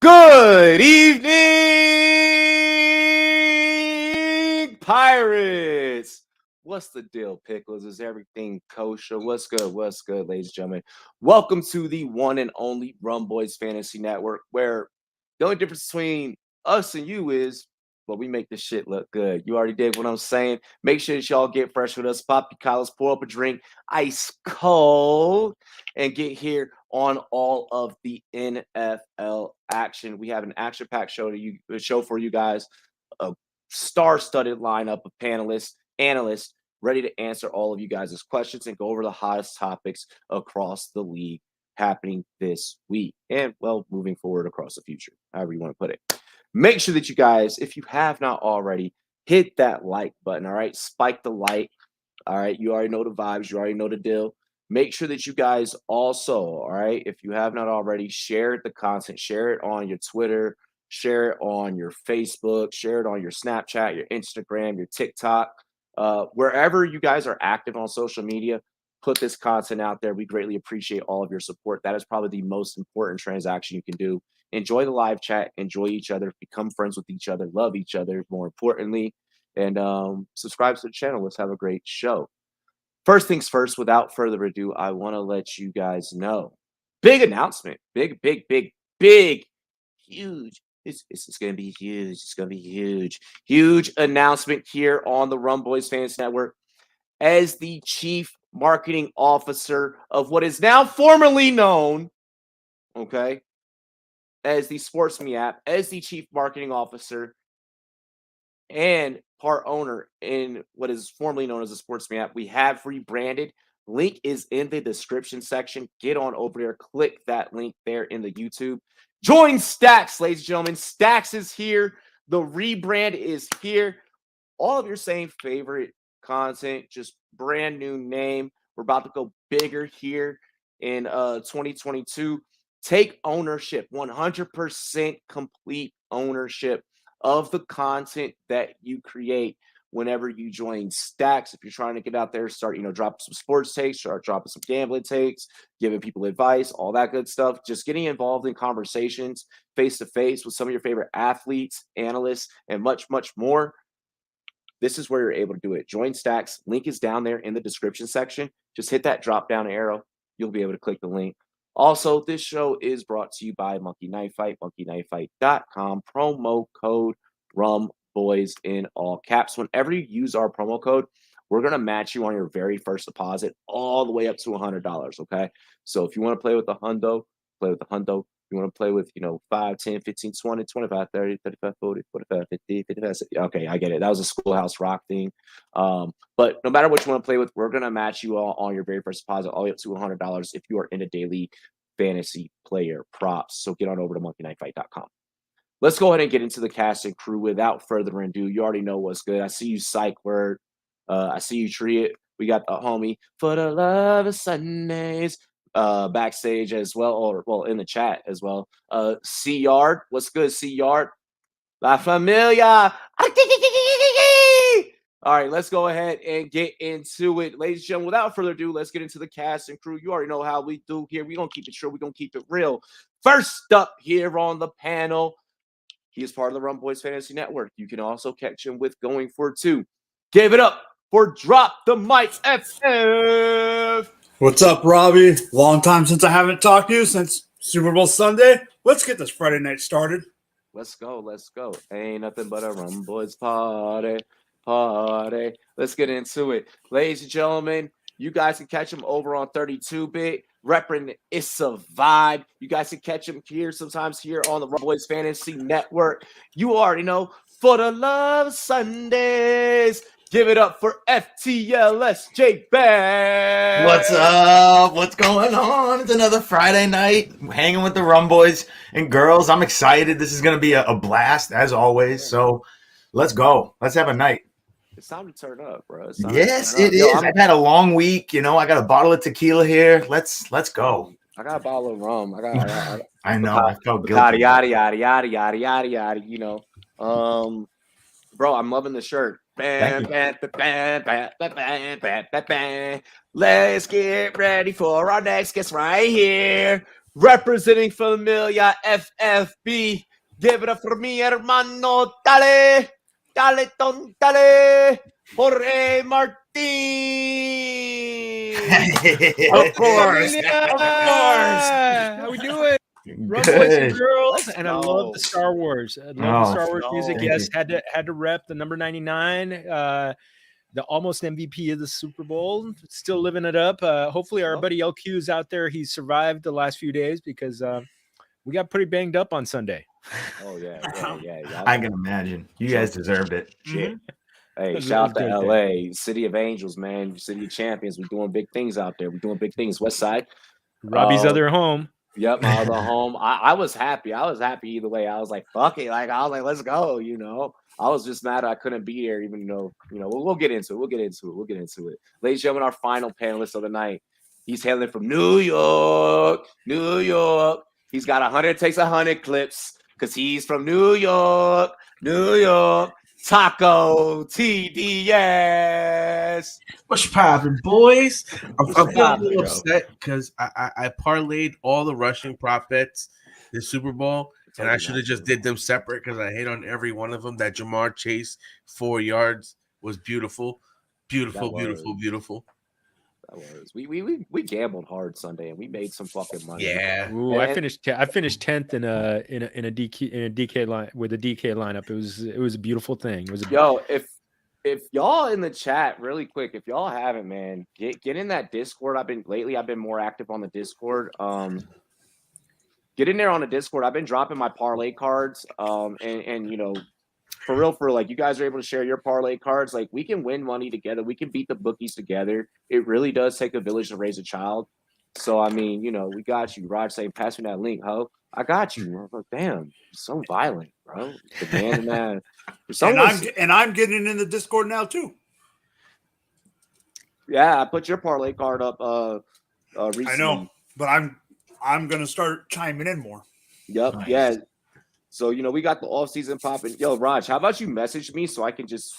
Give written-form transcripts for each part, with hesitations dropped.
Good evening, Pirates. What's the deal, Pickles? Is everything kosher? What's good? What's good, ladies and gentlemen? Welcome to the one and only Rumboyz Fantasy Network, where the only difference between us and you is, well, we make this shit look good. You already did what I'm saying. Make sure that y'all get fresh with us. Pop your collars, pour up a drink, ice cold, and get here on all of the NFL action. We have an action-packed show for you guys, a star-studded lineup of panelists, analysts, ready to answer all of you guys' questions and go over the hottest topics across the league happening this week and, well, moving forward across the future, however you want to put it. Make sure that you guys, if you have not already, hit that like button, all right? Spike the like, all right? You already know the vibes. You already know the deal. Make sure that you guys also, all right, if you have not already, share the content. Share it on your Twitter. Share it on your Facebook. Share it on your Snapchat, your Instagram, your TikTok. Wherever you guys are active on social media, put this content out there. We greatly appreciate all of your support. That is probably the most important transaction you can do. Enjoy the live chat. Enjoy each other. Become friends with each other. Love each other, more importantly. And subscribe to the channel. Let's have a great show. First things first, without further ado, I want to let you guys know. Big announcement. Big, huge. It's going to be huge. It's going to be huge. Huge announcement here on the Rumboyz Fantasy Network. As the chief marketing officer of what is now formerly known, okay, as the Sports Me app, as the chief marketing officer and part owner in what is formerly known as the Sports Me app, we have rebranded. Link is in the description section. Get on over there. Click that link there in the YouTube. Join Stacks, ladies and gentlemen. Stacks is here. The rebrand is here. All of your same favorite content, just brand new name. We're about to go bigger here in 2022. Take ownership, 100% complete ownership of the content that you create whenever you join Stacks. If you're trying to get out there, start, dropping some sports takes, start dropping some gambling takes, giving people advice, all that good stuff, just getting involved in conversations face-to-face with some of your favorite athletes, analysts, and much, much more. This is where you're able to do it. Join Stacks. Link is down there in the description section. Just hit that drop-down arrow. You'll be able to click the link. Also, this show is brought to you by Monkey Knife Fight, monkeyknifefight.com. Promo code RUMBOYZ in all caps. Whenever you use our promo code, we're going to match you on your very first deposit all the way up to $100, okay? So if you want to play with the hundo, play with the hundo. You want to play with, 5, 10, 15, 20, 25, 30, 35, 40, 45, 50, 55, 60. Okay, I get it. That was a Schoolhouse Rock thing. But no matter what you want to play with, we're going to match you all on your very first deposit all the way up to $100 if you are in a daily fantasy player props. So get on over to monkeyknifefight.com. Let's go ahead and get into the cast and crew without further ado. You already know what's good. I see you, Psych Word. I see you, Tree It. We got the homie, For the Love of Sundays. Backstage as well, or in the chat as well. C Yard, what's good, C Yard? La Familia. All right, let's go ahead and get into it, ladies and gentlemen. Without further ado, let's get into the cast and crew. You already know how we do here. We're gonna keep it short. We're gonna keep it real. First up here on the panel, he is part of the Rumboyz Fantasy Network. You can also catch him with Going For Two. Give it up for Drop the Mics FF. What's up, Robbie? Long time since I haven't talked to you since Super Bowl Sunday. Let's get this Friday night started. Let's go. Ain't nothing but a Rumboyz party. Let's get into it. Ladies and gentlemen, you guys can catch him over on 32-bit. Repping It's a Vibe. You guys can catch him sometimes here on the Rumboyz Fantasy Network. You already know, For the Love Sundays. Give it up for FTLS J-Bag. What's up? What's going on? It's another Friday night. I'm hanging with the Rumboyz and girls. I'm excited. This is going to be a blast, as always. So let's go. Let's have a night. It's time to turn up, bro. Yes, it is. I've had a long week. I got a bottle of tequila here. Let's go. I got a bottle of rum. I know. I felt guilty. Yada. Bro, I'm loving the shirt. Let's get ready for our next guest right here. representing Familia FFB. Give it up for me, hermano. Dale, dale, dale. Jorge Martin. Of course. How we doing? Rumboyz and girls, Let's and I go. love the Star Wars. I love the Star Wars music. Thank Yes, had to rep the number 99, the almost MVP of the Super Bowl. Still living it up. Hopefully, our buddy LQ is out there. He survived the last few days because we got pretty banged up on Sunday. Oh yeah. I can imagine. You guys deserved it. Shit. Hey, It was shout out to a good LA, City of Angels, man. City of Champions. We're doing big things out there. We're doing big things. West Side. Robbie's other home. Yep, my other home. I was happy. I was happy either way. I was like, fuck it. Like, I was like, let's go, you know. I was just mad I couldn't be there, even though, you know, we'll get into it. We'll get into it. Ladies and gentlemen, our final panelist of the night. He's hailing from New York. He's got 100 takes 100 clips because he's from New York. Taco TDS. What's poppin', boys? I'm feeling a poppin', little bro? upset because I parlayed all the rushing prop bets this Super Bowl, and I should have just did them separate because I hate on every one of them. That Jamar Chase 4 yards was beautiful. That was. We gambled hard Sunday and we made some fucking money. Yeah. Ooh, And- I finished 10th in a DK line with a DK lineup. It was a beautiful thing. It was a Yo, if y'all in the chat really quick, if y'all haven't, man, get in that Discord. I've been more active on the Discord. Get in there on the Discord. I've been dropping my parlay cards. And you know, for real, like, you guys are able to share your parlay cards. Like, we can win money together. We can beat the bookies together. It really does take a village to raise a child. So I mean, you know, we got you. Rod saying, pass me that link, ho. I got you. I'm like, damn, so violent, bro. Demanding that. And I'm getting in the Discord now too. Yeah, I put your parlay card up recently. I know, but I'm gonna start chiming in more. Yep. Nice. Yeah. So, you know, we got the off season popping. Yo, Raj, how about you message me so I can just,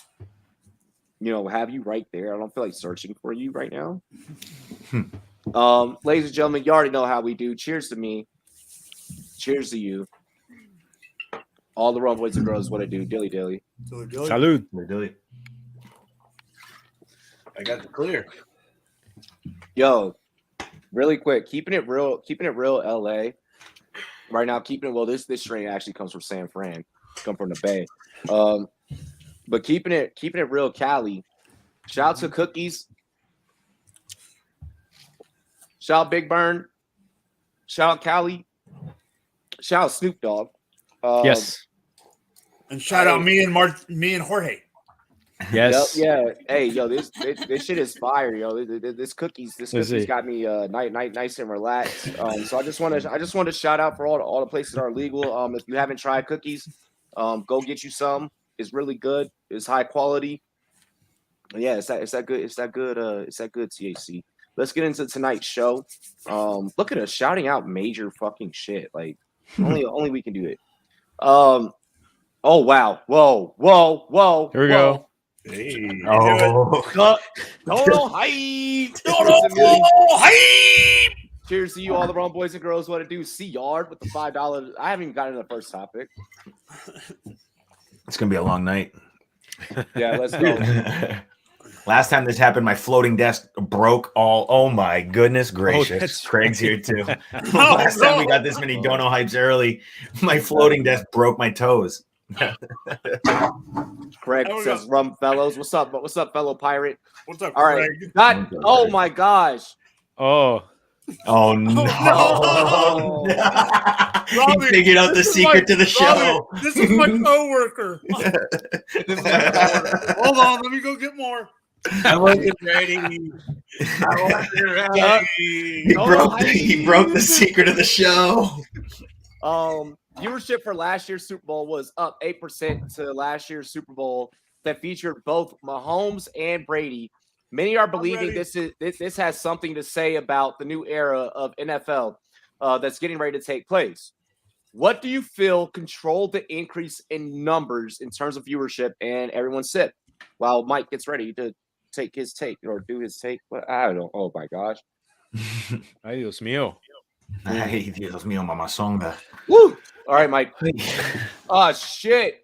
you know, have you right there? I don't feel like searching for you right now. Ladies and gentlemen, you already know how we do. Cheers to me. Cheers to you. All the Rumboyz and girls, what I do. Dilly dilly. salud. I got the clear. Yo, really quick, keeping it real, LA. Right now, keeping it well. This strain actually comes from San Fran, come from the Bay. But keeping it real, Cali. Shout out to Cookies. Shout out Big Burn. Shout out Cali. Shout out Snoop Dogg. Yes. And shout out me and Jorge. Yes. Yep, yeah. Hey, yo, this shit is fire, yo. This cookies got me nice and relaxed. So I just want to shout out for all the places that are legal. If you haven't tried cookies, go get you some. It's really good. It's high quality. Yeah, it's that good THC. Let's get into tonight's show. Look at us shouting out major fucking shit. Like only we can do it. Oh wow. Whoa. Here we go. Hey. Oh, Dono hype. Hype! Cheers to you, all the wrong boys and girls. What to do? C-Yard with the $5. I haven't even gotten to the first topic. it's gonna be a long night. Yeah, let's go. Last time this happened, my floating desk broke all. Oh my goodness gracious! that's Craig's here too. Last time we got this many dono hypes early, my floating desk broke my toes. Craig There we says, go. "Rum fellows, what's up? What's up, fellow pirate?" What's up, All right, Craig? God, oh my gosh, Oh, Oh no! no. He Robbie, figured out the this is secret my- to the show. Robbie, this is my coworker. Hold on, let me go get more. I wasn't ready. He broke the secret of the show. Viewership for last year's Super Bowl was up 8% to last year's Super Bowl that featured both Mahomes and Brady. Many are believing ready. this has something to say about the new era of NFL that's getting ready to take place. What do you feel controlled the increase in numbers in terms of viewership? And everyone sip while Mike gets ready to take his take or do his take. I don't know. Oh my gosh. ay Dios mío. Ay, Dios mío, mamazonga. Woo! All right, Mike. Oh shit.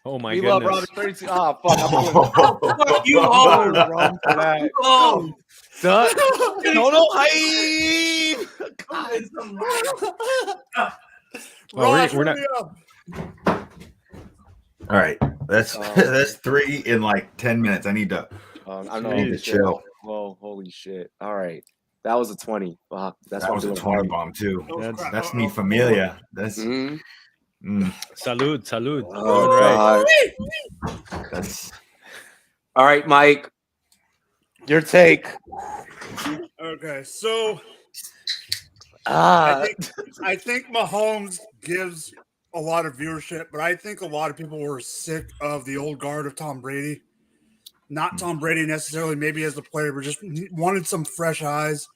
Oh my We love goodness. Robbie 32. Oh fuck. I'm Fuck you, going ho. rum for that. Oh, Total hype. Ross, we're not- hurry up. All right, that's Oh. that's 3 in like 10 minutes. I need to chill. Whoa, holy shit. All right. That was a 20. Fuck. That's That what was I'm a doing. 20 bomb too. Oh, That's- crap. That's Uh-oh. Mi Familia. That's Mhm. Salud. Oh, Doing right. God. that's All right, Mike. Your take. Okay, so Ah, I think Mahomes gives a lot of viewership, but I think a lot of people were sick of the old guard of Tom Brady. Not Tom Brady necessarily, maybe as a player, but just wanted some fresh eyes.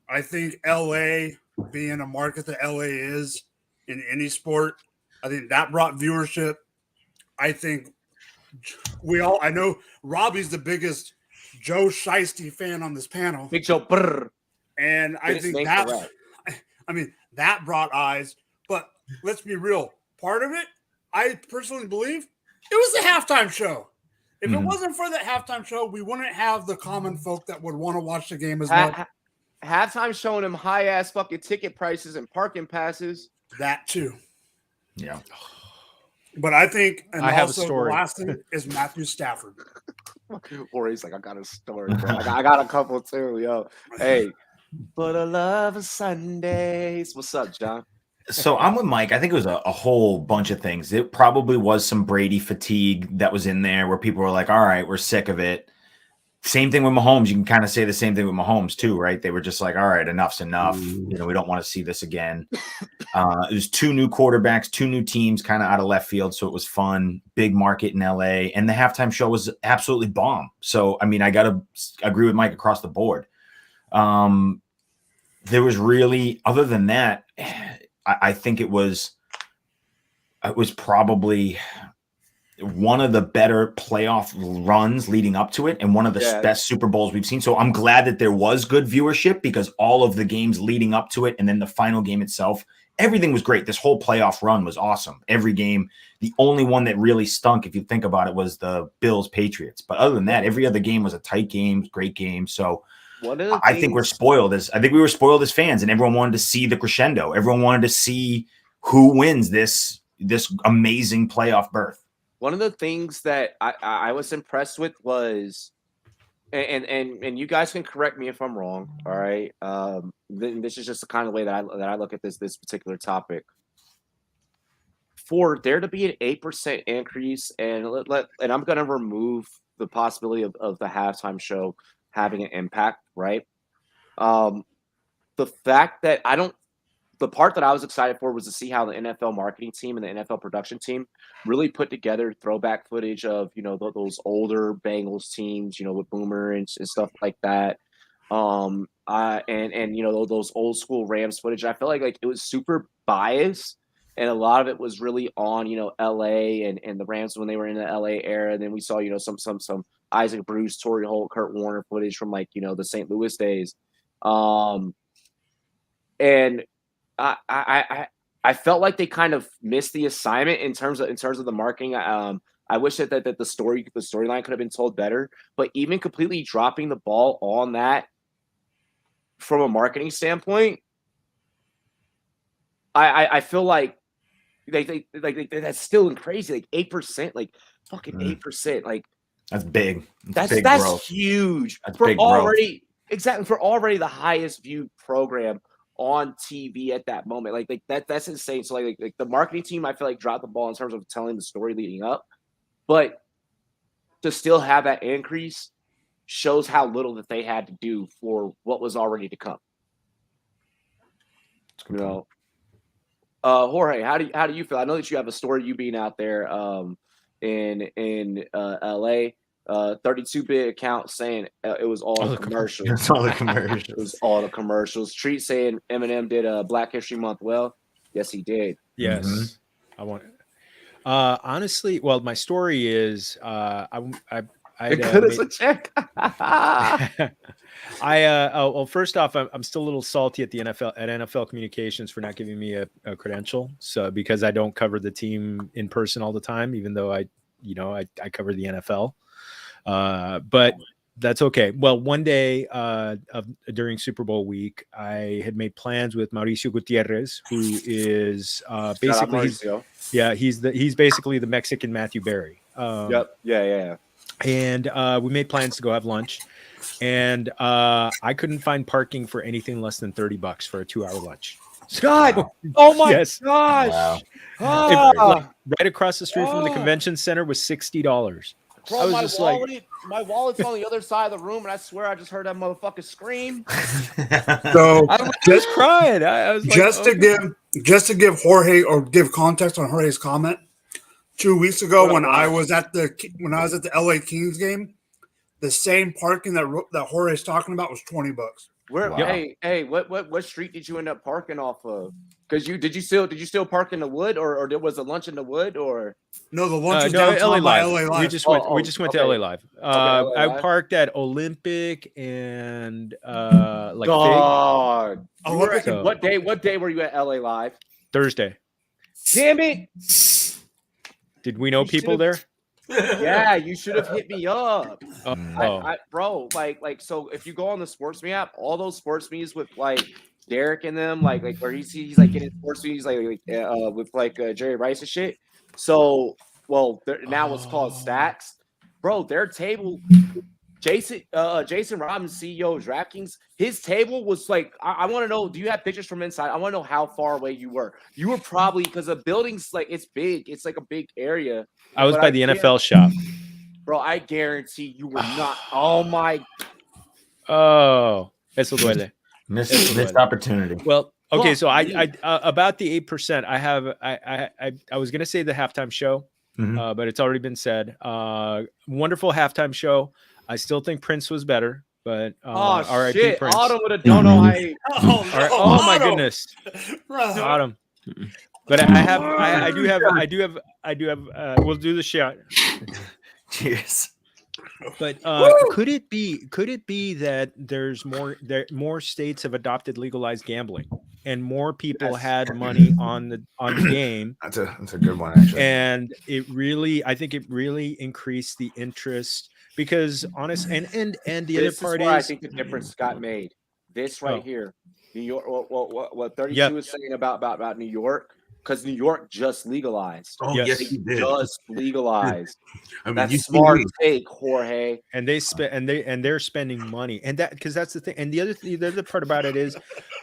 I think LA, being a market that LA is in any sport, I think that brought viewership. I think I know Robbie's the biggest Joe Shiesty fan on this panel. Big Joe. Brr. And I Biggest think name that, for I mean, that brought eyes. But let's be real. Part of it, I personally believe, it was the halftime show. If it wasn't for that halftime show, we wouldn't have the common folk that would want to watch the game as much. Halftime showing them high ass fucking ticket prices and parking passes. That too. yeah. But I think, and I have a also story. the last thing is Matthew Stafford. Or he's like, I got a story, bro. I got a couple too, yo. Hey, for the love of Sundays. What's up, John? So I'm with Mike. I think it was a whole bunch of things. It probably was some Brady fatigue that was in there where people were like, all right, we're sick of it. Same thing with Mahomes. You can kind of say the same thing with Mahomes too, right? They were just like, all right, enough's enough. You know, we don't want to see this again. It was 2 new quarterbacks, 2 new teams kind of out of left field. So it was fun. Big market in LA. And the halftime show was absolutely bomb. So, I mean, I got to agree with Mike across the board. There was really, other than that, I think it was probably one of the better playoff runs leading up to it and one of the best Super Bowls we've seen. So I'm glad that there was good viewership because all of the games leading up to it and then the final game itself, everything was great. This whole playoff run was awesome. Every game, the only one that really stunk, if you think about it, was the Bills-Patriots. But other than that, every other game was a tight game, great game. So I think we were spoiled as fans, and everyone wanted to see the crescendo. Everyone wanted to see who wins this amazing playoff berth. One of the things that I was impressed with was, and you guys can correct me if I'm wrong. All right, this is just the kind of way that I look at this particular topic. For there to be an 8% increase, and I'm going to remove the possibility of the halftime show having an impact, right? The fact that the part that I was excited for was to see how the NFL marketing team and the NFL production team really put together throwback footage of, those older Bengals teams, with Boomer and stuff like that. And those old school Rams footage. I felt like it was super biased. And a lot of it was really on, LA and the Rams when they were in the LA era. And then we saw, some Isaac Bruce, Torrey Holt, Kurt Warner footage from the St. Louis days. And I felt like they kind of missed the assignment in terms of the marketing. I wish that the storyline could have been told better, but even completely dropping the ball on that from a marketing standpoint, I feel like that's still crazy. 8%, fucking 8%. That's big. That's growth. huge. That's for big already growth. For already the highest viewed program on TV at that moment. That's insane. So the marketing team, I feel like dropped the ball in terms of telling the story leading up, but to still have that increase shows how little that they had to do for what was already to come. Jorge, how do you feel? I know that you have a story, you being out there in LA. 32-bit account saying it was all the commercials. It's all the commercials. It was all the commercials. Treat saying Eminem did Black History Month well. Yes, he did. Yes, I want. Honestly, well, my story is I Good as a check. Well, first off, I'm still a little salty at the NFL Communications for not giving me a credential. So because I don't cover the team in person all the time, even though I cover the NFL. But that's okay. Well, one day during Super Bowl week, I had made plans with Mauricio Gutierrez, who is basically he's basically the Mexican Matthew Berry. Yep. Yeah. And we made plans to go have lunch, and I couldn't find parking for anything less than $30 for a 2-hour lunch. God! Oh my Yes. gosh! Wow. Right across the street from the convention center was $60. Bro, I was my just wallet, my wallet's on the other side of the room, and I swear I just heard that motherfucker scream. So I was just crying. I was to give Jorge or give context on Jorge's comment. 2 weeks ago, when I was at the LA Kings game, the same parking that Jorge's talking about was $20. Where? Wow. Hey, what street did you end up parking off of? Because did you still park in the wood, or there was a lunch in the wood, or no? The lunch was downtown by LA Live. We just went to LA Live. I parked at Olympic and Dog. What day were you at LA Live? Thursday. Damn it! Did we know people there? Yeah, you should have hit me up. Bro, so if you go on the Sports Me app, all those Sports Me's with like Derek and them, like where he's like getting sports me's with Jerry Rice and shit. So now it's called Stacks, bro. Their table, Jason Robbins, CEO of DraftKings, his table was like, I want to know, do you have pictures from inside? I want to know how far away you were. You were probably, because the building's like, it's big, it's like a big area. I was by the NFL shop. Bro, I guarantee you were not. Oh my. Oh, eso duele. Missed opportunity. Well, okay, so I about the 8%, I was gonna say the halftime show, but it's already been said. Wonderful halftime show. I still think Prince was better, but shit, Prince. Autumn would have done all right. Oh my goodness, Autumn. But I do have. We'll do the shot. Cheers. But could it be that there's more states have adopted legalized gambling, and more people had money on the game? That's a good one, actually. And I think it really increased the interest, because and the other part is I think the difference got made. This right here, New York. What 32 is saying about New York. Because New York just legalized. Oh, yes, he did. Just legalized. I mean, that's smart take, Jorge. And they're spending money, and because that's the thing. And the other part about it is,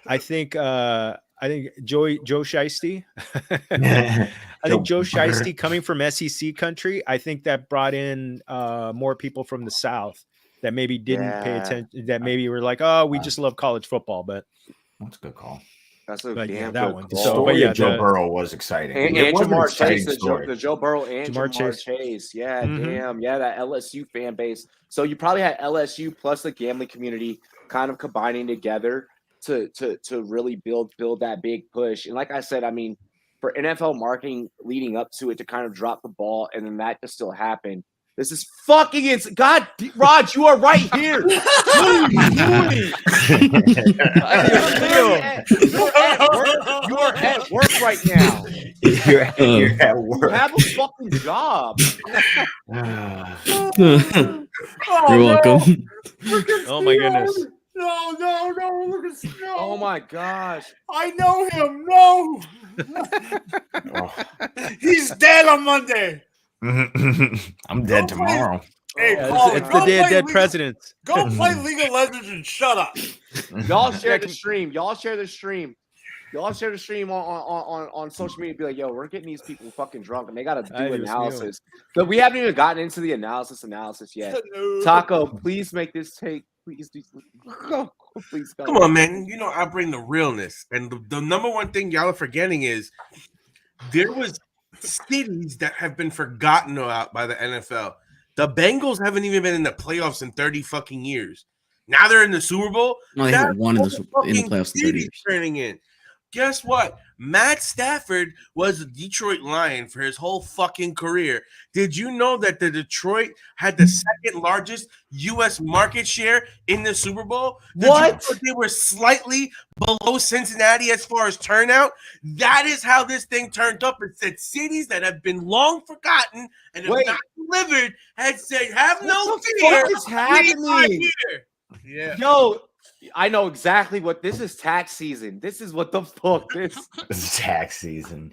I think Joe Shiesty. I think Joe Shiesty, coming from SEC country, I think that brought in more people from the South that maybe didn't pay attention. That maybe were like, oh, we just love college football, but that's a good call. That's a damn that good one. Call. Joe Burrow was exciting. And Jamar Chase, the Joe Burrow and Jamar Chase. Yeah, damn. Yeah, that LSU fan base. So you probably had LSU plus the gambling community kind of combining together to really build that big push. And like I said, I mean, for NFL marketing leading up to it to kind of drop the ball and then that to still happen. This is fucking insane. God, Raj, you are right here. What are you doing? You are at work right now. You're at work. Have a fucking job. You're welcome. Oh my goodness. No, look at Snow. Oh my gosh. I know him. No. He's dead on Monday. I'm dead tomorrow. Hey, it's the day of dead presidents. Go play League of Legends and shut up. Y'all share the stream. Y'all share the stream on social media. Be like, yo, we're getting these people fucking drunk, and they got to do analysis. But we haven't even gotten into the analysis yet. Taco, please make this take. Please do. Please go. Come on, man. You know I bring the realness, and the number one thing y'all are forgetting is there was cities that have been forgotten about by the NFL. The Bengals haven't even been in the playoffs in 30 fucking years. Now they're in the Super Bowl. No, they haven't won in the playoffs in 30 years. Training in. Guess what? Matt Stafford was a Detroit Lion for his whole fucking career. Did you know that the Detroit had the second largest U.S. market share in the Super Bowl? Did you know they were slightly below Cincinnati as far as turnout? That is how this thing turned up. It said cities that have been long forgotten and have not delivered had said, "Have no fear, what is happening? Yeah. Yo, I know exactly what this is. Tax season. This is what the fuck this. This is tax season.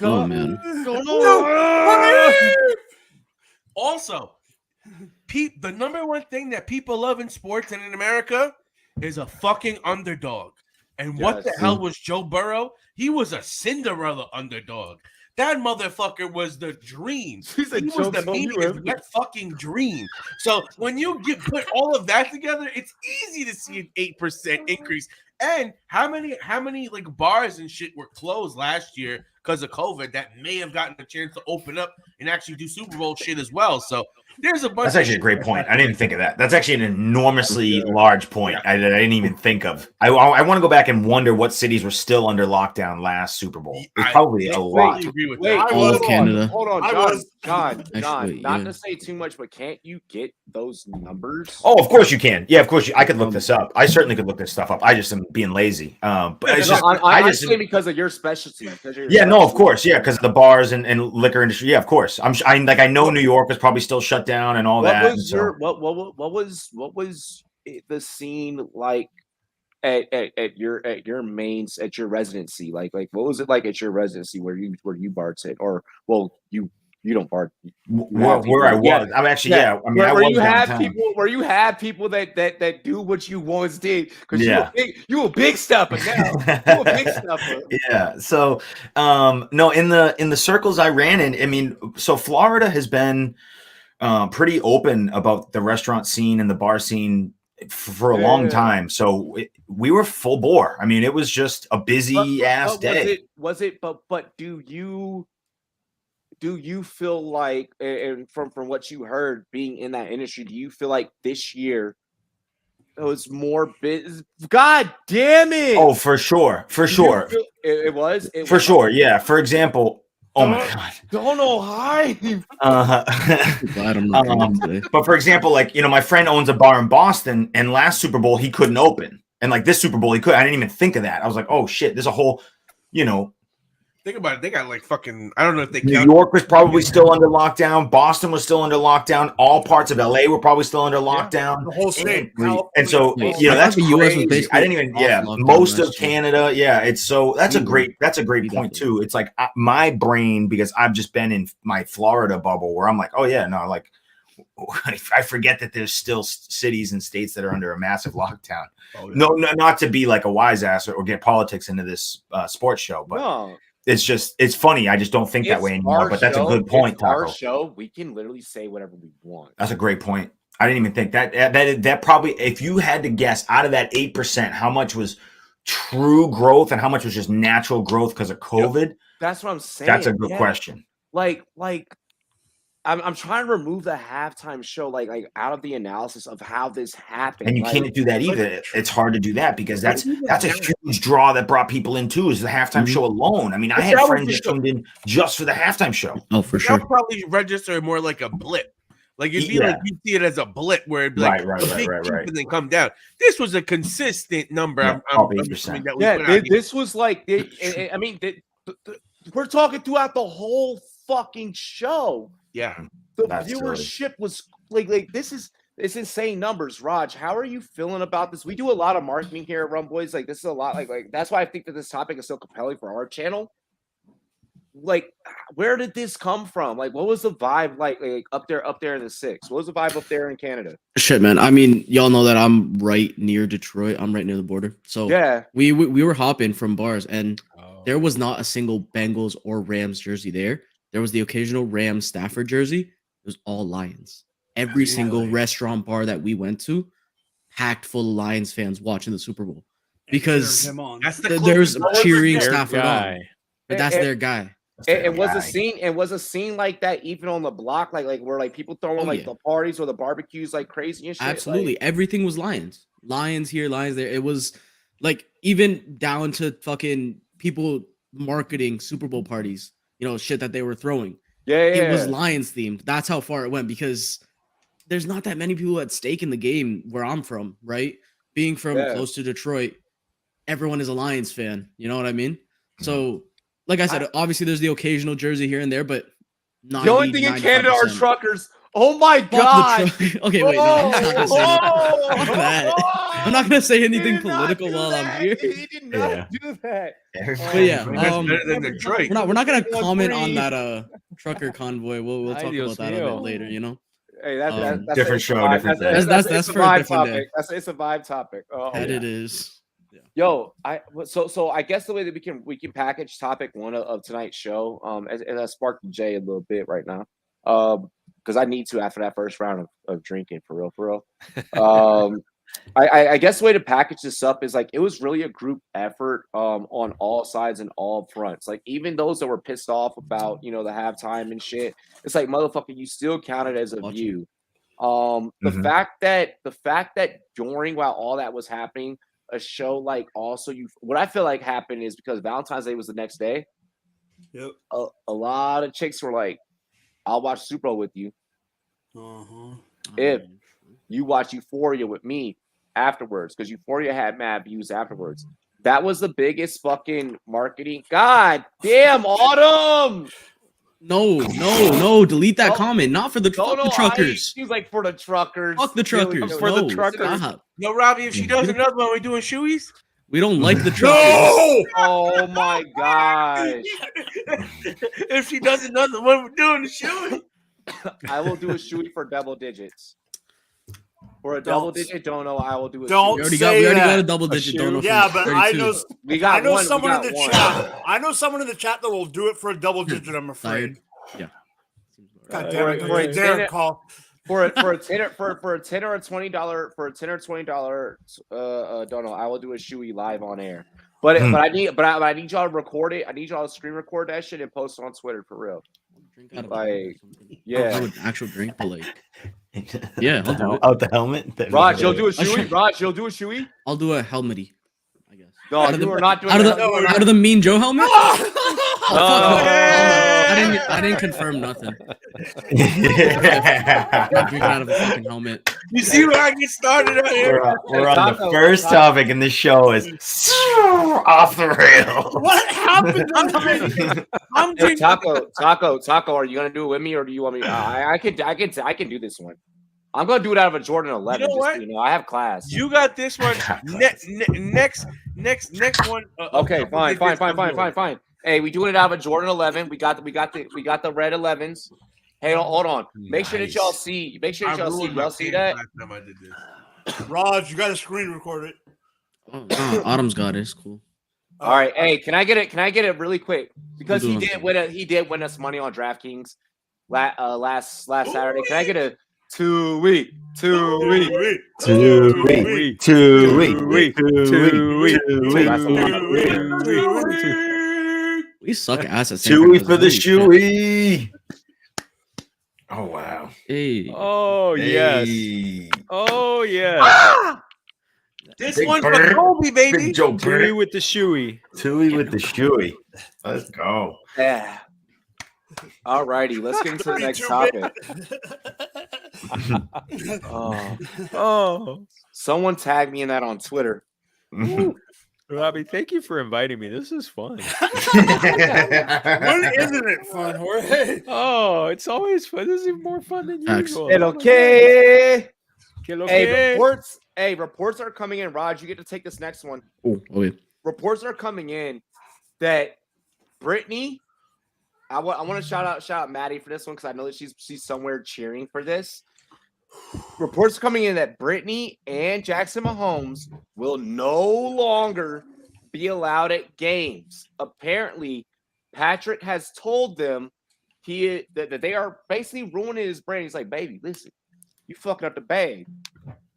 Oh man. Also, the number one thing that people love in sports and in America is a fucking underdog. And what the hell was Joe Burrow? He was a Cinderella underdog. That motherfucker was the dream. He was the meanest wet fucking dream. So when you put all of that together, it's easy to see an 8% increase. And how many like bars and shit were closed last year because of COVID that may have gotten a chance to open up and actually do Super Bowl shit as well. So there's a bunch. That's actually a great point. I didn't think of that. That's actually an enormously large point. I didn't even think of. I want to go back and wonder what cities were still under lockdown last Super Bowl. It's probably a lot. All of Canada. Hold on, John. Not to say too much, but can't you get those numbers? Oh, of course you can. Yeah, of course I could look this up. I certainly could look this stuff up. I just am being lazy. But it's just I just say because of your specialty. No, of course, because the bars and liquor industry. Yeah, of course. I know New York was probably still shut down and all that. What was the scene like at your residency? Like what was it like at your residency where you bartended, or you don't bar where I was. I'm actually I mean I was downtown. Where you have people that do what you once did because you a big stepper now. You a big stepper. Yeah. So no, in the circles I ran in, I mean, so Florida has been pretty open about the restaurant scene and the bar scene for a long time. So we were full bore. I mean, it was just a busy ass day. But do you feel like, and from what you heard being in that industry, do you feel like this year it was more business? God damn it! Oh, for sure. It was for sure. Yeah. For example, oh my god. Don't know hi. Glad I'm not today. But for example, like my friend owns a bar in Boston, and last Super Bowl he couldn't open, and like this Super Bowl he could. I didn't even think of that. I was like, oh shit, there's a whole, Think about it. They got like fucking. I don't know if they. New York was probably still under lockdown. Boston was still under lockdown. All parts of LA were probably still under lockdown. The whole state. And so that's the US was basically I didn't even. Most of Canada. Yeah, it's so that's a great point too. It's like my brain, because I've just been in my Florida bubble where I'm like, oh yeah, no, like I forget that there's still cities and states that are under a massive lockdown. No, not to be like a wise ass or get politics into this sports show, but. No. It's funny. I just don't think that way anymore. But that's a good point, Taco. Our show, we can literally say whatever we want. That's a great point. I didn't even think that probably, if you had to guess out of that 8%, how much was true growth and how much was just natural growth because of COVID? That's what I'm saying. That's a good question. Like I'm trying to remove the halftime show like out of the analysis of how this happened. And you can't do that either. It's hard to do that because that's a huge draw that brought people in too, is the halftime show alone. I mean, I had friends that tuned in just for the halftime show. Oh, for sure. That would probably register more like a blip. Like it'd be like you see it as a blip where it'd be like right. And then come down. This was a consistent number. Yeah, this was like I mean, we're talking throughout the whole fucking show. Yeah, the viewership was like this is insane numbers. Raj, how are you feeling about this? We do a lot of marketing here at Rumboyz. Like this is a lot. Like that's why I think that this topic is so compelling for our channel. Like, where did this come from? Like, what was the vibe like up there in the six? What was the vibe up there in Canada? Shit, man. I mean, y'all know that I'm right near Detroit. I'm right near the border. So yeah, we were hopping from bars, and there was not a single Bengals or Rams jersey there. There was the occasional Rams Stafford jersey. It was all Lions. Every single restaurant bar that we went to, packed full of Lions fans watching the Super Bowl because there's cheering Stafford on. But that's their guy. And was a scene like that even on the block, like where like people throwing the parties or the barbecues like crazy and shit? Absolutely, everything was Lions here, Lions there. It was Like even down to fucking people marketing Super Bowl parties, shit that they were throwing. Yeah. It was Lions themed. That's how far it went because there's not that many people at stake in the game where I'm from, right? Being from close to Detroit, everyone is a Lions fan. You know what I mean? So, like I said, obviously there's the occasional jersey here and there, but 90, the only thing in Canada are 95%. truckers. Oh my Fuck God. the truck. Okay, wait, no, I'm not gonna say anything. Fuck that. I'm not gonna say anything political while I'm here. He did not do that. But yeah, That's better than Detroit. we're not gonna comment on that trucker convoy. We'll talk Adios, about that a mio. bit later. Hey, that's different it's a show, vibe. different day. That's it's for a a vibe different topic. day. It's a vibe topic. Oh, That yeah. it is. Yo, so I guess the way that we can package topic one of tonight's show, as I sparked Jay a little bit right now, because I need to after that first round of drinking for real. I guess the way to package this up is like it was really a group effort on all sides and all fronts. Like even those that were pissed off about the halftime and shit, it's like motherfucker, you still counted as a view. The fact that during while all that was happening, a show like also what I feel like happened is because Valentine's Day was the next day. Yep. A lot of chicks were like, "I'll watch Super Bowl with you if you watch Euphoria with me afterwards," because Euphoria had mad views afterwards. That was the biggest fucking marketing. God damn, Autumn. No, delete that comment. Not for the, the truckers. She was like for the truckers. Fuck the truckers. For the truckers. Stop. Yo, Robbie, if she does another one, we doing shoeies? We don't like the truckers. No! Oh my gosh. If she does another one, we're doing the shoeies. I will do a shoey for double digits. For a double digit dono, I will do a Don't shoey. We already got a double digit dono. Yeah, but I know I know one. someone in the one. chat. I know someone in the chat that will do it for a double digit. I'm afraid. Yeah. God damn it! For a Dare tenner- call. For a $10 or $20 dono, I will do a shoey live on air. But I need y'all to record it. I need y'all to screen record that shit and post it on Twitter for real. Like, yeah, an actual drink, but like, yeah, I'll do it. Out the helmet. Raj, you'll do a shoey. Raj, you'll do a shoey. I'll do a helmety, I guess. No, you are not doing out of the Mean Joe helmet. No. I didn't confirm nothing. I'm drinking out of a fucking helmet. You see where I get started out here? We're on the first topic, and this show is off the rails. What happened? I'm Hey, drinking. Taco, are you gonna do it with me, or do you want me? I can do this one. I'm gonna do it out of a Jordan 11. You know what? I have class. You got this one. Next one. Okay, fine. Hey, we doing it out of a Jordan 11. We got the red 11s. Hey, hold on. Make sure that y'all see. Make sure that y'all see. Y'all see that? Last time I did this. Raj, you got to screen record it. Oh, Autumn's got it. It's cool. All right. Hey, can I get it? Can I get it really quick? Because he did win us money on DraftKings last Saturday. Can I get a 2 week? We suck ass at Chewy for the shoey. Oh wow. Hey. Oh yes. Hey. Oh yes. This Big one bird. for Kobe, baby. Big Joe Chewy Bird. with the shoey. Chewy with the shoey. Let's go. Yeah. All righty. Let's get into the next topic. Oh, Someone tagged me in that on Twitter. Robbie, thank you for inviting me. This is fun. When isn't it fun, Jorge? Oh, it's always fun. This is more fun than Facts. usual. Okay. Que lo Hey, que? reports are coming in. Raj, you get to take this next one. Oh, okay. Reports are coming in that Brittany. I want to shout out Maddie for this one because I know that she's somewhere cheering for this. Reports coming in that Brittany and Jackson Mahomes will no longer be allowed at games. Apparently, Patrick has told them that they are basically ruining his brain. He's like, baby, listen, you fucking up the bag.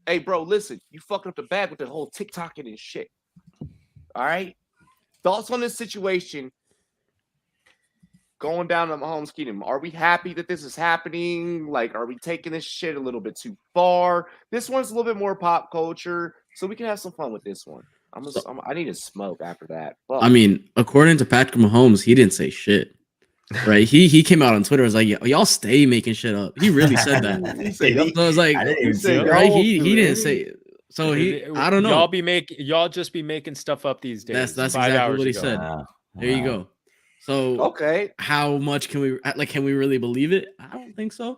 Hey, bro, listen, you fucking up the bag with the whole TikToking and shit. All right? Thoughts on this situation going down to Mahomes Kingdom? Are we happy that this is happening? Like, are we taking this shit a little bit too far? This one's a little bit more pop culture, so we can have some fun with this one. I need to smoke after that. Fuck. I mean, according to Patrick Mahomes, he didn't say shit. Right? He came out on Twitter, was like, y'all stay making shit up. He really said that. He said, So I was like, I didn't even see that. right? He didn't say. So I don't know. Y'all just be making stuff up these days. That's 5 exactly hours what he ago. said. There you go. So okay, how much can we really believe it? I don't think so.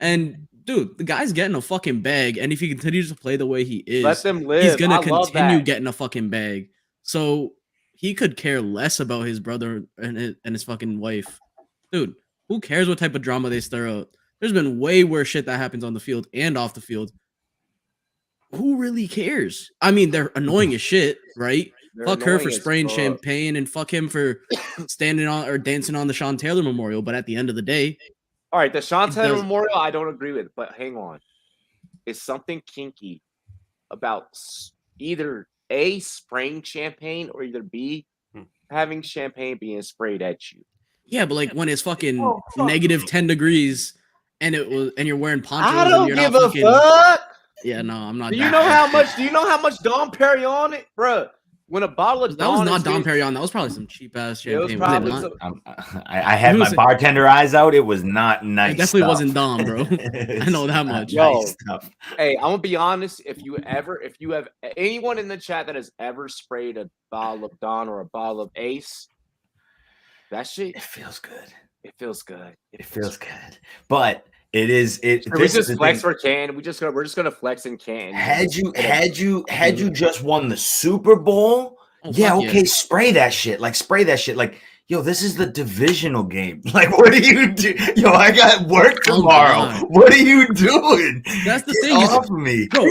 And dude, the guy's getting a fucking bag, and if he continues to play the way he is, let them live. He's gonna I love continue that. getting a fucking bag. So he could care less about his brother and his fucking wife. Dude, who cares what type of drama they stir up? There's been way worse shit that happens on the field and off the field. Who really cares? I mean, they're annoying as shit, right? Fuck her for spraying champagne and fuck him for standing on or dancing on the Sean Taylor Memorial. But at the end of the day, all right, the Sean Taylor Memorial, I don't agree with. But hang on, is something kinky about either A, spraying champagne, or either B, having champagne being sprayed at you? Yeah, but like when it's fucking negative 10 degrees and you're wearing ponchos. I don't and you're give not a fucking, fuck. Yeah, no, I'm not. Do you know how much Dom Perignon it, bro? When a bottle of that was not Dom Perignon. That was probably some cheap ass champagne. I had my bartender eyes out. It was not nice. It definitely wasn't Dom, bro. I know that much. Yo, hey, I'm gonna be honest. If you have anyone in the chat that has ever sprayed a bottle of Don or a bottle of Ace, that shit, it feels good. It feels good. It feels good. But it is. We just flex for Canton. We're just gonna flex in Canton. Had you just won the Super Bowl, okay, spray that shit. Like, yo, this is the divisional game. Like, what do you do? Yo, I got work tomorrow. What are you doing? That's the thing. Get off me, bro.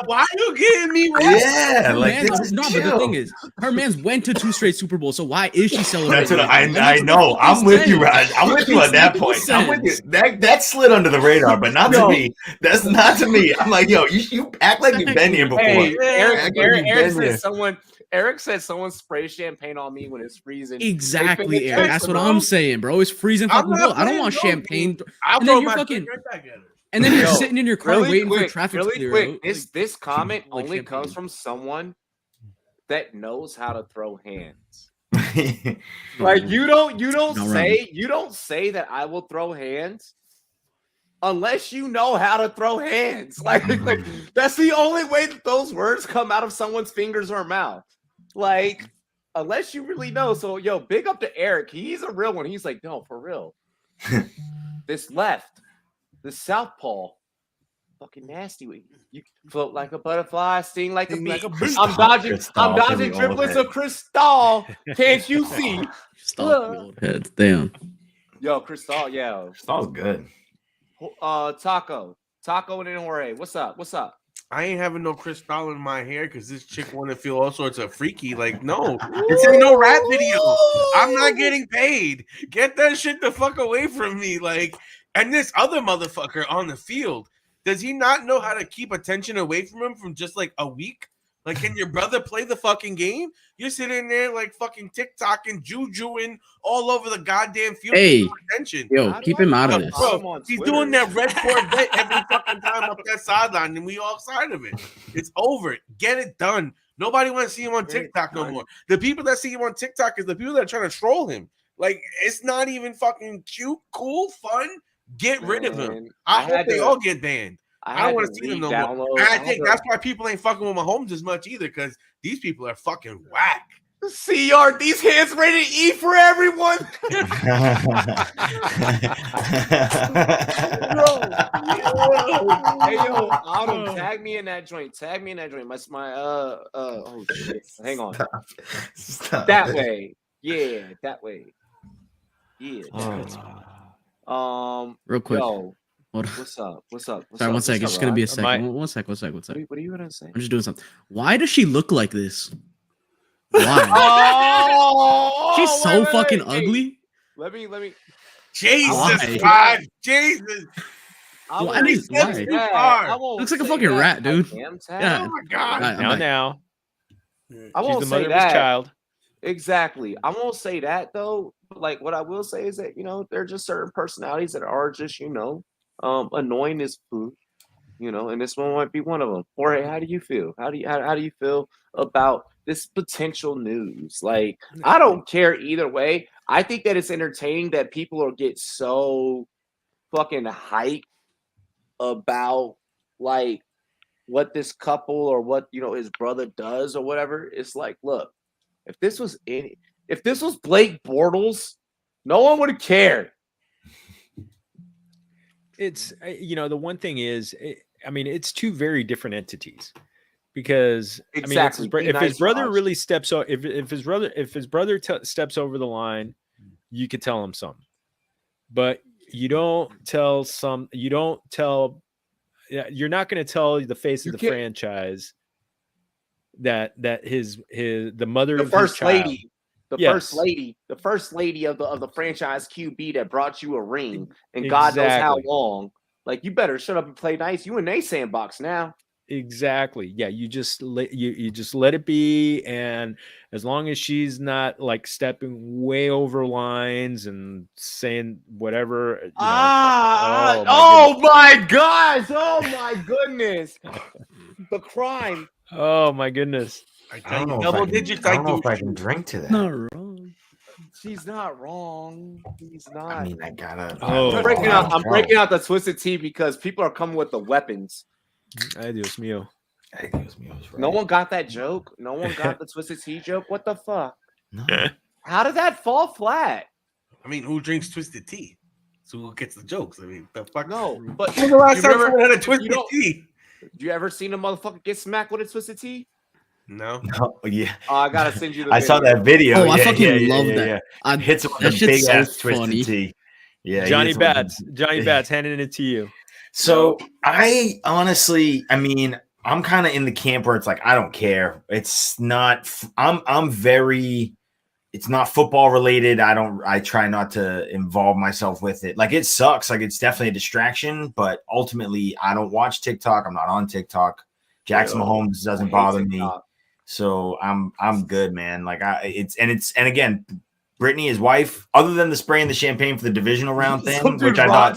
Why are you getting me? Yeah, like but the thing is, her man's went to 2 straight Super Bowls. So why is she celebrating? That's what I know. I'm with you, Raj. I'm with you at that point. I'm with you. That slid under the radar, but not to me. That's not to me. I'm like, yo, you act like you've been here before. Hey, Eric said someone sprayed champagne on me when it's freezing. Exactly, Eric. That's what I'm saying, bro. It's freezing fucking cold. I don't want champagne. And then you're fucking. And then you're sitting in your car waiting for traffic to clear. Quick, this comment only comes from someone that knows how to throw hands. Like you don't say that I will throw hands unless you know how to throw hands. Like that's the only way that those words come out of someone's fingers or mouth. Like, unless you really know. So, yo, big up to Eric. He's a real one. He's like, no, for real. This southpaw, fucking nasty. You float like a butterfly, sting like a bee. I'm dodging driblets of Cristal. Can't you see? Heads, damn. Yo, Cristal, yeah. Cristal's good. Taco and Jorge. What's up? I ain't having no Cristal in my hair because this chick want to feel all sorts of freaky. Like, no, this ain't no rap video. I'm not getting paid. Get that shit the fuck away from me. Like, and this other motherfucker on the field, does he not know how to keep attention away from him from just like a week? Like, can your brother play the fucking game? You're sitting there like fucking TikToking, jujuing all over the goddamn field. Hey, attention. Yo, keep him out of this. Bro, he's doing that red Corvette every fucking time up that sideline, and we all side of it. It's over. Get it done. Nobody wants to see him on TikTok no more. The people that see him on TikTok is the people that are trying to troll him. Like, it's not even fucking cute, cool, fun. Get rid of him. I hope they all get banned. I don't want to see them no more. And I think that's why people ain't fucking with Mahomes as much either, because these people are fucking whack. CR, these hands rated E for everyone. Hey, yo, Autumn, tag me in that joint. Oh shit. Hang on. Stop that way. Yeah, that way. Yeah. Real quick. Yo, hold on. What's up? Sorry, 1 second. It's just gonna be a second. One sec. What are you gonna say? I'm just doing something. Why does she look like this? Why? She's so fucking ugly. Let me. Jesus, God, Jesus. Why? Looks like a fucking rat, dude. Yeah. Oh my God. Now. I won't She's the mother say of his that. child. Exactly. I won't say that though. Like what I will say is that there are just certain personalities that are just annoying as food. and this one might be one of them. Jorge, how do you feel? How do you feel about this potential news? Like, I don't care either way. I think that it's entertaining that people will get so fucking hyped about like what this couple or what his brother does or whatever. It's like, look, if this was Blake Bortles, no one would have cared. It's the one thing is, it's two very different entities, because exactly. if his brother really steps over, if his brother steps over the line, you could tell him something, but you're not going to tell the face of the franchise that the mother of his child. First lady of the franchise QB that brought you a ring, and God knows how long. Like, you better shut up and play nice. You in a sandbox now. Exactly. Yeah, you just let it be, and as long as she's not like stepping way over lines and saying whatever. Oh my gosh! Oh my goodness! The crime. Oh my goodness! I don't know if I can drink to that. Not wrong. She's not wrong. He's not. I mean, I gotta. I'm breaking out the twisted tea because people are coming with the weapons. Ay, Dios mío. No one got that joke. No one got the twisted tea joke. What the fuck? No. How did that fall flat? I mean, who drinks twisted tea? So who gets the jokes? I mean, the fuck. No, but when's the last time someone had a twisted tea? You ever seen a motherfucker get smacked with a twisted tea? No. Yeah. I gotta send you the I saw that video. Oh, I fucking love that. Yeah. I hits him with a big ass twisted tea. Yeah. Johnny Bats handing it to you. So I honestly, I'm kind of in the camp where it's like, I don't care. It's not, it's not football related. I try not to involve myself with it. Like, it sucks. Like, it's definitely a distraction, but ultimately I don't watch TikTok. I'm not on TikTok. Jackson Mahomes doesn't bother me. So I'm good, man. Like, and again, Brittany, his wife, other than the spraying the champagne for the divisional round thing, which I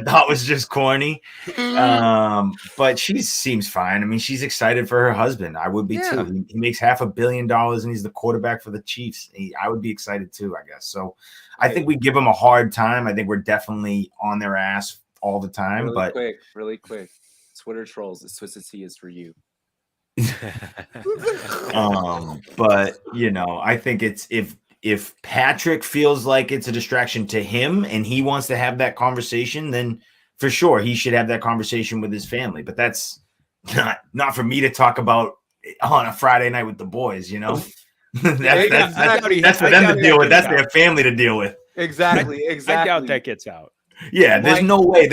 thought was just corny. But she seems fine. She's excited for her husband. I would be too. He makes $500 million and he's the quarterback for the Chiefs. I would be excited too, I guess. So I think we give him a hard time. I think we're definitely on their ass all the time. Really quick. Twitter trolls, this twisted tea is for you. But I think it's if Patrick feels like it's a distraction to him and he wants to have that conversation, then for sure he should have that conversation with his family. But that's not for me to talk about on a Friday night with the boys, That's for them to deal with. That's their family to deal with. Exactly. I doubt that gets out. Yeah, there's no way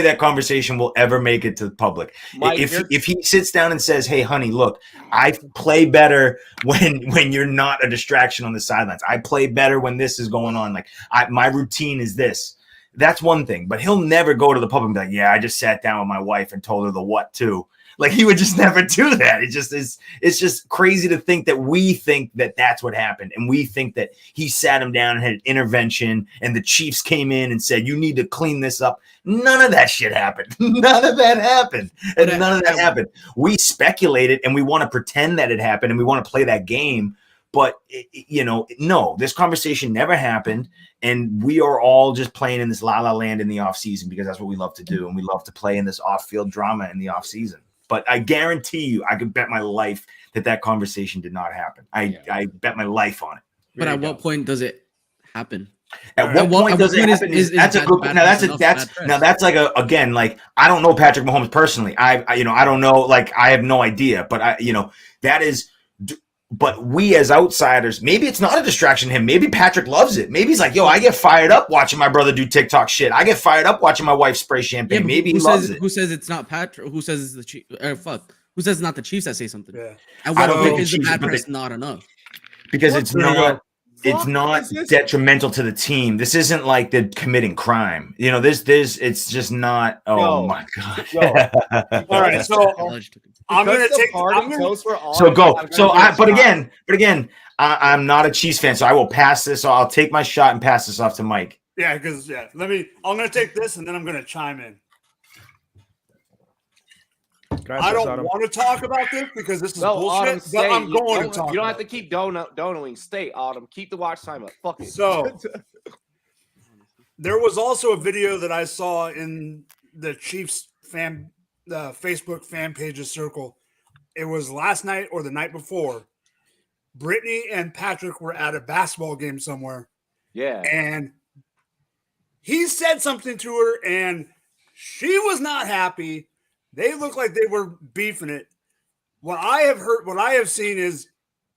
that conversation will ever make it to the public. Mike, if he sits down and says, "Hey, honey, look, I play better when you're not a distraction on the sidelines. I play better when this is going on. Like, my routine is this." That's one thing, but he'll never go to the public and be like, "Yeah, I just sat down with my wife and told her the what to." Like, he would just never do that. It's just crazy to think that we think that that's what happened. And we think that he sat him down and had an intervention and the Chiefs came in and said, "You need to clean this up." None of that shit happened. None of that happened. And none of that happened. We speculated and we want to pretend that it happened and we want to play that game. But, no, this conversation never happened. And we are all just playing in this la-la land in the offseason because that's what we love to do. And we love to play in this off-field drama in the offseason. But I guarantee you, I could bet my life that conversation did not happen. I bet my life on it. But at what point does it happen? At what point does it happen? That's a good. Now that's like again, like, I don't know Patrick Mahomes personally. I don't know. Like, I have no idea. But that is. But we as outsiders, maybe it's not a distraction to him. Maybe Patrick loves it. Maybe he's like, "Yo, I get fired up watching my brother do TikTok shit. I get fired up watching my wife spray champagne." Maybe he loves it. Who says it's not Patrick? Who says it's the Chiefs? Who says it's not the Chiefs that say something? Yeah. And what point is the bad press not enough? Because it's not detrimental to the team. This isn't like they're committing crime. It's just not. Oh my god. All right, so I'm gonna take. But again, I'm not a Chiefs fan, so I will pass this. So I'll take my shot and pass this off to Mike. Yeah, because I'm gonna take this and then I'm gonna chime in. I don't want to talk about this because this is No, bullshit, Autumn, but stay. I'm going to talk. You don't about have to keep donoing. Stay, Autumn. Keep the watch time up. Fuck it. So there was also a video that I saw in the Chiefs fan, the Facebook fan pages circle. It was last night or the night before. Brittany and Patrick were at a basketball game somewhere. Yeah. And he said something to her, and she was not happy. They looked like they were beefing it. What I have heard, what I have seen is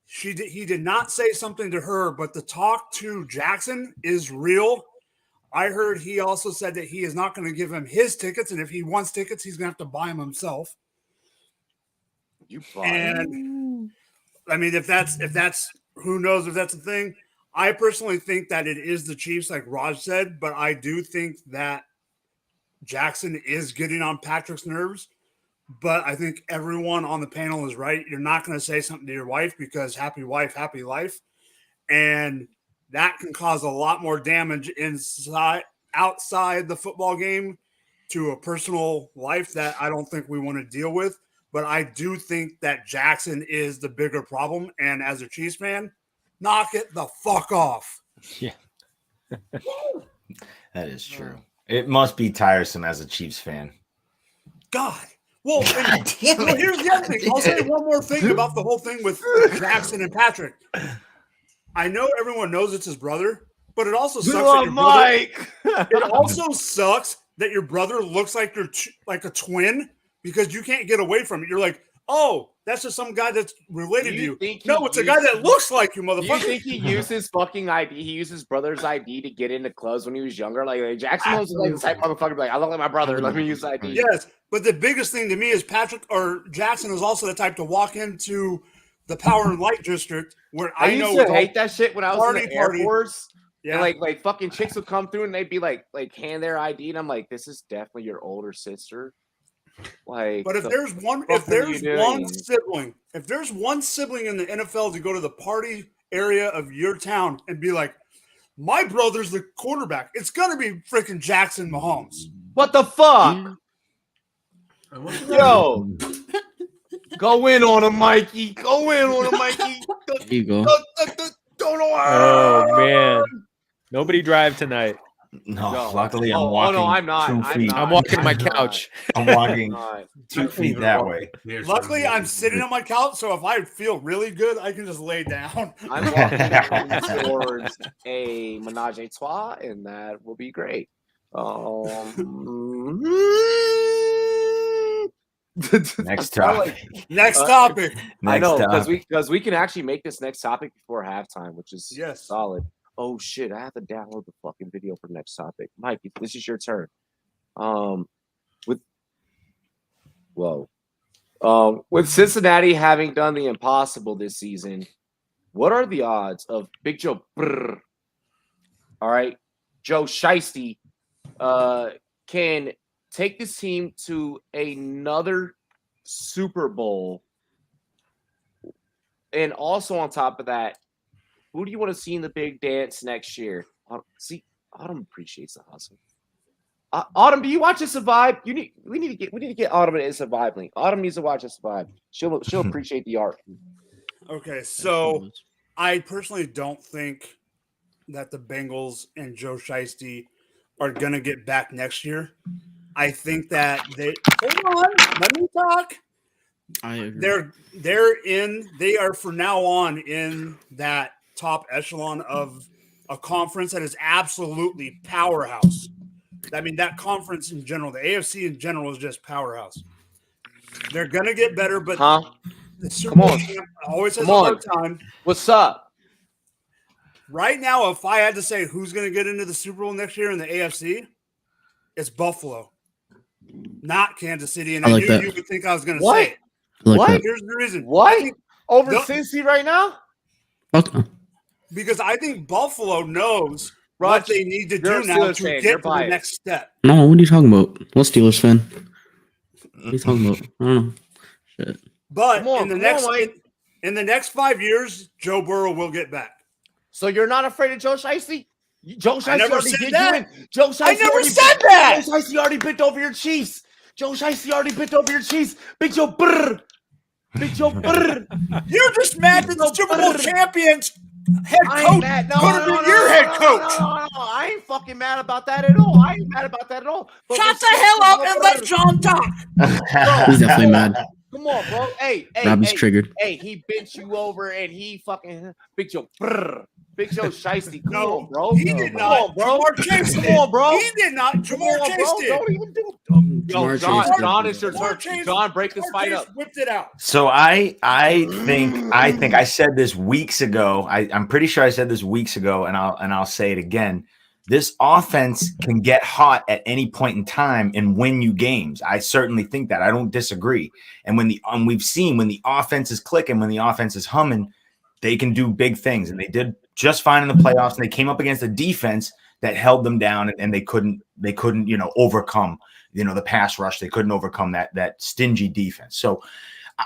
he did not say something to her, but the talk to Jackson is real. I heard he also said that he is not going to give him his tickets, and if he wants tickets, he's going to have to buy them himself. You buy and I mean, if that's who knows if that's a thing. I personally think that it is the Chiefs, like Raj said, but I do think that Jackson is getting on Patrick's nerves. But I think everyone on the panel is right. You're not going to say something to your wife because happy wife, happy life. And that can cause a lot more damage outside the football game to a personal life that I don't think we want to deal with. But I do think that Jackson is the bigger problem. And as a Chiefs fan, knock it the fuck off. Yeah. That is true. It must be tiresome as a Chiefs fan. God. Well, here's the other thing. I'll say one more thing about the whole thing with Jackson and Patrick. I know everyone knows it's his brother, but it also sucks that your Mike. It also sucks that your brother looks like you're like a twin because you can't get away from it. You're like, oh, that's just some guy that's related to you. No, it's a guy that looks like you, motherfucker. You think he used his fucking ID? He used his brother's ID to get into clubs when he was younger. Like Jackson was like the type of motherfucker. Like I look like my brother. Let me use ID. Yes, but the biggest thing to me is Patrick or Jackson is also the type to walk into the Power and Light District where I used know to hate that shit when I was in the Air Force. Yeah, and like fucking chicks would come through and they'd be like hand their ID, and I'm like, this is definitely your older sister. Like, but if there's one sibling in the NFL to go to the party area of your town and be like, my brother's the quarterback, it's gonna be freaking Jackson Mahomes. What the fuck? Yo, go in on him, Mikey. Go in on him, Mikey. There you go. Oh man, nobody drive tonight. No, luckily I'm walking. Oh no, I'm not. 2 feet. I'm walking to my couch. I'm walking 2 feet that way. Luckily, I'm sitting on my couch, so if I feel really good, I can just lay down. I'm walking towards a menage a trois, and that will be great. Next topic. Next topic. I know because we can actually make this next topic before halftime, which is solid. Oh shit! I have to download the fucking video for next topic. Mike, this is your turn. With Cincinnati having done the impossible this season, what are the odds of Big Joe? All right, Joe Shiesty can take this team to another Super Bowl, and also on top of that, who do you want to see in the big dance next year? See, Autumn appreciates the hustle. Autumn, do you watch us Survive? We need to get Autumn in Survive link. Autumn needs to watch us Survive. She'll appreciate the art. Okay, so I personally don't think that the Bengals and Joe Shiesty are gonna get back next year. I think that hold on, let me talk. I agree. They are for now on in that top echelon of a conference that is absolutely powerhouse. I mean, that conference in general, the AFC in general is just powerhouse. They're gonna get better, but the Super Bowl champ always has a hard time. What's up? Right now, if I had to say who's gonna get into the Super Bowl next year in the AFC, it's Buffalo, not Kansas City. And I knew you would think I was gonna say it. What? Here's the reason. What? Over Cincy right now? Okay. Because I think Buffalo knows what they need to do now to get to the next step. No, what are you talking about? What Steelers fan? What are you talking about? I don't know. Shit. But in the next 5 years, Joe Burrow will get back. So you're not afraid of Joe Shiesty? Joe Shiesty I never already said did that. you in. Joe Shiesty I never said that. Joe Shiesty already bent over your Chiefs. Joe Shiesty already bent over your cheese. Big Joe brr. Big Joe brr. You're just mad that the Super Bowl champions head I ain't coach mad. could have been your head coach. No. I ain't fucking mad about that at all. I ain't mad about that at all. But Shut the hell up and let John talk. He's definitely mad. Come on, bro. Hey, Rob is triggered. Hey, he bent you over and he fucking Big Joe. Brr. Big Joe Shiesty. Come on, bro. He did not. Jamar Chase did. Come on, bro. He did not. Jamar Chase did. Don't even do it. Yo, Jamar John, Chase John, did. it's your turn. Chase- John, break this Jamar fight Chase up. whipped it out. So I think I said this weeks ago. I'm pretty sure I said this weeks ago, and I'll say it again. This offense can get hot at any point in time and win you games. I certainly think that. I don't disagree. And we've seen when the offense is clicking, when the offense is humming, they can do big things. And they did just fine in the playoffs. And they came up against a defense that held them down, and they couldn't overcome the pass rush. They couldn't overcome that stingy defense. So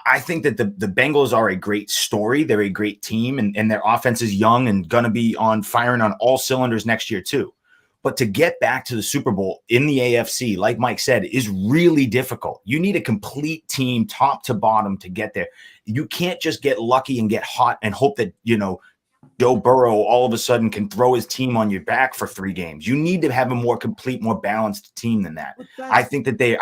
I think that the Bengals are a great story. They're a great team, and their offense is young and going to be firing on all cylinders next year too. But to get back to the Super Bowl in the AFC, like Mike said, is really difficult. You need a complete team top to bottom to get there. You can't just get lucky and get hot and hope that, Joe Burrow all of a sudden can throw his team on your back for 3 games. You need to have a more complete, more balanced team than that. I think that they're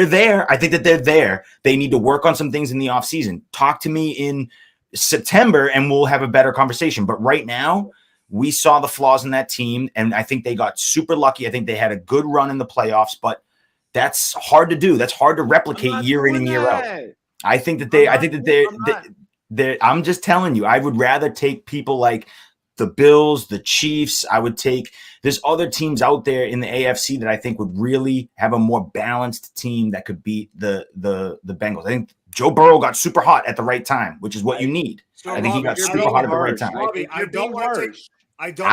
there. I think that they're there. They need to work on some things in the offseason. Talk to me in September and we'll have a better conversation. But right now, we saw the flaws in that team, and I think they got super lucky. I think they had a good run in the playoffs, but that's hard to do. That's hard to replicate year in and year out. I think that I'm just telling you, I would rather take people like the Bills, the Chiefs. There's other teams out there in the AFC that I think would really have a more balanced team that could beat the Bengals. I think Joe Burrow got super hot at the right time, which is what you need. So, I think he got super hot at the right time. Robbie, I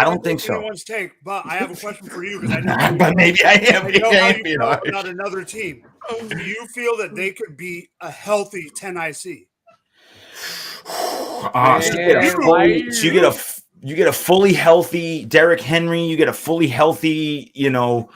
don't think so. Anyone's take, but I have a question for you because I know. But maybe I am. I know how you feel about another team. Do you feel that they could be a healthy 10 IC? You get a fully healthy Derrick Henry. You get a fully healthy, Julio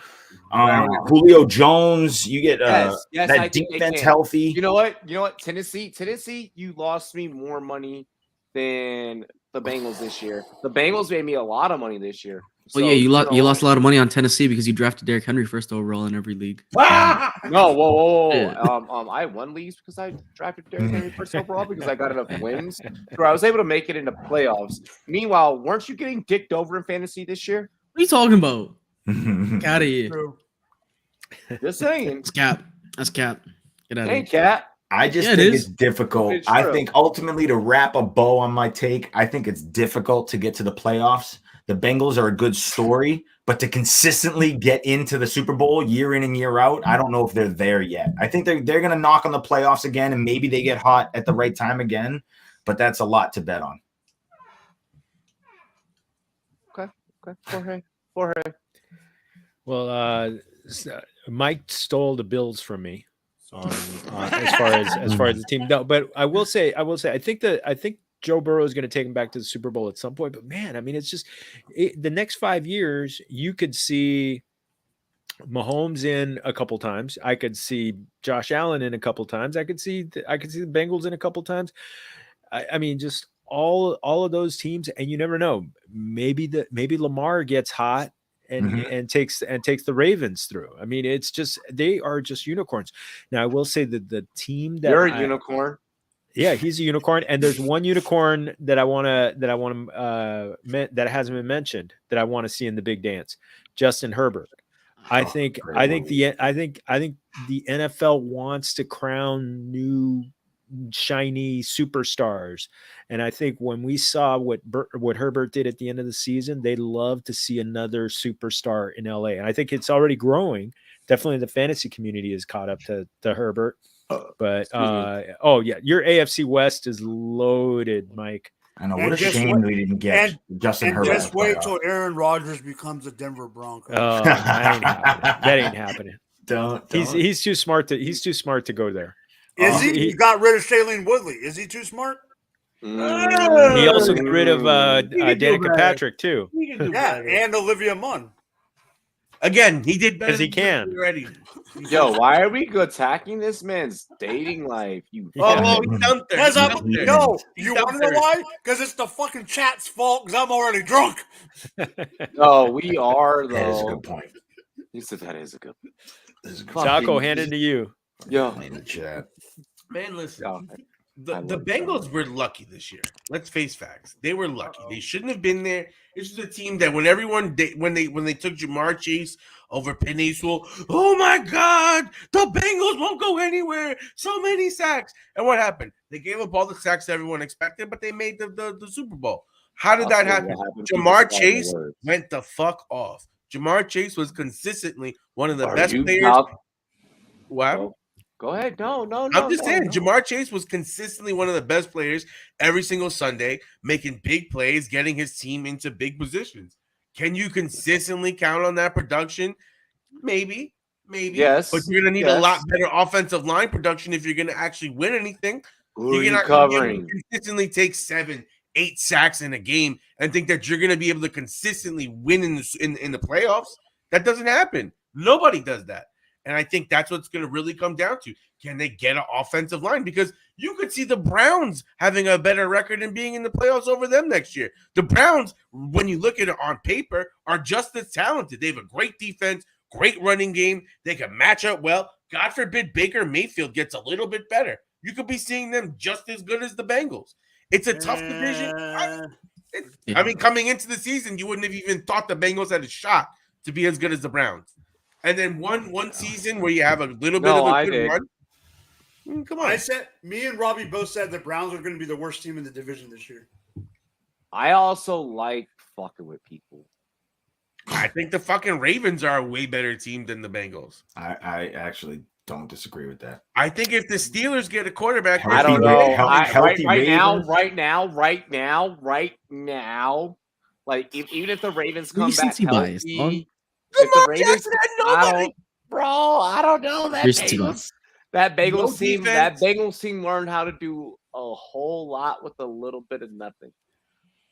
Jones. You get that defense healthy. You know what? Tennessee, you lost me more money than the Bengals this year. The Bengals made me a lot of money this year. Well, you lost a lot of money on Tennessee because you drafted Derrick Henry first overall in every league. No, whoa. Yeah. I won leagues because I drafted Derrick Henry first overall because I got enough wins where I was able to make it into playoffs. Meanwhile, weren't you getting dicked over in fantasy this year? What are you talking about? Get out of here. Just saying. That's cap. Get out of here. Hey, Cat. I just think it's difficult. I think ultimately to wrap a bow on my take, I think it's difficult to get to the playoffs. The Bengals are a good story, but to consistently get into the Super Bowl year in and year out, I don't know if they're there yet. I think they're going to knock on the playoffs again, and maybe they get hot at the right time again, but that's a lot to bet on. Okay. Jorge. Well, Mike stole the Bills from me on as far as the team. No, but I will say, I think Joe Burrow is going to take him back to the Super Bowl at some point. But man, I mean, it's just the next 5 years. You could see Mahomes in a couple times. I could see Josh Allen in a couple times. I could see the Bengals in a couple times. I mean, just all of those teams, and you never know. Maybe Lamar gets hot and takes the Ravens through. I mean, it's just they are just unicorns. Now, I will say that the team that you're a unicorn. Yeah, he's a unicorn, and there's one unicorn that hasn't been mentioned that I want to see in the big dance. Justin Herbert. I think the NFL wants to crown new shiny superstars, and I think when we saw what Herbert did at the end of the season, they love to see another superstar in LA, and I think it's already growing. Definitely, the fantasy community is caught up to Herbert. But your AFC West is loaded, Mike. I know. What a shame we didn't get Justin Herbert. Just wait till Aaron Rodgers becomes a Denver Bronco. Oh, that ain't happening. Don't. He's too smart to go there. Is he? He got rid of Shailene Woodley. Is he too smart? He also got rid of Danica Patrick too. Yeah, and Olivia Munn. Again, he did better 'Cause he than can. already. Yo, why are we attacking this man's dating life? You Oh, he dumped her. Because He I'm, dumped her. yo, He you dumped want to know her. why? Because it's the fucking chat's fault. Because I'm already drunk. No, we are That is a though. good point. He said that is a good. That is a good Fucking- Taco, handed to you. Yo, in the chat. Man, listen. Oh, The I love Bengals were lucky this year. Let's face facts. They were lucky. They shouldn't have been there. This is a team that when they took Jamar Chase over Penei Sewell, oh my God, the Bengals won't go anywhere. So many sacks. And what happened? They gave up all the sacks everyone expected, but they made the Super Bowl. How did I'll that tell you happen? what happened. People Jamar follow the Chase words. went the fuck off. Jamar Chase was consistently one of the Are best you players. talk- Wow. Go ahead. No. I'm just saying, Jamar Chase was consistently one of the best players every single Sunday, making big plays, getting his team into big positions. Can you consistently count on that production? Maybe. Yes, But you're going to need a lot better offensive line production if you're going to actually win anything. Who are you not gonna be able to covering? consistently take 7-8 sacks in a game and think that you're going to be able to consistently win in the playoffs. That doesn't happen. Nobody does that. And I think that's what's going to really come down to. Can they get an offensive line? Because you could see the Browns having a better record and being in the playoffs over them next year. The Browns, when you look at it on paper, are just as talented. They have a great defense, great running game. They can match up well. God forbid Baker Mayfield gets a little bit better. You could be seeing them just as good as the Bengals. It's a tough division. I mean, coming into the season, you wouldn't have even thought the Bengals had a shot to be as good as the Browns. And then one season where you have a little bit of a good run. Come on. I said, me and Robbie both said the Browns are going to be the worst team in the division this year. I also like fucking with people. I think the fucking Ravens are a way better team than the Bengals. I actually don't disagree with that. I think if the Steelers get a quarterback, I don't know. Healthy Right now, like even if the Ravens come back Recency bias, healthy, dog. if the Lamar Ravens, Jackson had nobody. I don't know that Recency Bengals. bias. That Bengals No team, defense. that Bengals team learned how to do a whole lot with a little bit of nothing.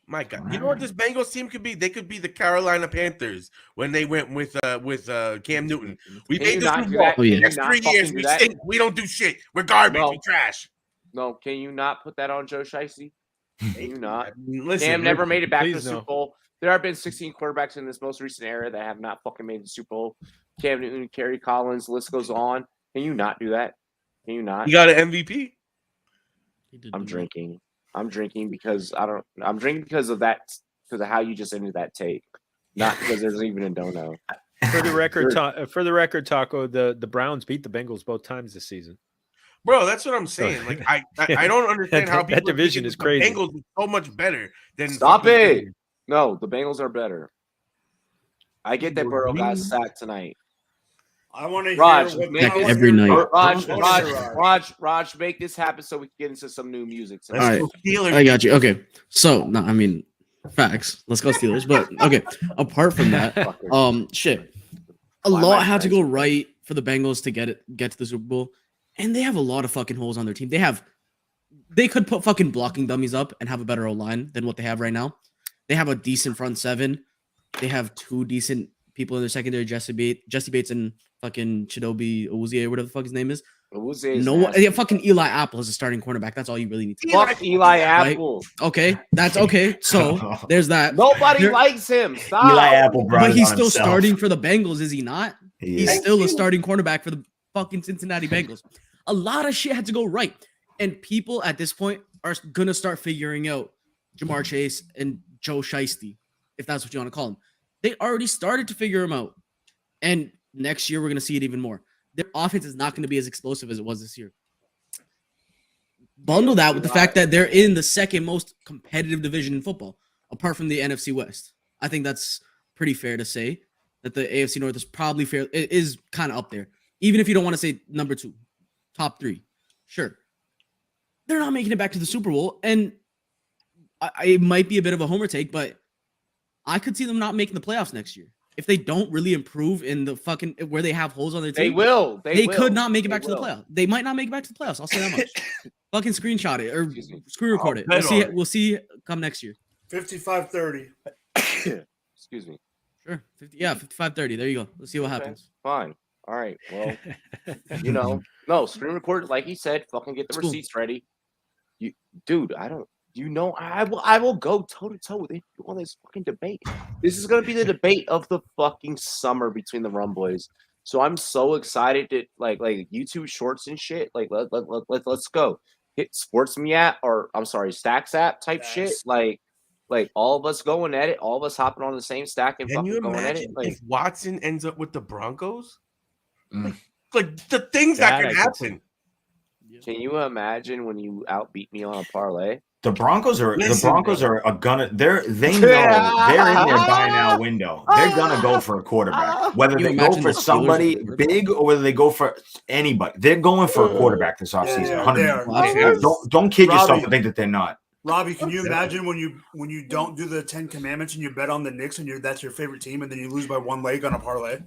My God, you know what this Bengals team could be? They could be the Carolina Panthers when they went with Cam Newton. We Can made you the not Super do Bowl. that? Oh, yeah. Next Can you 3 not years, fucking we do that? stink. We don't do shit. We're garbage. No. We trash. No, can you not put that on Joe Shiesty? Can you not? Listen, Cam never made it back to the please no. Super Bowl. There have been 16 quarterbacks in this most recent era that have not fucking made the Super Bowl. Cam Newton, Kerry Collins, the list goes on. Can you not do that? Can you not? You got an MVP. I'm drinking. I'm drinking because I'm drinking because of that, because of how you just ended that take, not because there's even a dono. For the record, Taco, the Browns beat the Bengals both times this season. Bro, that's what I'm saying. Like I don't understand how That people are division thinking is the crazy. Bengals is so much better than Stop fucking it. Bengals. No, the Bengals are better. I get that Burrow got sacked tonight. I want to hear Raj, what make this every night. Raj, make this happen so we can get into some new music. Let's All go Steelers. I got you. Okay. So, no, I mean, facts. Let's go Steelers. But, okay. Apart from that, shit. A lot had to go right for the Bengals to get to the Super Bowl. And they have a lot of fucking holes on their team. They could put fucking blocking dummies up and have a better O-line than what they have right now. They have a decent front seven. They have 2 decent people in their secondary, Jesse Bates and fucking Chidobe Awuzie, or whatever the fuck his name is. Fucking Eli Apple is a starting cornerback. That's all you really need to do. Fuck Eli Apple. Okay, that's okay. So there's that. Nobody likes him. Stop. Eli Apple brought But it he's on still himself. starting for the Bengals, is he not? He He's is. still a starting cornerback for the fucking Cincinnati Bengals. A lot of shit had to go right. And people at this point are going to start figuring out Jamar Chase and Joe Shiesty, if that's what you want to call him. They already started to figure him out. And next year, we're going to see it even more. Their offense is not going to be as explosive as it was this year. Bundle that with the fact that they're in the second most competitive division in football, apart from the NFC West. I think that's pretty fair to say that the AFC North is probably fair. It is kind of up there. Even if you don't want to say number 2, top 3. Sure. They're not making it back to the Super Bowl. And it might be a bit of a homer take, but I could see them not making the playoffs next year. If they don't really improve in the fucking where they have holes on their team, They will. They could not make it back to the playoffs. They might not make it back to the playoffs. I'll say that much. Fucking screenshot it or screen record it. We'll see come next year. 55-30. Excuse me. Sure. 55-30. There you go. Let's see what Okay, happens. fine. All right. Well, no screen record, like he said. Fucking get the It's cool. receipts ready. Dude, I don't. I will go toe to toe with you on this fucking debate. This is gonna be the debate of the fucking summer between the Rumboyz. So I'm so excited to like YouTube shorts and shit. Like let's go. Hit Sports Me app, or I'm sorry, Stacks app type shit. Like all of us going at it, all of us hopping on the same stack and Can you fucking going at it. imagine Like, if Watson ends up with the Broncos? Like the things that can happen. can you imagine when you outbeat me on a parlay? The Broncos are a gonna. They know they're in their buy now window. They're gonna go for a quarterback, whether Can you they go imagine for the Steelers somebody with quarterback? big or whether they go for anybody. They're going for a quarterback this offseason. Yeah, they 100%. are. Don't kid yourself Robbie. and think that they're not. Robbie, can you imagine when you don't do the 10 Commandments and you bet on the Knicks and that's your favorite team and then you lose by one leg on a parlay?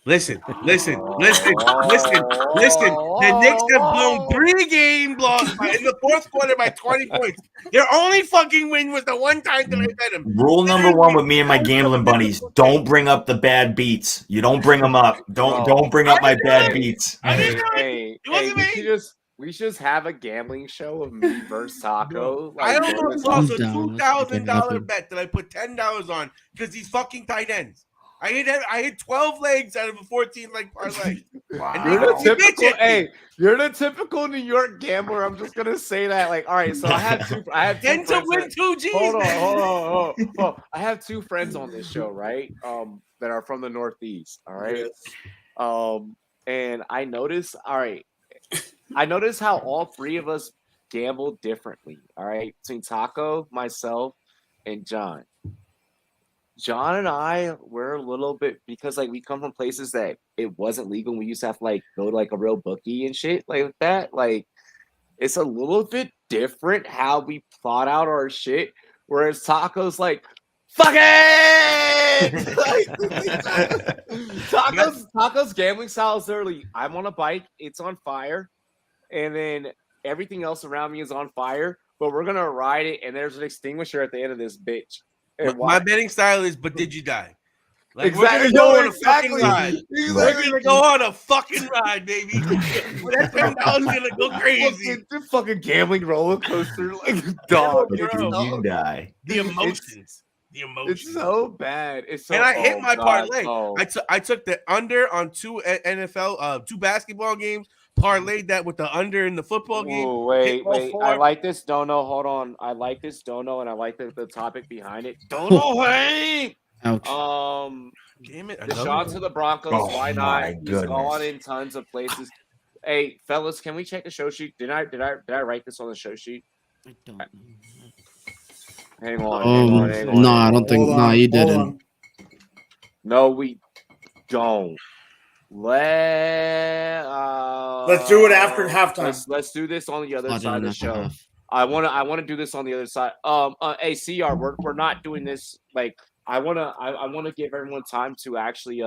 Listen. The Knicks have blown 3 game blocks in the fourth quarter by 20 points. Their only fucking win was the one time that I bet them. Rule number 1 with me and my gambling buddies: don't bring up the bad beats. You don't bring them up. Don't bring up my bad beats. Hey, we should just have a gambling show of me versus Taco. I Like, almost lost a $2,000 bet that I put $10 on because these fucking tight ends. I hit 12 legs out of a 14 leg parlay. You're the typical New York gambler. I'm just gonna say that. Like, all right, so I have two Then to win 2 G's. Hold on. I have 2 friends on this show, right? That are from the Northeast. All right. And I noticed how all 3 of us gamble differently. All right, between Taco, myself, and John. John and I were a little bit, because like we come from places that it wasn't legal. We used to have to like go to like a real bookie and shit like that. Like it's a little bit different how we plot out our shit. Whereas Taco's like, fuck it! Taco's gambling style is literally, I'm on a bike, it's on fire, and then everything else around me is on fire, but we're gonna ride it, and there's an extinguisher at the end of this bitch. My betting style is, but did you die? Like, exactly. We're gonna go on a fucking ride. We're gonna go on a fucking ride, baby. That $10 gonna go crazy. The fucking gambling roller coaster, like dog. Did you die? The emotions. It's so bad. It's so. And I hit my parlay. Oh. I took the under on 2 NFL, 2 basketball games. Parlayed that with the under in the football game. Ooh, wait. I like this dono. Hold on. I like this dono, and I like the topic behind it. Dono, hey! Ouch. Damn it. The shot to the Broncos. Why not? He's gone in tons of places. Hey, fellas, can we check the show sheet? Did I write this on the show sheet? I don't know. Hang on. No, I don't think. No, you didn't. No, we don't. Let's do it after halftime. Let's do this on the other side of the show. I want to do this on the other side. Hey, CR, we're not doing this. Like, I want to give everyone time to actually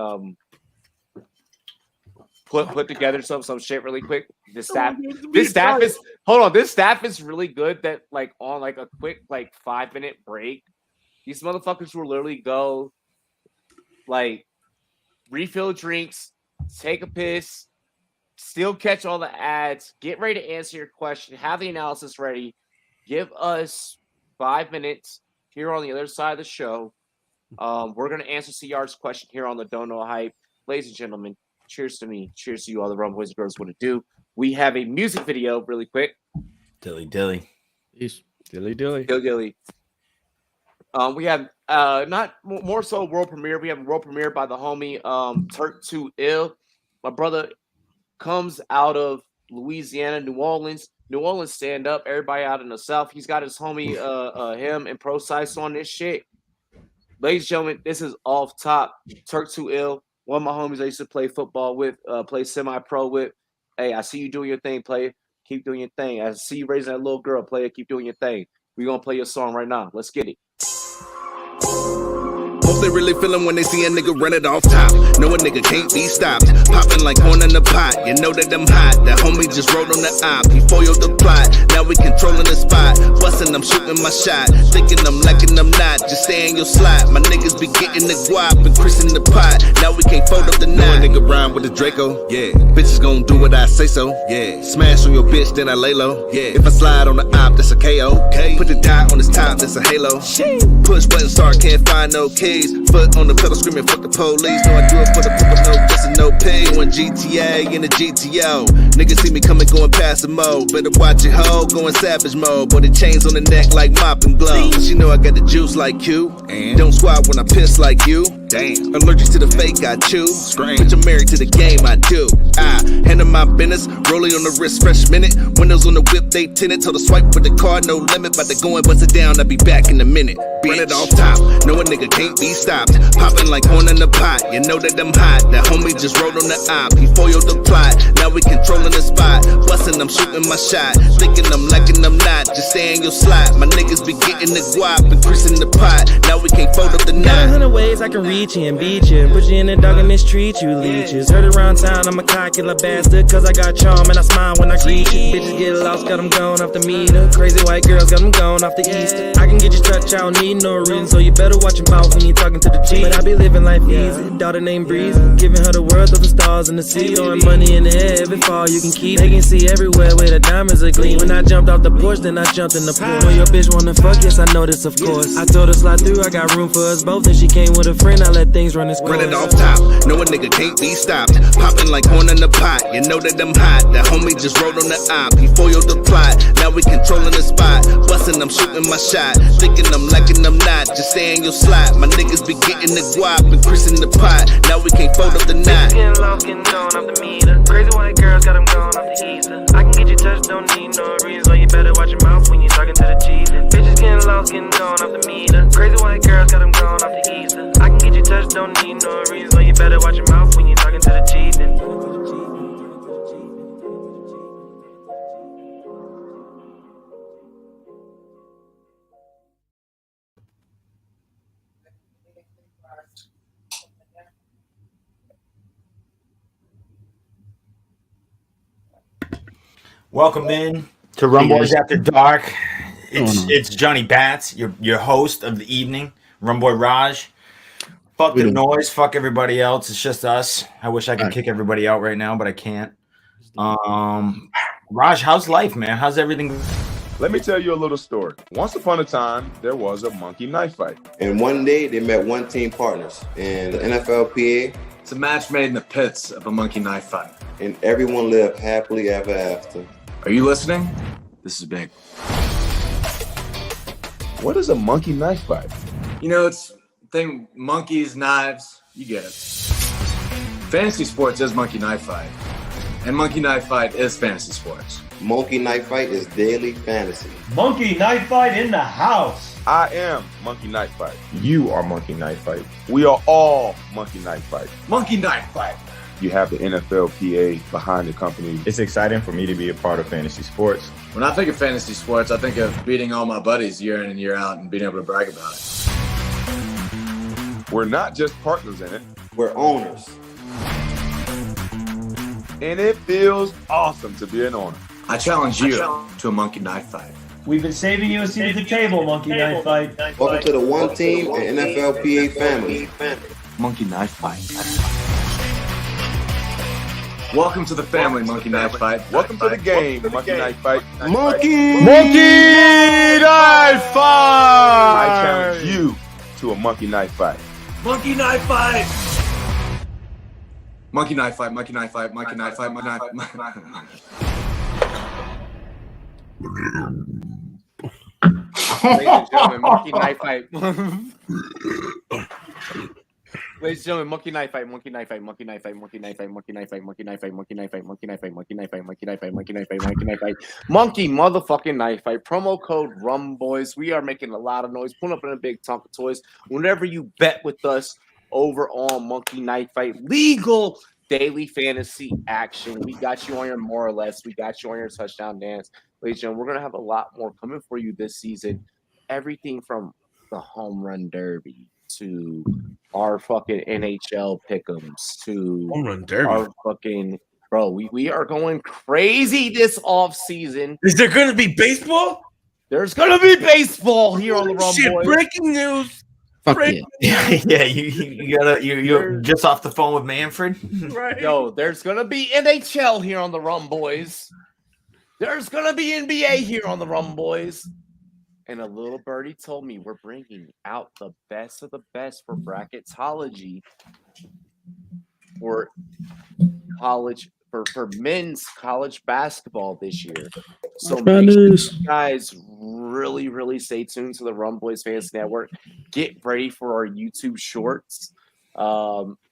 put together some shit really quick. This staff is really good. That like on like a quick like 5-minute break, these motherfuckers will literally go like refill drinks, take a piss, still catch all the ads, get ready to answer your question, have the analysis ready, give us 5 minutes here on the other side of the show. We're going to answer CR's question here on the Don't Know Hype. Ladies and gentlemen, cheers to me. Cheers to you, all the Rumboyz and girls. What to do. We have a music video really quick. Dilly. Peace. Dilly. Dilly. We have not more so world premiere. We have a world premiere by the homie Turk 2 Ill. My brother comes out of Louisiana, New Orleans. New Orleans stand up. Everybody out in the South. He's got his homie him and Procise on this shit. Ladies and gentlemen, this is off top. Turk 2 Ill. One of my homies I used to play football with, play semi-pro with. Hey, I see you doing your thing, player. Keep doing your thing. I see you raising that little girl, player. Keep doing your thing. We're going to play your song right now. Let's get it. Hope they really feelin' when they see a nigga run it off top. No, a nigga can't be stopped. Poppin' like corn in the pot. You know that I'm hot. That homie just rolled on the op. He foiled the plot. Now we controllin' the spot. Bustin', I'm shootin' my shot. Thinking I'm lacking, I'm not. Just stay in your slot. My niggas be getting the guap and Chris in the pot. Now we can't fold up the knot. No, a nigga rhyme with the Draco. Yeah. Bitches gon' do what I say so. Yeah. Smash on your bitch, then I lay low. Yeah. If I slide on the op, that's a KO. Okay. Put the dot on his top, that's a halo. Push button start, can't find no keys. Foot on the pedal screaming, fuck the police. No, I do it for the people, no piss and no pay. Going GTA in the GTO. Niggas see me coming, going past the mode. Better watch it, ho, going savage mode. But the chains on the neck like mop and gloves. You know I got the juice like you. And don't squat when I piss like you. Damn. Allergic to the fake, I chew. Bitch, I'm married to the game, I do. Handle my business, rolling on the wrist, fresh minute. Windows on the whip, they tinted. Told the swipe with the card, no limit. But they go and bust it down, I'll be back in a minute. Run it off top, no a nigga can't be stopped. Popping like corn in the pot, you know that I'm hot. That homie just rolled on the op, he foiled the plot. Now we controlling the spot, bustin', I'm shooting my shot. Thinking I'm lacking, I'm not. Just stay in your slot. My niggas be getting the guap and Chris in the pot. Now we can't fold up the knot. 100 ways I can reach you and beat you. Put you in the dog and mistreat you, leeches. Heard around town, I'm a cocky little bastard. Cause I got charm and I smile when I greet you. Bitches get lost, got them gone off the meter. Crazy white girls got them gone off the Easter. I can get you touch, I don't need no reason. So you better watch your mouth when you talking to the G. But I be living life easy, daughter named Breezy. Giving her the world of the stars in the sea. Throwing money in the air, every fall you can keep. They can see everywhere where the diamonds are gleam. When I jumped off the porch, then I jumped in the pool. When your bitch wanna fuck, yes I know this of course. I told her slide through, I got room for us both. And she came with a friend, I let things run its course. Run it off top, no a nigga can't be stopped. Popping like corn in the pot, you know that I'm hot. That homie just rolled on the op, he foiled the plot. Now we controlling the spot, bustin', I'm shooting my shot. Thinking I'm lacking, I'm not. Just stay in your slot. My niggas be getting the guap and Chris in the pot. Now we can't fold up the knot. Getting lost, getting gone off the meter. Crazy white girls got them gone off the Easter. I can get you touched, don't need no reason. So you better watch your mouth when you talking to the G's. Bitches getting lost, getting gone off the meter. Crazy white girls got them gone off the Easter. I can get you touched, don't need no reason. So you better watch your mouth when you talking to the G's. Welcome in to Rumboyz After Dark. It's Johnny Bats, your host of the evening. Rumboy Raj. Fuck the noise. Fuck everybody else. It's just us. I wish I could kick everybody out right now, but I can't. Raj, how's life, man? How's everything? Let me tell you a little story. Once upon a time, there was a monkey knife fight. And one day, they met one team partners in the NFLPA. It's a match made in the pits of a monkey knife fight. And everyone lived happily ever after. Are you listening? This is big. What is a monkey knife fight? You know, it's thing monkeys, knives, you get it. Fantasy sports is monkey knife fight. And monkey knife fight is fantasy sports. Monkey knife fight is daily fantasy. Monkey knife fight in the house. I am Monkey Knife Fight. You are Monkey Knife Fight. We are all Monkey Knife Fight. Monkey Knife Fight. You have the NFLPA behind the company. It's exciting for me to be a part of fantasy sports. When I think of fantasy sports, I think of beating all my buddies year in and year out and being able to brag about it. We're not just partners in it. We're owners. And it feels awesome to be an owner. I challenge you to a monkey knife fight. We've been saving you a seat at the table, Monkey Knife Fight. Welcome to the one team and NFLPA family. Monkey Knife Fight. Welcome to the family, Monkey Knife Fight. Welcome to the game, Monkey Knife Fight. Monkey Knife Fight! I challenge you to a Monkey Knife Fight. Monkey Knife Fight! Monkey Knife Fight, Monkey Knife Fight, Monkey Knife Fight, Monkey Knife Fight. Ladies and gentlemen, Monkey Knife Fight. Ladies and gentlemen, Monkey Knife Fight, Monkey Knife Fight, Monkey Knife Fight, Monkey Knife Fight, Monkey Knife Fight, Monkey Knife Fight, Monkey Knife Fight, Monkey Knife Fight, Monkey Knife Fight, Monkey Knife Fight, Monkey Knife Fight, Monkey Knife Fight, Monkey motherfucking Knife Fight. Promo code Rumboyz. We are making a lot of noise, pulling up in a big chunk of toys. Whenever you bet with us over on Monkey Knife Fight, legal daily fantasy action. We got you on your more or less. We got you on your touchdown dance. Ladies and gentlemen, we're going to have a lot more coming for you this season. Everything from the home run derby, to our fucking NHL pick'ems to Home run derby. our fucking bro. We are going crazy this off season. Is there going to be baseball? There's gonna be baseball here on the Rumboyz. Shit, breaking news. Fuck Yeah, you're just off the phone with Manfred. Right. Yo, there's gonna be NHL here on the Rumboyz. There's gonna be NBA here on the Rumboyz. And a little birdie told me we're bringing out the best of the best for bracketology for college for men's college basketball this year. So make sure you guys really stay tuned to the Rumboyz Fans Network. Get ready for our YouTube shorts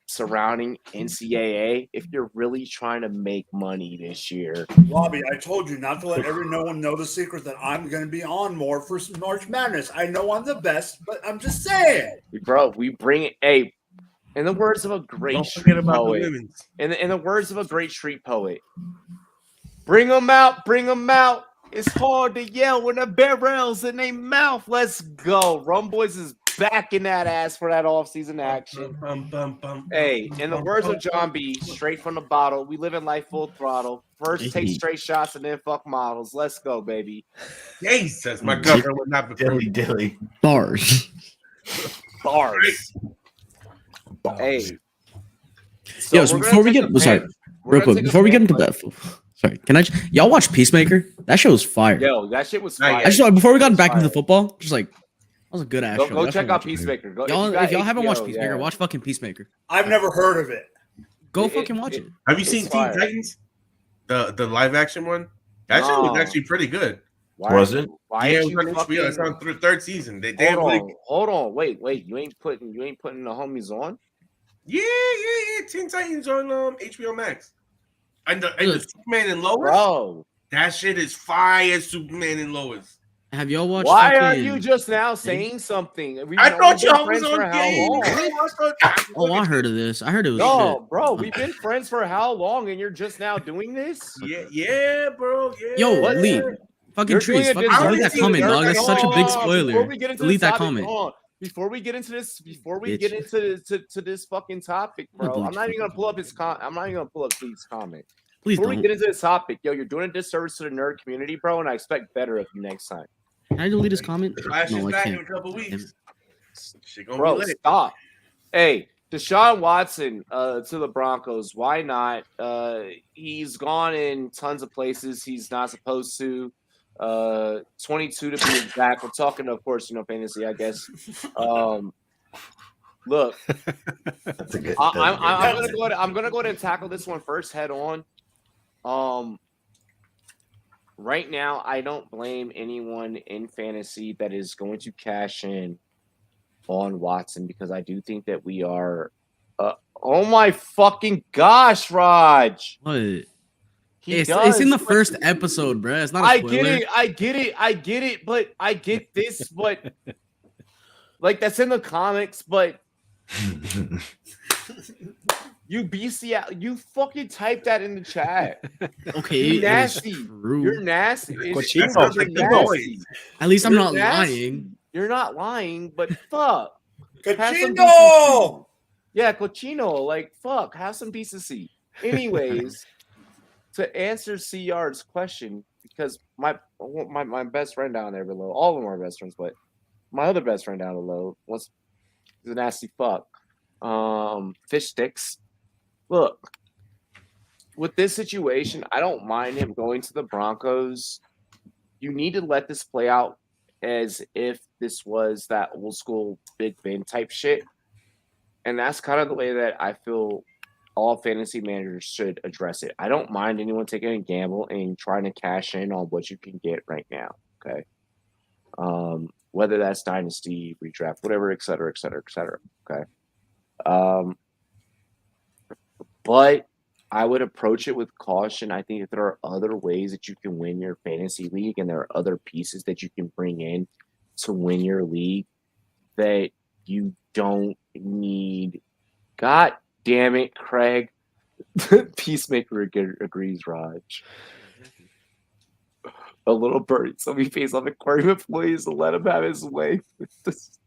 surrounding NCAA if you're really trying to make money this year. Robbie, I told you not to let no one know the secret that I'm going to be on more for March Madness. I know I'm the best, but I'm just saying. Bro, we bring it. Hey, in the words of a great street poet, in the words of a great street poet, bring them out, bring them out. It's hard to yell when the barrel's in their mouth. Let's go. Rumboyz is back in that ass for that off-season action. Hey, in the words of John B., straight from the bottle, we live in life full throttle. First take straight shots and then fuck models. Let's go, baby. Jesus, my governor would not be dilly. Bars. Hey. So before we get real quick, before we get into that, sorry, can I y'all watch Peacemaker? That show was fire. Yo, that shit was fire. I just before we got back into the football, just like that was a good ass show. Go check out Peacemaker. If y'all haven't watched Peacemaker, watch fucking Peacemaker. I've never heard of it. Go fucking watch it. Have you seen Teen Titans? The live action one? That shit was actually pretty good. Was it? Why yeah, it was on HBO. It's on third season. Hold on. Wait. You ain't putting the homies on? Yeah. Teen Titans on HBO Max. And the Superman and Lois. Bro, that shit is fire. Superman and Lois. Have y'all watched? Why are you just now saying something? I thought y'all was on game. Oh, I heard of this. I heard it was. No, shit. bro, we've been friends for how long, and you're just now doing this? Yeah, bro. Yeah. Yo, Lee. Fucking trees. Fucking delete that comment, dog. That's such a big spoiler. Delete that comment. Before we get into this, to this fucking topic, bro, I'm not even gonna pull up his I'm not even gonna pull up Steve's comment. Before we get into this topic, yo, you're doing a disservice to the nerd community, bro, and I expect better of you next time. Can I delete his comment? Flash is back in a couple weeks. Bro, stop. Hey, Deshaun Watson to the Broncos. Why not? He's gone in tons of places he's not supposed to. 22 to be exact. We're talking, of course, fantasy, I guess. Look, I'm gonna go ahead and tackle this one first head on. Right now, I don't blame anyone in fantasy that is going to cash in on Watson because I do think that we are. Oh my fucking gosh, Raj! What? It's in the first episode, bro. It's not a spoiler. I get it, but I get this, but like that's in the comics, but you BC, you fucking type that in the chat. Okay, you're nasty. You're nasty. At least I'm not lying. You're not lying, but fuck. Cochino! Yeah, cochino. Like fuck. Have some decency. Anyways. To answer CR's question, because my best friend down there below, all of them are best friends, but my other best friend down below he's a nasty fuck. Fish sticks. Look, with this situation, I don't mind him going to the Broncos. You need to let this play out as if this was that old school Big Ben type shit. And that's kind of the way that I feel all fantasy managers should address it. I don't mind anyone taking a gamble and trying to cash in on what you can get right now. Okay. Whether that's dynasty, redraft, whatever, et cetera, et cetera, et cetera. Okay. But I would approach it with caution. I think that there are other ways that you can win your fantasy league, and there are other pieces that you can bring in to win your league that you don't need. God damn it, Craig. Peacemaker agrees, Raj. A little birdie. So we face off aquarium employees and let him have his way with this.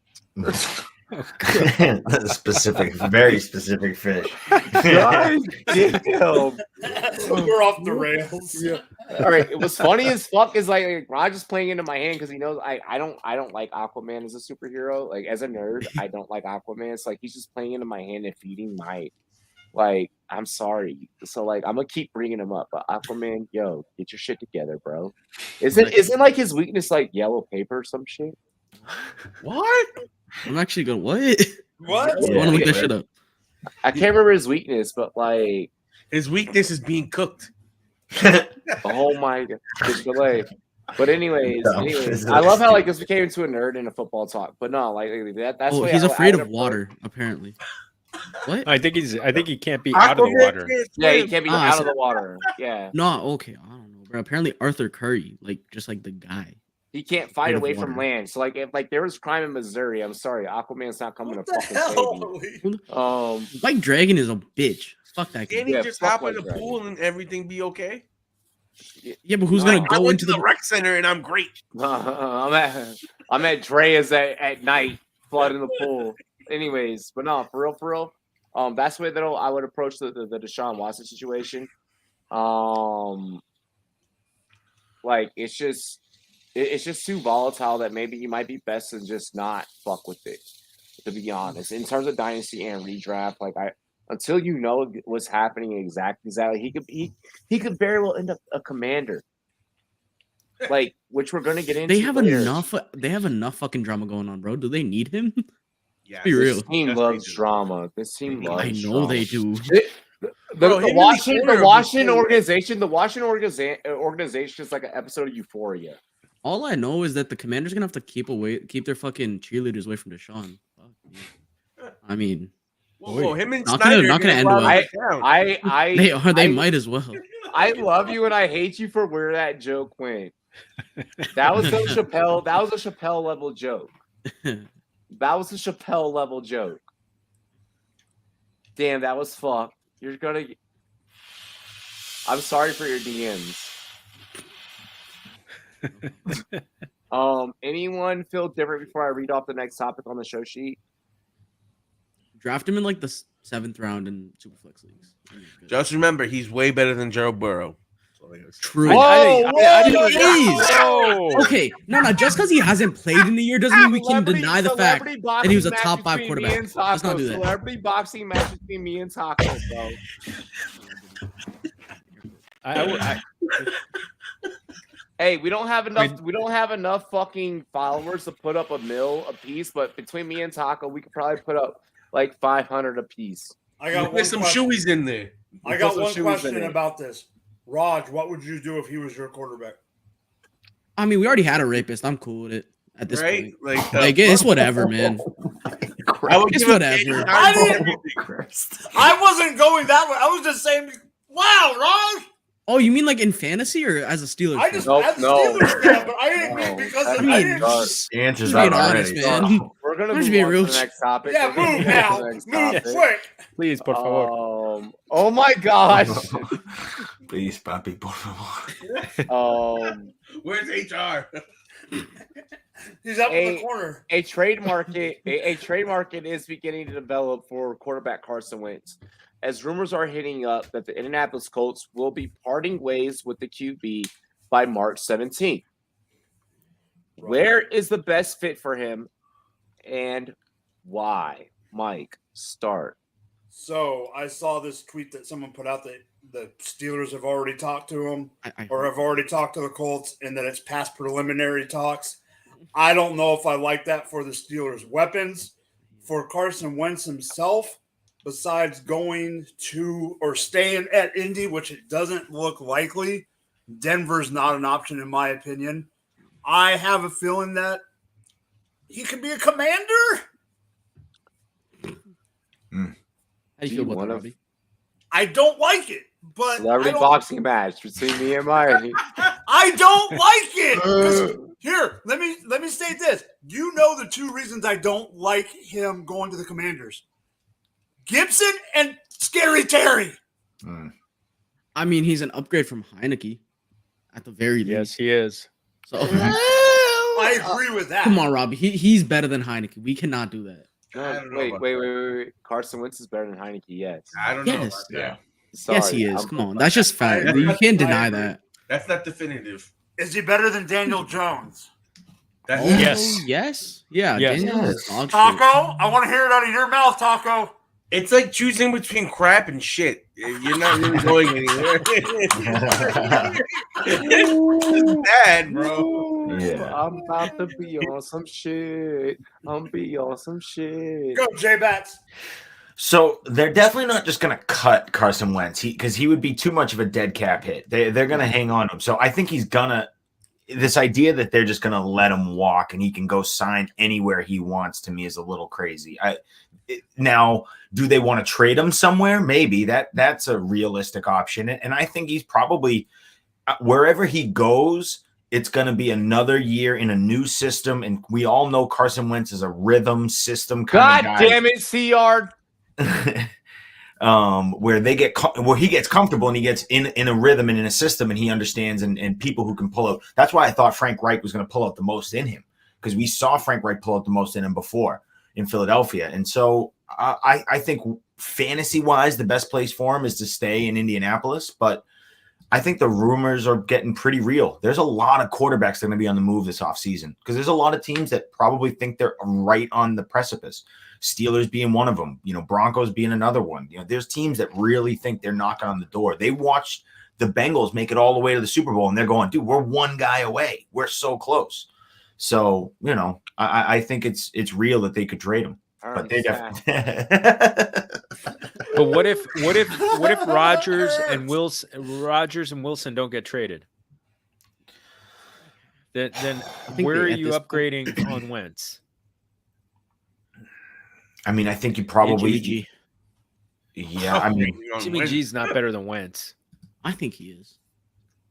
Specific, very specific fish. God damn. We're off the rails. Yeah. All right. It was funny as fuck. Is like Raj is playing into my hand because he knows I don't like Aquaman as a superhero. Like as a nerd, I don't like Aquaman. It's like he's just playing into my hand and feeding my. Like I'm sorry. So like I'm gonna keep bringing him up. But Aquaman, yo, get your shit together, bro. Isn't like his weakness like yellow paper or some shit? What? I'm actually going, what? What? I want to look that shit up. I can't remember his weakness, but like his weakness is being cooked. Oh my god, just delay. But anyways, I love how like this became into a nerd and a football talk. But no, like that's oh, he's afraid of water, apparently. What? I think he can't be out of the water. Yeah, he can't be out of the water. Yeah. No, okay, I don't know, bro. Apparently Arthur Curry, like just like the guy. He can't fight away from land. So like if like there was crime in Missouri, I'm sorry, Aquaman's not coming to fucking save you. White Dragon is a bitch. Fuck that guy. Can't he just hop in the pool and everything be okay? Yeah, but who's gonna go into the rec center and I'm great? I'm at Drea's at night, flooding the pool. Anyways, but no, for real. That's the way that I would approach the Deshaun Watson situation. Like it's just too volatile that maybe he might be best to just not fuck with it. To be honest, in terms of dynasty and redraft, like until you know what's happening exactly, he could very well end up a commander. Like, which we're gonna get into. They have enough fucking drama going on, bro. Do they need him? Yeah, be real. This team loves drama. This team loves. I know drama. they do. The Washington organization is like an episode of Euphoria. All I know is that the Commanders gonna have to keep their fucking cheerleaders away from Deshaun. I mean, him and not Snyder gonna end well. They might as well. I love you and I hate you for where that joke went. That was a Chappelle level joke. That was a Chappelle level joke. Damn, that was fucked. You're gonna. I'm sorry for your DMs. Anyone feel different before I read off the next topic on the show sheet? Draft him in like the 7th round in Superflex leagues. Just remember, he's way better than Joe Burrow. True. Whoa, okay, no. Just because he hasn't played in a year doesn't mean we can deny the fact that he was a top 5 quarterback. Let's not do that. Celebrity boxing match between me and Taco, bro. Hey, we don't have enough. We don't have enough fucking followers to put up a $1 a piece. But between me and Taco, we could probably put up like 500 a piece. I got There's some shoeies in there. I got one question about this. Raj, what would you do if he was your quarterback? I mean, we already had a rapist. I'm cool with it at this point. Like it's whatever, man. It's whatever. I wasn't going that way. I was just saying, wow, Raj. Oh, you mean like in fantasy or as a Steelers? I just Steelers fan, but I didn't mean because of the answer's being honest, man. We're gonna move move on real to the next topic. Yeah, move now. Move quick. Please, por favor. Oh my gosh. Please, papi, por favor. Where's HR? He's up in the corner. A trade market is beginning to develop for quarterback Carson Wentz, as rumors are hitting up that the Indianapolis Colts will be parting ways with the QB by March 17th. Right. Where is the best fit for him and why? Mike, start. So I saw this tweet that someone put out that the Steelers have already talked to him or have already talked to the Colts and that it's past preliminary talks. I don't know if I like that for the Steelers' weapons. For Carson Wentz himself, besides going to or staying at Indy, which it doesn't look likely, Denver's not an option in my opinion. I have a feeling that he could be a commander. How do you feel about that, Robbie? I don't like it, but celebrity boxing match between me and Mike. I don't like it. Here, let me state this. You know the 2 reasons I don't like him going to the Commanders. Gibson and Scary Terry. I mean, he's an upgrade from Heineke at the very least. Yes, he is. So I agree with that. Come on, Robbie. He's better than Heineke. We cannot do that. Wait. Carson Wentz is better than Heineke. Yes. I don't know Yes. about that. Sorry, Yes, he is. Come on. That's just fact. agree. You can't I deny agree. that. That's not definitive. Is he better than Daniel Jones? That's Yes. Yeah. Yes. Daniel is dog shit. Taco, I want to hear it out of your mouth, Taco. It's like choosing between crap and shit. You're not really going anywhere. It's bad, bro. Yeah. I'm about to be on some shit. I'm be on some shit. Go, J-Bats. So they're definitely not just going to cut Carson Wentz because he would be too much of a dead cap hit. They're going to hang on to him. So I think he's going to – this idea that they're just going to let him walk and he can go sign anywhere he wants to me is a little crazy. Now, do they want to trade him somewhere? Maybe. That's a realistic option. And I think he's probably – wherever he goes – it's going to be another year in a new system. And we all know Carson Wentz is a rhythm system kind of guy. God damn it, C-Yard. Where he gets comfortable and he gets in a rhythm and in a system and he understands and people who can pull out. That's why I thought Frank Reich was going to pull out the most in him, because we saw Frank Reich pull out the most in him before in Philadelphia. And so I think fantasy wise, the best place for him is to stay in Indianapolis, but I think the rumors are getting pretty real. There's a lot of quarterbacks that are going to be on the move this offseason because there's a lot of teams that probably think they're right on the precipice. Steelers being one of them, Broncos being another one. There's teams that really think they're knocking on the door. They watched the Bengals make it all the way to the Super Bowl and they're going, dude, we're one guy away. We're so close. So, I think it's real that they could trade him. But they definitely. But what if Rodgers and Wilson don't get traded? Then where are you upgrading on Wentz? I mean, I think you probably. Jimmy G. Yeah, I mean, Jimmy G's not better than Wentz. I think he is.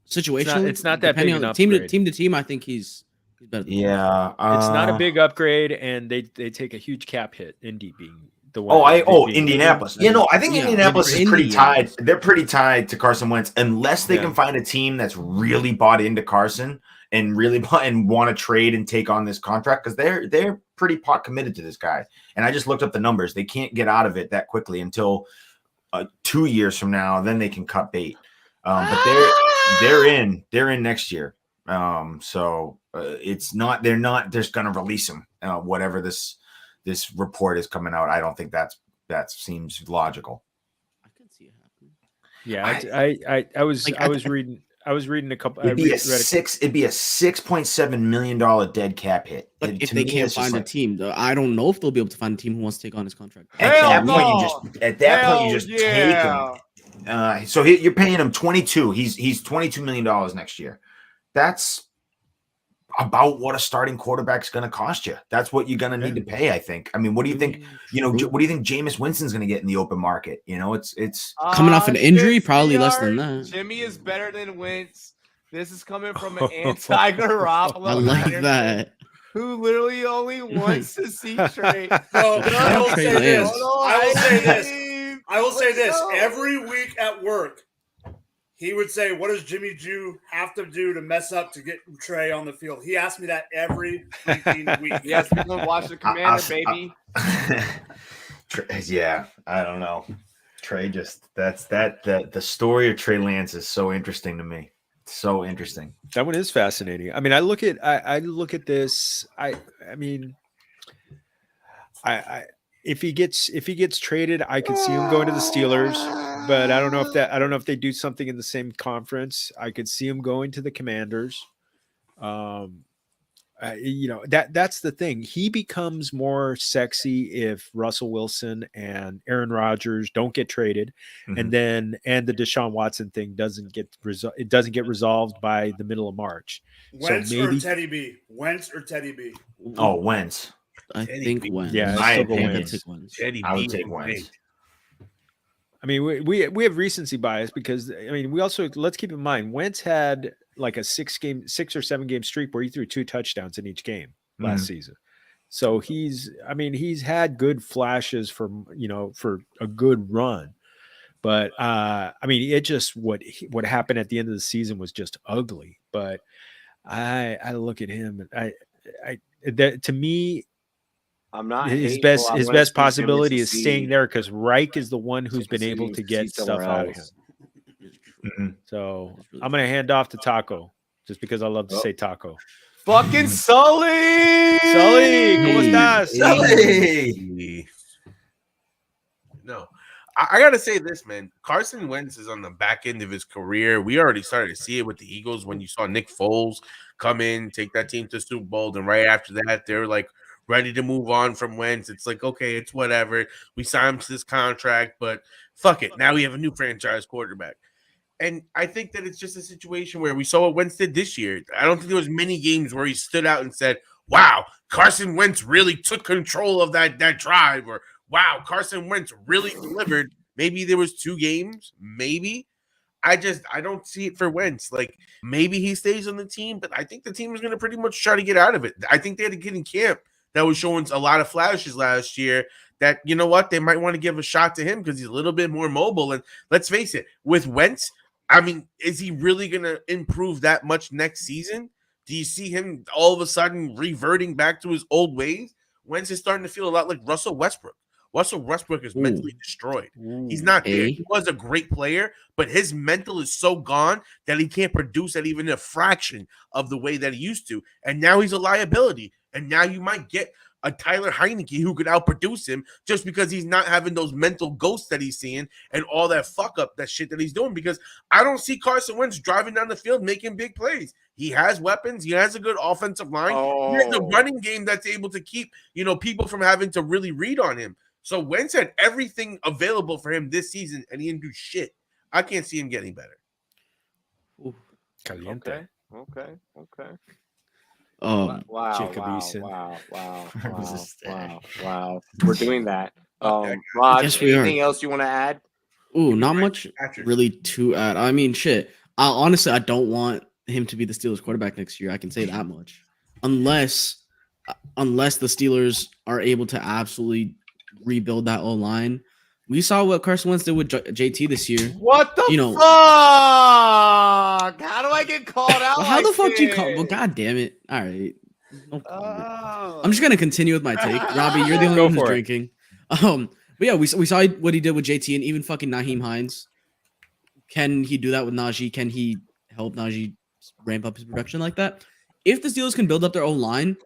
Situation. It's not that big an team upgrade. to team. I think he's better than yeah. It's not a big upgrade, and they take a huge cap hit. Indy being the one. Indianapolis. I think Indianapolis is pretty tied. They're pretty tied to Carson Wentz unless they can find a team that's really bought into Carson and really want to trade and take on this contract, because they're pretty pot committed to this guy. And I just looked up the numbers. They can't get out of it that quickly until 2 years from now. Then they can cut bait. But they're in next year. So it's not. They're not just going to release him. Whatever this report is coming out, I don't think that seems logical. I can see it happening. Yeah, I was reading. I was reading a couple. It'd be a $6.7 million dead cap hit. But if they can't find a team, I don't know if they'll be able to find a team who wants to take on his contract. At that point, you just take him. So you're paying him 22. He's $22 million next year. That's about what a starting quarterback's going to cost you. That's what you're going to need to pay, I think. I mean, what do you think? What do you think Jameis Winston's going to get in the open market? It's coming off an injury, probably less than that. Jimmy is better than Wentz. This is coming from an anti-Garoppolo. I like that. Who literally only wants to see Trey. I will say this. Every week at work, he would say, "What does Jimmy Jew have to do to mess up to get Trey on the field?" He asked me that every freaking week. Yes, we're gonna watch the Commander, baby. Yeah, I don't know. Trey the story of Trey Lance is so interesting to me. So interesting. That one is fascinating. I mean, I look at this. I mean, if he gets traded, I could see him going to the Steelers. But I don't know if they do something in the same conference. I could see him going to the Commanders. That's the thing. He becomes more sexy if Russell Wilson and Aaron Rodgers don't get traded, and the Deshaun Watson thing doesn't get resolved by the middle of March. Wentz or Teddy B? Wentz or Teddy B? Oh, Wentz. I think Wentz. Yeah, I would take Wentz. I mean, we have recency bias because we also, let's keep in mind, Wentz had like a 6 or 7 game streak where he threw 2 touchdowns in each game last season. So he's had good flashes for a good run, but it just what happened at the end of the season was just ugly. But I look at him and to me, I'm not his hateful. best I his wanna best see Philly possibility is staying succeed. there because Reich is the one who's been See able him to succeed get stuff somewhere out of him. else. Mhm. So I'm gonna hand off to Taco just because I love to Oh. say Taco. Fucking Sully! Sully, ¿cómo estás? Sully! No, I gotta say this, man. Carson Wentz is on the back end of his career. We already started to see it with the Eagles when you saw Nick Foles come in, take that team to Super Bowl, and right after that, they're like ready to move on from Wentz. It's like, okay, it's whatever. We signed him to this contract, but fuck it. Now we have a new franchise quarterback. And I think that it's just a situation where we saw what Wentz did this year. I don't think there was many games where he stood out and said, wow, Carson Wentz really took control of that drive, or wow, Carson Wentz really delivered. Maybe there was 2 games, maybe. I don't see it for Wentz. Like, maybe he stays on the team, but I think the team is going to pretty much try to get out of it. I think they had a kid in camp that was showing a lot of flashes last year that, you know what, they might want to give a shot to him because he's a little bit more mobile. And let's face it, with Wentz, I mean, is he really going to improve that much next season? Do you see him all of a sudden reverting back to his old ways? Wentz is starting to feel a lot like Russell Westbrook. Russell Westbrook is mentally destroyed. He's not there. He was a great player, but his mental is so gone that he can't produce at even a fraction of the way that he used to. And now he's a liability. And now you might get a Tyler Heineke who could outproduce him just because he's not having those mental ghosts that he's seeing and all that fuck up, that shit that he's doing. Because I don't see Carson Wentz driving down the field making big plays. He has weapons. He has a good offensive line. He has a running game that's able to keep, people from having to really read on him. So Wentz had everything available for him this season, and he didn't do shit. I can't see him getting better. Okay. Wow. Wow. We're doing that. Rod, Yes, we are. anything else you want to add? Ooh, not much really to add. I mean, shit. Honestly, I don't want him to be the Steelers quarterback next year. I can say that much. Unless the Steelers are able to absolutely rebuild that O-line. We saw what Carson Wentz did with JT this year. What the fuck? How do I get called out? How the fuck do you call? Well, god damn it. All right. I'm just gonna continue with my take. Robbie, you're the only one who's drinking. But yeah, we saw what he did with JT and even fucking Naheem Hines. Can he do that with Najee? Can he help Najee ramp up his production like that? If the Steelers can build up their own line,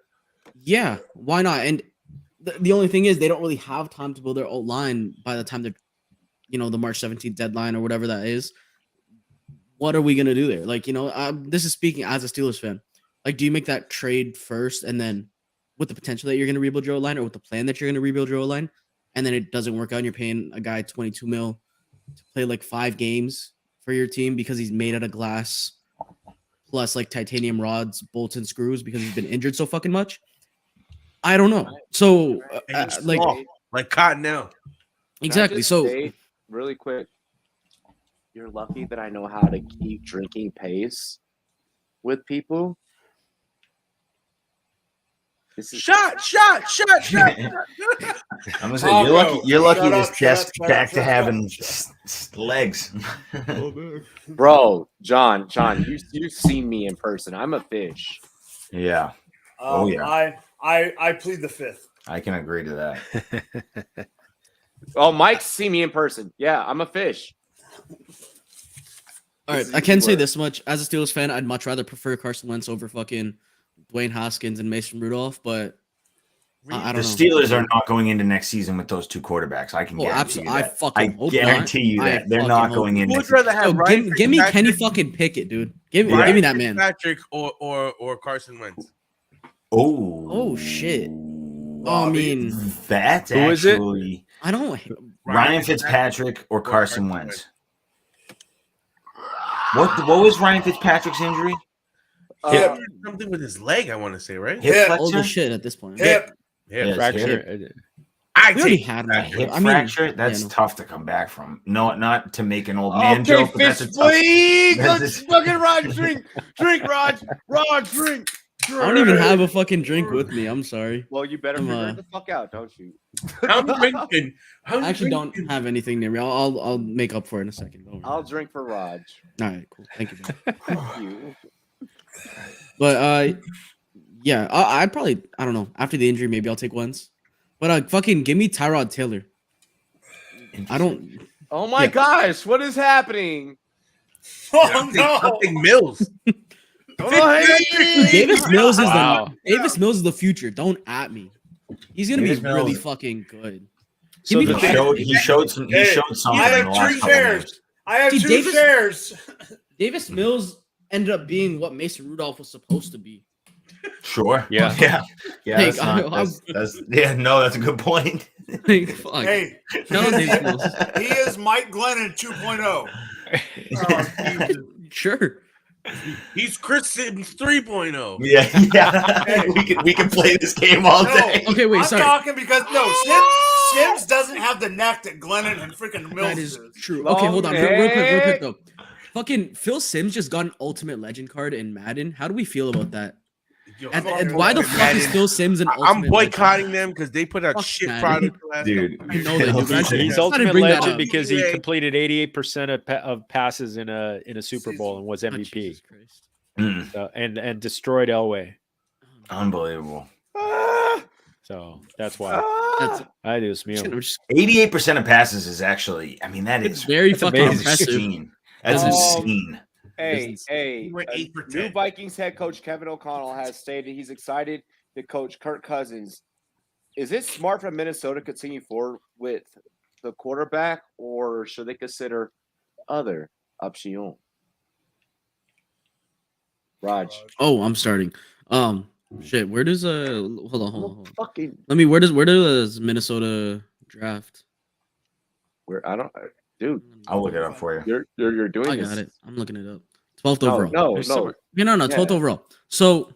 yeah, why not? And the only thing is they don't really have time to build their own line by the time they're, the March 17th deadline or whatever that is. What are we gonna do there? Like, this is speaking as a Steelers fan. Like, do you make that trade first and then with the potential that you're gonna rebuild your line or with the plan that you're gonna rebuild your line, and then it doesn't work out and you're paying a guy $22 million to play like 5 games for your team because he's made out of glass plus like titanium rods, bolts, and screws because he's been injured so fucking much? I don't know. So, like Cottonelle. Exactly. So, really quick, you're lucky that I know how to keep drinking pace with people. Shot. I'm gonna say you're lucky this chest back to having legs. Bro, John, you've seen me in person. I'm a fish. Yeah. Yeah. I plead the fifth. I can agree to that. Oh, Mike's seen me in person. Yeah, I'm a fish. All right, I can say this much. As a Steelers fan, I'd much rather prefer Carson Wentz over fucking Dwayne Haskins and Mason Rudolph, but I don't know. The Steelers are not going into next season with those 2 quarterbacks. I can guarantee you that. I guarantee you that they're not going in. Would rather have give me Kenny fucking Pickett, dude. Give me that man. Patrick or Carson Wentz. Oh shit. I mean, that's who is it? I don't. Ryan Fitzpatrick or Carson Wentz. What was Ryan Fitzpatrick's injury? Something with his leg, I want to say, right? Hip all the shit at this point. Hip fracture. I already take had a hip fracture. That's tough to come back from. No, not to make an old man joke, but that's a tough. Please, let's fucking Rod drink, Rod, drink. I don't even have a fucking drink with me. I'm sorry. Well, you better figure it the fuck out, don't you? I'm drinking. I actually don't have anything near me. I'll make up for it in a second. I'll drink for Raj. All right, cool. Thank you. Thank you. But yeah, I'd probably, I don't know. After the injury, maybe I'll take Wentz. But fucking give me Tyrod Taylor. I don't. Oh my gosh, what is happening? Oh no! I'm thinking Mills. Davis Mills is Davis Mills is the future. Don't at me. He's gonna Davis be really Mills. fucking good. So Give me He showed something. I in the have last two couple shares. years. I have See, two shares. Davis Mills ended up being what Mason Rudolph was supposed to be. Sure. Yeah. Like, That's a good point. Like, fuck. Hey, Shout out Davis Mills. he is Mike Glennon 2.0. Sure. He's Chris Sims 3.0. Yeah. we can play this game all day. Okay, wait, I'm sorry. talking because Sims doesn't have the neck that Glennon and freaking Mills That is does. true. Okay, hold on. Real quick though. Fucking Phil Sims just got an ultimate legend card in Madden. How do we feel about that? And why the fuck is Phil Sims an ultimate I'm boycotting them because they put out Fuck shit Madden. product last Dude, I know that, dude. He's Gotta ultimate bring that legend up. because he completed 88% of passes in a Super Bowl and was Oh, MVP. Jesus Christ. And destroyed Elway. Unbelievable. So that's why That's I do smell. 88% of passes is actually, I mean, that is very fucking amazing. impressive. insane. That's insane. Hey, He went 8 for new 10. Vikings head coach Kevin O'Connell has stated he's excited to coach Kirk Cousins. Is it smart for Minnesota to continue forward with the quarterback, or should they consider other options? Raj. Oh, I'm starting. Shit. Where does hold on. Fucking Where does Minnesota draft? where I don't, dude. I'll look it up for you. You're doing I this. got it. I'm looking it up. 12th No, overall. no. No, 12th Yeah. overall. So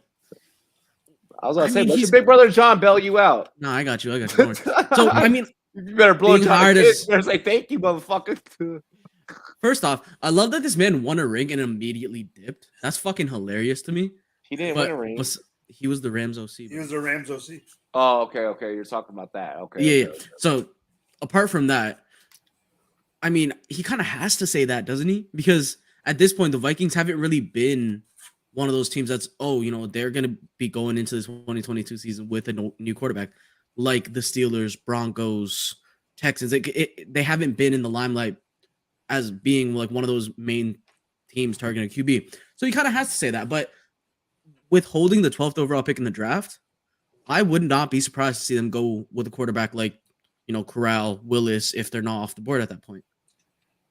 I was gonna I say, mean, let he's- your big brother John bail you out. no, I got you. Don't worry. So I mean, You better blow being John hired a as- kiss. Better say thank you, motherfucker. first off, I love that this man won a ring and immediately dipped. That's fucking hilarious to me. He didn't But win a ring. he was the Rams OC. He was a Rams OC. Oh, okay. You're talking about that. Okay. Yeah. okay. So apart from that, I mean, he kind of has to say that, doesn't he? Because at this point, the Vikings haven't really been one of those teams that's, they're going to be going into this 2022 season with a new quarterback, like the Steelers, Broncos, Texans. They haven't been in the limelight as being like one of those main teams targeting a QB. So he kind of has to say that. But with holding the 12th overall pick in the draft, I would not be surprised to see them go with a quarterback like, Corral, Willis, if they're not off the board at that point.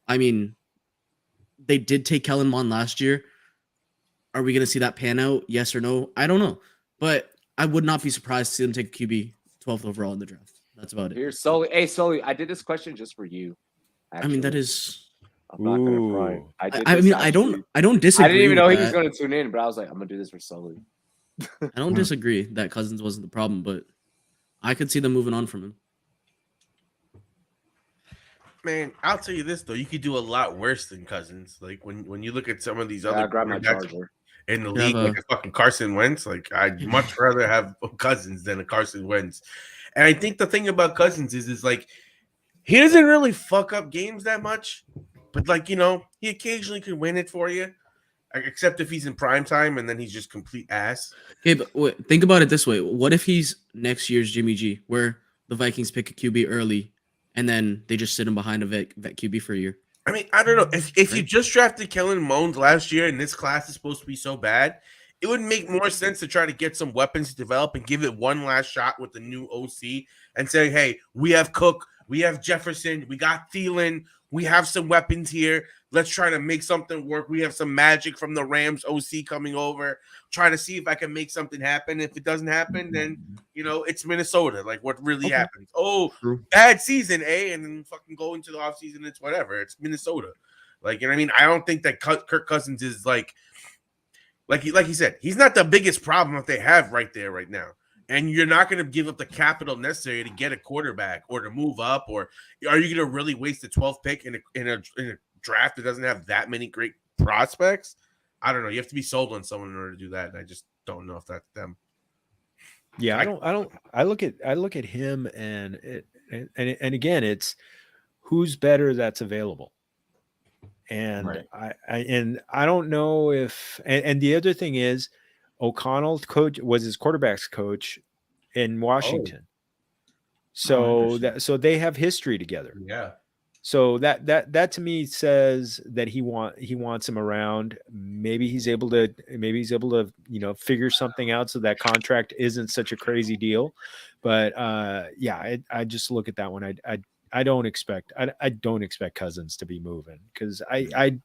I mean, they did take Kellen Mond last year. Are we going to see that pan out? Yes or no? I don't know. But I would not be surprised to see them take a QB 12th overall in the draft. That's about it. Here's Sully. Hey, Sully, I did this question just for you. I mean, that is. I'm not gonna front. I don't disagree. I didn't even know he was that. going to tune in, but I was like, I'm gonna do this for Sully. I don't disagree that Cousins wasn't the problem, but I could see them moving on from him. Man, I'll tell you this though, you could do a lot worse than Cousins. Like when you look at some of these Yeah, I other grabbed my quarterbacks charger. in the You league, have like a fucking Carson Wentz, like I'd much rather have Cousins than a Carson Wentz. And I think the thing about Cousins is like he doesn't really fuck up games that much, but like he occasionally can win it for you, except if he's in prime time and then he's just complete ass. Okay, but wait, think about it this way: what if he's next year's Jimmy G, where the Vikings pick a QB early, and then they just sit him behind a vet QB for a year? I mean, I don't know. If you just drafted Kellen Mond last year and this class is supposed to be so bad, it would make more sense to try to get some weapons to develop and give it one last shot with the new OC and say, hey, we have Cook, we have Jefferson, we got Thielen, we have some weapons here. Let's try to make something work. We have some magic from the Rams OC coming over. Try to see if I can make something happen. If it doesn't happen, then, it's Minnesota. Like, what really happens? Oh, bad season, eh? And then fucking go into the offseason. It's whatever. It's Minnesota. Like, you know what I mean? I don't think that Kirk Cousins is like he said, he's not the biggest problem that they have right there right now. And you're not going to give up the capital necessary to get a quarterback or to move up, or are you going to really waste the 12th pick in a draft that doesn't have that many great prospects? I don't know. You have to be sold on someone in order to do that, and I just don't know if that's them. Yeah, I look at him and again, it's who's better that's available. And Right. I don't know if and the other thing is O'Connell was his quarterback's coach in Washington. So they have history together. Yeah. So that to me says that he wants him around. Maybe he's able to figure something out so that contract isn't such a crazy deal. But I just look at that one. I don't expect Cousins to be moving because I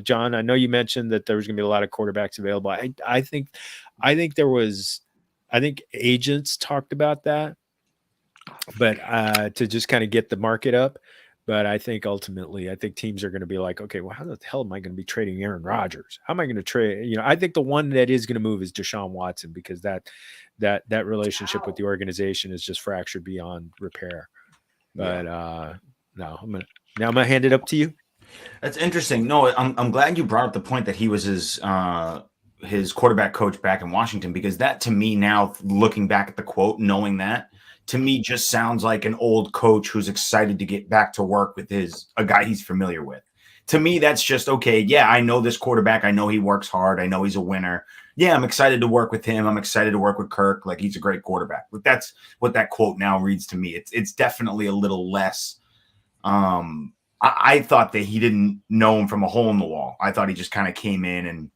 John, I know you mentioned that there was going to be a lot of quarterbacks available. I think agents talked about that, but to just kind of get the market up. But I think ultimately, teams are going to be like, okay, well, how the hell am I going to be trading Aaron Rodgers? How am I going to trade? I think the one that is going to move is Deshaun Watson because that relationship with the organization is just fractured beyond repair. But no, I'm gonna hand it up to you. That's interesting. No, I'm glad you brought up the point that he was his quarterback coach back in Washington, because that to me now, looking back at the quote, knowing that, to me just sounds like an old coach who's excited to get back to work with a guy he's familiar with. To me, that's just, okay, yeah, I know this quarterback. I know he works hard. I know he's a winner. Yeah, I'm excited to work with him. I'm excited to work with Kirk. Like, he's a great quarterback. But that's what that quote now reads to me. It's definitely a little less. I thought that he didn't know him from a hole in the wall. I thought he just kind of came in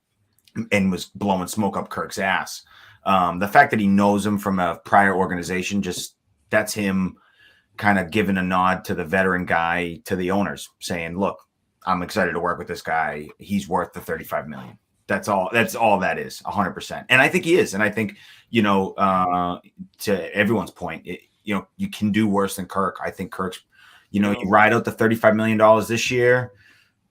and was blowing smoke up Kirk's ass. The fact that he knows him from a prior organization, that's him kind of giving a nod to the veteran guy, to the owners, saying, look, I'm excited to work with this guy. He's worth the $35 million. That's all that is, 100%. And I think he is. And I think, to everyone's point, you can do worse than Kirk. I think Kirk's, you ride out the $35 million this year,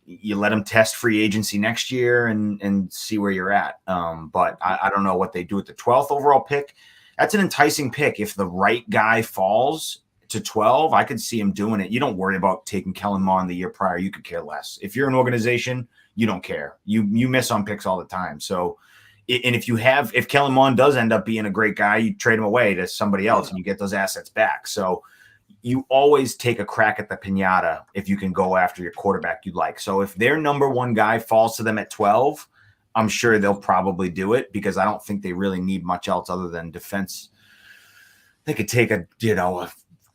you let him test free agency next year and see where you're at. But I don't know what they do with the 12th overall pick. That's an enticing pick. If the right guy falls to 12, I could see him doing it. You don't worry about taking Kellen Mond the year prior. You could care less. If you're an organization, you don't care. You miss on picks all the time. So, and if Kellen Mond does end up being a great guy, you trade him away to somebody else and you get those assets back. So you always take a crack at the piñata if you can go after your quarterback you like. So if their number one guy falls to them at 12, I'm sure they'll probably do it, because I don't think they really need much else other than defense. They could take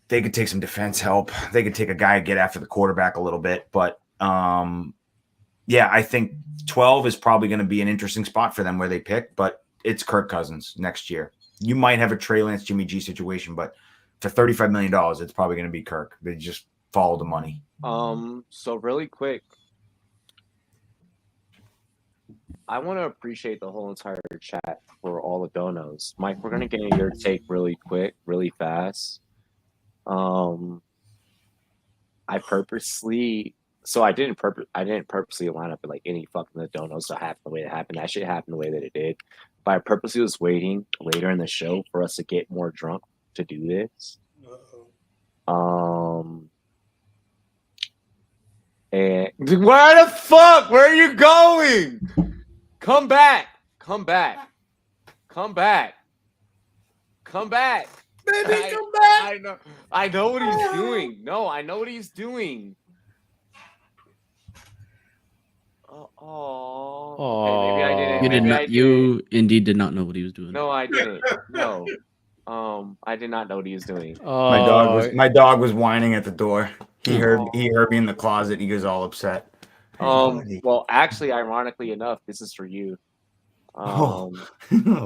they could take some defense help. They could take a guy and get after the quarterback a little bit. But I think 12 is probably going to be an interesting spot for them where they pick, but it's Kirk Cousins next year. You might have a Trey Lance, Jimmy G situation, but for $35 million, it's probably going to be Kirk. They just follow the money. So really quick, I want to appreciate the whole entire chat for all the donos. Mike, we're going to get your take really quick, really fast. I didn't purposely line up like any fucking the donos to happen the way it happened. That shit happened the way that it did. But I purposely was waiting later in the show for us to get more drunk to do this. And where the fuck? Where are you going? Come back. Baby, come back. I know what he's doing. No, I know what he's doing. Oh. Okay, maybe I didn't. You indeed did not know what he was doing. No, I didn't. No. I did not know what he was doing. My dog was whining at the door. He heard me in the closet. He was all upset. Well, actually, ironically enough, this is for you.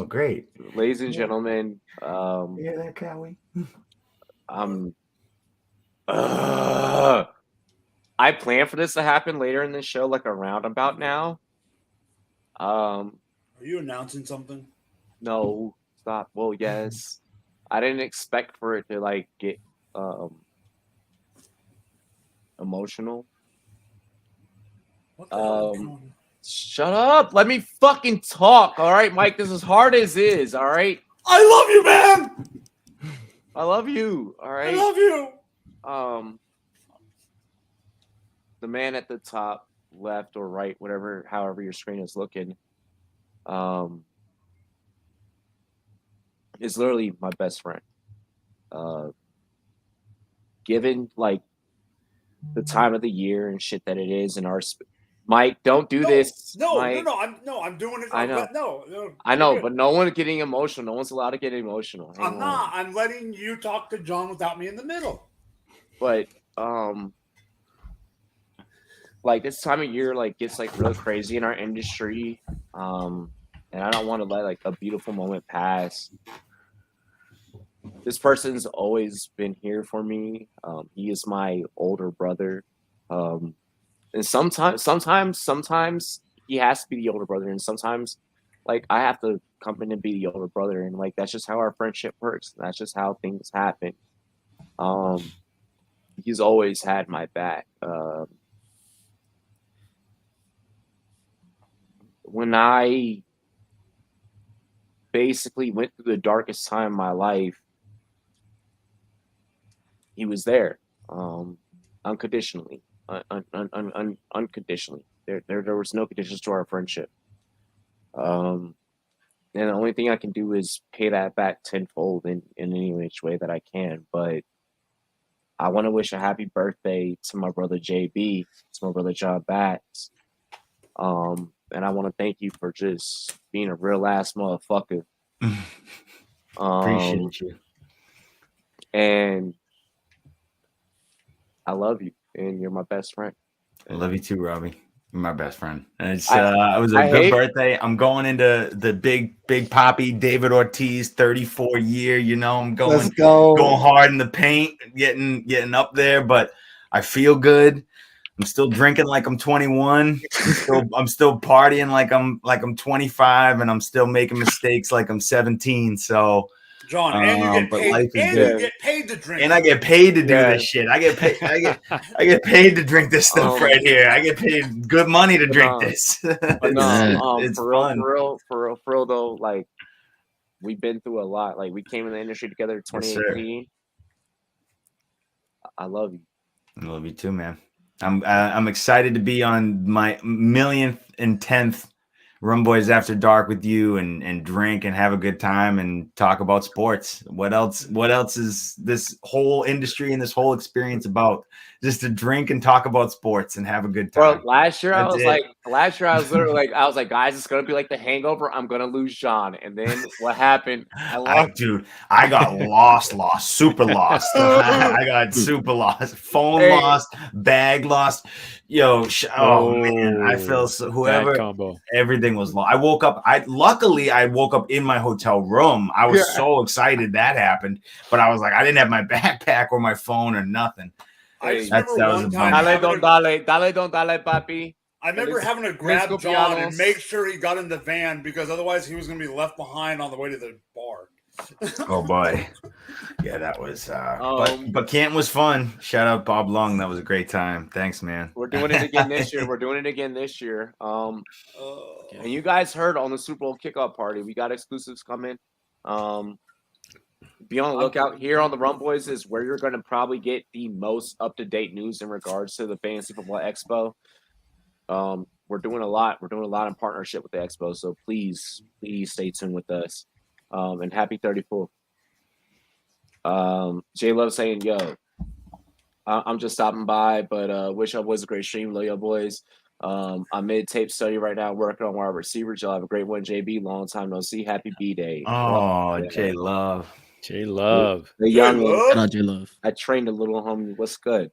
Great. Ladies and gentlemen, yeah, that Cowie. I plan for this to happen later in the show, like around about now. Are you announcing something? No, stop. Well, yes. I didn't expect for it to like get emotional. What the hell? Shut up. Let me fucking talk. All right, Mike, this is hard as is. All right. I love you, man. I love you. All right. I love you. The man at the top, left or right, however your screen is looking, is literally my best friend. Given like the time of the year and shit that it is, and Mike, don't do this. No, Mike. I'm doing it. I know. No, I know, but no one's getting emotional. No one's allowed to get emotional. Hang I'm on. not. I'm letting you talk to John without me in the middle. But like this time of year, like gets like real crazy in our industry. And I don't want to let like a beautiful moment pass. This person's always been here for me. He is my older brother. And sometimes he has to be the older brother, and sometimes like I have to come in and be the older brother, and like that's just how our friendship works. That's just how things happen. He's always had my back. When I basically went through the darkest time of my life, he was there, unconditionally, unconditionally. There was no conditions to our friendship. And the only thing I can do is pay that back tenfold in any which way that I can. But I want to wish a happy birthday to my brother JB, to my brother John Bax. And I want to thank you for just being a real ass motherfucker. Appreciate you. And I love you, and you're my best friend. I love you too, Robbie. You're my best friend. And it was a good birthday. I'm going into the big poppy David Ortiz 34 year. You know, I'm going hard in the paint, getting up there, but I feel good. I'm still drinking like I'm 21. I'm still partying like I'm 25, and I'm still making mistakes like I'm 17. So, John, and you get paid. You get paid to drink, and I get paid to do this shit. I get paid. I get paid to drink this stuff right here. I get paid good money to drink this. It's for fun. real though. Like we've been through a lot. Like we came in the industry together in 2018. I love you. I love you too, man. I'm excited to be on my 1,010th Rumboyz After Dark with you and drink and have a good time and talk about sports. What else is this whole industry and this whole experience about? Just to drink and talk about sports and have a good time. Bro, last year I was literally like, guys, it's gonna be like The Hangover. I'm gonna lose John. And then what happened? I got super lost. I got super lost. Phone lost, bag lost. Yo, man, I feel so. Whoever, combo. Everything was lost. I woke up. Luckily I woke up in my hotel room. I was so excited that happened, but I was like, I didn't have my backpack or my phone or nothing. I just remember one time. Dale, papi. I remember having to grab John and make sure he got in the van because otherwise he was going to be left behind on the way to the bar. Oh boy, yeah, that was. But Canton was fun. Shout out Bob Lung. That was a great time. Thanks, man. We're doing it again this year. And you guys heard on the Super Bowl kickoff party, we got exclusives coming. Be on the lookout. Here on the Rumboyz is where you're going to probably get the most up-to-date news in regards to the Fantasy Football Expo. We're doing a lot. We're doing a lot in partnership with the Expo, so please stay tuned with us. And happy 34th. J Love saying, yo, I'm just stopping by, but wish I was a great stream. Love y'all boys. I'm mid-tape study right now, working on wide receivers. Y'all have a great one, JB. Long time no see. Happy B-Day. Oh, yeah. J Love. The young one. J Love. I trained a little homie. What's good?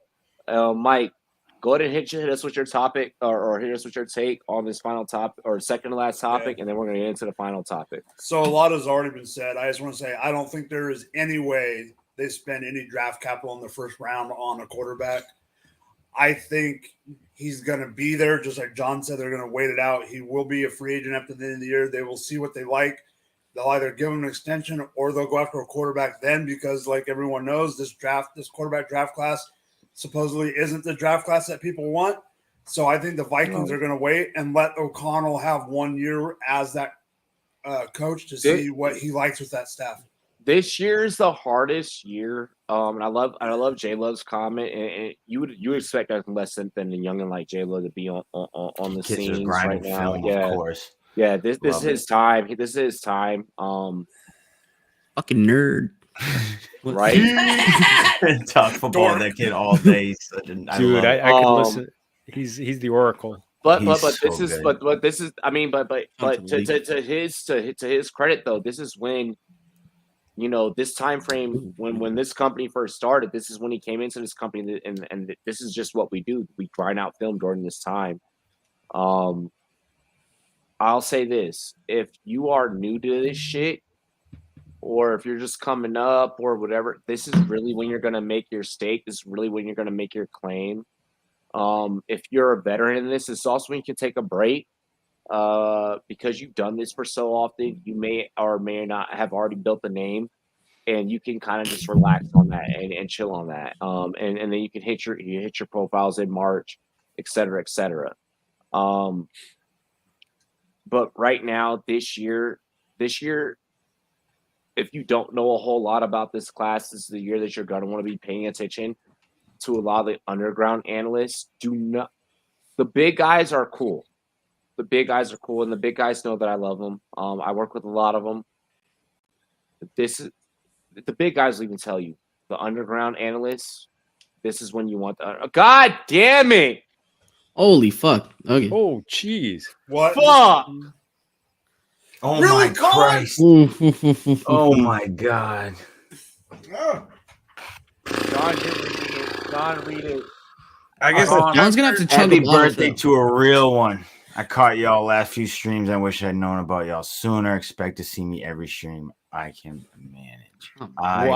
Mike, go ahead and hit us with your topic or hit us with your take on this final topic or second to last topic, and then we're going to get into the final topic. So a lot has already been said. I just want to say I don't think there is any way they spend any draft capital in the first round on a quarterback. I think he's going to be there, just like John said. They're going to wait it out. He will be a free agent after the end of the year. They will see what they like. They'll either give him an extension or they'll go after a quarterback then because, like everyone knows, this quarterback draft class supposedly isn't the draft class that people want. So I think the Vikings are going to wait and let O'Connell have 1 year as that coach to see what he likes with that staff. This year is the hardest year. And I love J Love's comment. And you would expect nothing less than a youngin like J Love to be on the scenes right now. Film, yeah, of course. Yeah, this is his time. This is his time. Fucking nerd. Right? Talk football with that kid all day. I could listen. He's the oracle. But He's this so is good. but this is I mean but to his credit though, this is when, you know, this time frame when this company first started, this is when he came into this company, and this is just what we do. We grind out film during this time. I'll say this: if you are new to this shit, or if you're just coming up or whatever, this is really when you're gonna make your stake. This is really when you're gonna make your claim. If you're a veteran in this, it's also when you can take a break. Because you've done this for so often, you may or may not have already built a name, and you can kind of just relax on that and chill on that. And then you can hit your profiles in March, et cetera, et cetera. But right now, this year, if you don't know a whole lot about this class, this is the year that you're going to want to be paying attention to a lot of the underground analysts. The big guys are cool. The big guys are cool, and the big guys know that I love them. I work with a lot of them. The big guys will even tell you, the underground analysts, this is when you want God damn it! Holy fuck. Okay. Oh, jeez. What? Fuck! Oh Really, my Colin? Christ! Oh my God! John, read it. I guess John's gonna have to chug Happy a bottle birthday of to a real one. I caught y'all last few streams. I wish I'd known about y'all sooner. Expect to see me every stream I can manage. I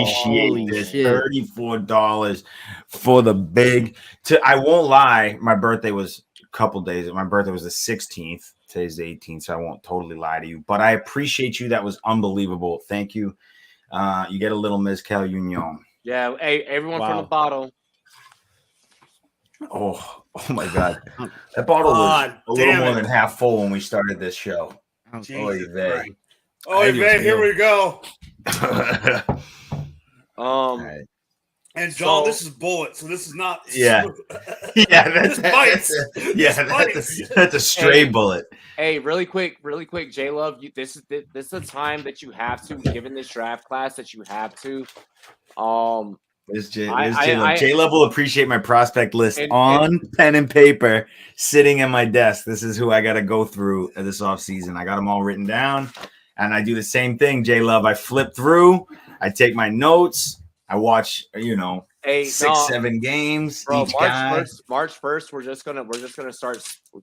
appreciate Holy this. shit. $34 for the big. I won't lie. My birthday was a couple days. My birthday was the 16th. Today's the 18th, so I won't totally lie to you. But I appreciate you. That was unbelievable. Thank you. You get a little Mezcal Union. Yeah, hey, everyone from the bottle. Oh my God. That bottle was a little more than half full when we started this show. Oy vey. Oy vey, here we go. And John, this is bullet, so this is not. Yeah. That's a stray bullet. Hey, really quick, J Love, this is the time that you have to, given this draft class, that you have to. J-Love will appreciate my prospect list on pen and paper sitting in my desk. This is who I got to go through this offseason. I got them all written down, and I do the same thing, J-Love. I flip through, I take my notes, I watch, 6-7 games. Bro, each guy. March 1st, we're just gonna start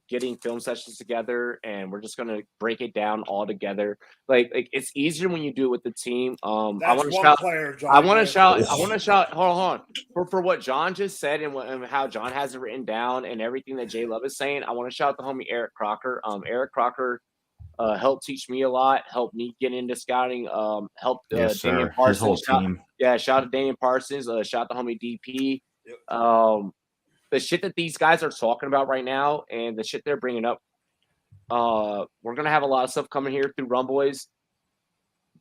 getting film sessions together, and we're just gonna break it down all together. Like it's easier when you do it with the team. I want to shout. Hold on. For what John just said and how John has it written down and everything that J Love is saying, I want to shout out the homie Eric Crocker. Eric Crocker helped teach me a lot, helped me get into scouting, helped Damian Parsons. His whole team. Shout out to Damian Parsons, shout out to homie DP. The shit that these guys are talking about right now and the shit they're bringing up, we're going to have a lot of stuff coming here through Rumboyz.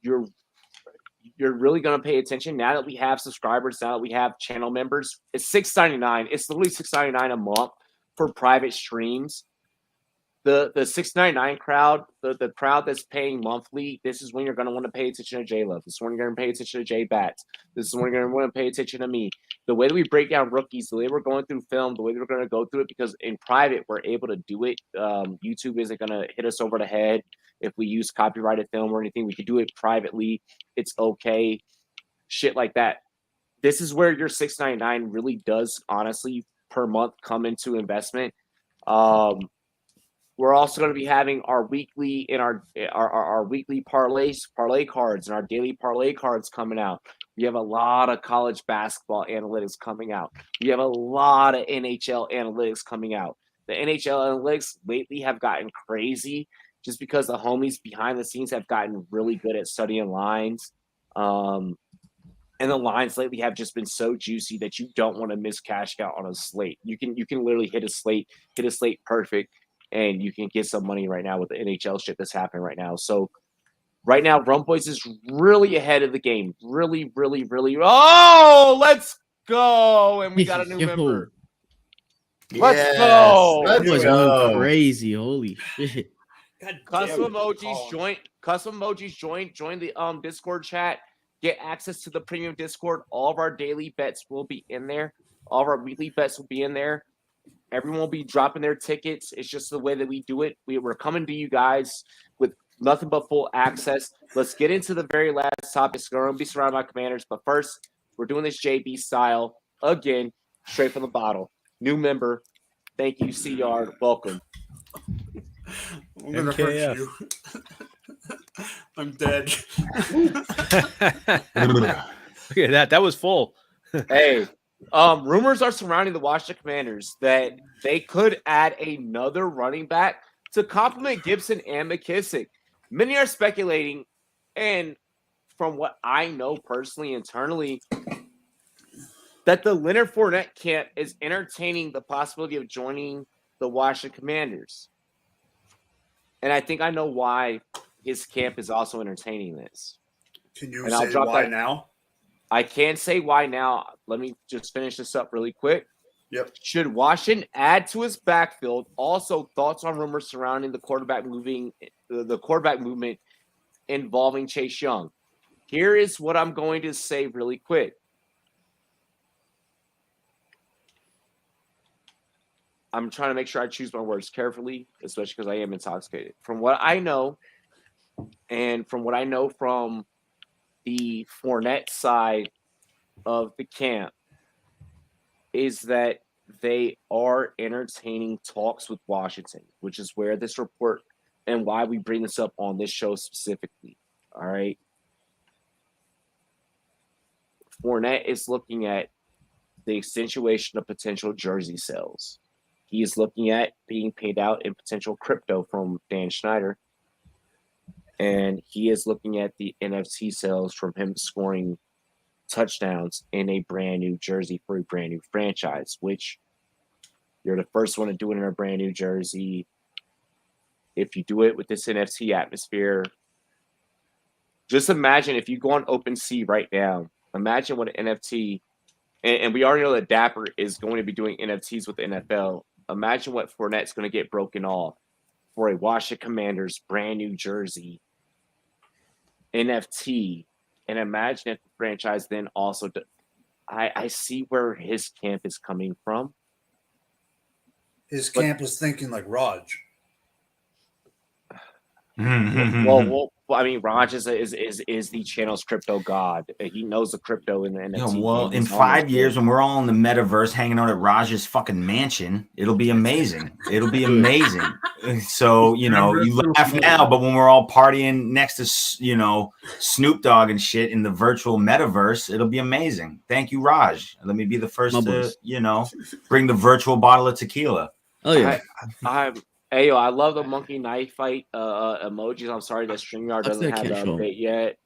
You're really going to pay attention now that we have subscribers, now that we have channel members. It's $6.99. It's literally $6.99 a month for private streams. The $6.99 crowd, the crowd that's paying monthly, this is when you're going to want to pay attention to J-Love. This is when you're going to pay attention to J-Bats. This is when you're going to want to pay attention to me. The way that we break down rookies, the way we're going through film, the way that we're going to go through it, because in private, we're able to do it. YouTube isn't going to hit us over the head if we use copyrighted film or anything. We can do it privately. It's okay. Shit like that. This is where your $6.99 really does, honestly, per month come into investment. We're also going to be having our weekly and our weekly parlay cards and our daily parlay cards coming out. We have a lot of college basketball analytics coming out. We have a lot of NHL analytics coming out. The NHL analytics lately have gotten crazy just because the homies behind the scenes have gotten really good at studying lines. And the lines lately have just been so juicy that you don't want to miss cash out on a slate. You can literally hit a slate perfect, and you can get some money right now with the NHL shit that's happening right now. So right now, Rumboyz is really ahead of the game. Really, really, really. Oh, let's go. And we got a new member. Let's go. Rumboyz going crazy. Holy shit. Custom emojis join the Discord chat. Get access to the premium Discord. All of our daily bets will be in there. All of our weekly bets will be in there. Everyone will be dropping their tickets. It's just the way that we do it. We're coming to you guys with nothing but full access. Let's get into the very last topic. We're going to be surrounded by Commanders. But first, we're doing this JB style again, straight from the bottle. New member. Thank you, C-Yard. Welcome. I'm going to hurt you. I'm dead. Look at that. That was full. Hey, rumors are surrounding the Washington Commanders that they could add another running back to complement Gibson and McKissick. Many are speculating, and from what I know personally, internally, that the Leonard Fournette camp is entertaining the possibility of joining the Washington Commanders. And I think I know why his camp is also entertaining this. Can you say why now? I can't say why now. Let me just finish this up really quick. Yep. Should Washington add to his backfield? Also, thoughts on rumors surrounding the quarterback movement involving Chase Young. Here is what I'm going to say really quick. I'm trying to make sure I choose my words carefully, especially because I am intoxicated. From what I know, and from what I know from the Fournette side of the camp, is that they are entertaining talks with Washington, which is where this report and why we bring this up on this show specifically. All right. Fournette is looking at the accentuation of potential jersey sales. He is looking at being paid out in potential crypto from Dan Schneider. And he is looking at the NFT sales from him scoring touchdowns in a brand new jersey for a brand new franchise, which you're the first one to do it in a brand new jersey. If you do it with this NFT atmosphere, just imagine if you go on OpenSea right now, imagine what an NFT, and we already know that Dapper is going to be doing NFTs with the NFL. Imagine what Fournette's going to get broken off for a Washington Commanders brand new jersey NFT. And imagine if the franchise then also I see where his camp is coming from. His camp is thinking like Raj. Well, I mean, Raj is the channel's crypto god. He knows the crypto in the NFT. Well, in 5 years, when we're all in the metaverse hanging out at Raj's fucking mansion, it'll be amazing. It'll be amazing. So, you laugh now, but when we're all partying next to, Snoop Dogg and shit in the virtual metaverse, it'll be amazing. Thank you, Raj. Let me be the first to, bring the virtual bottle of tequila. Oh, yeah. Hey, I love the monkey knife fight emojis. I'm sorry that StreamYard doesn't have the update yet.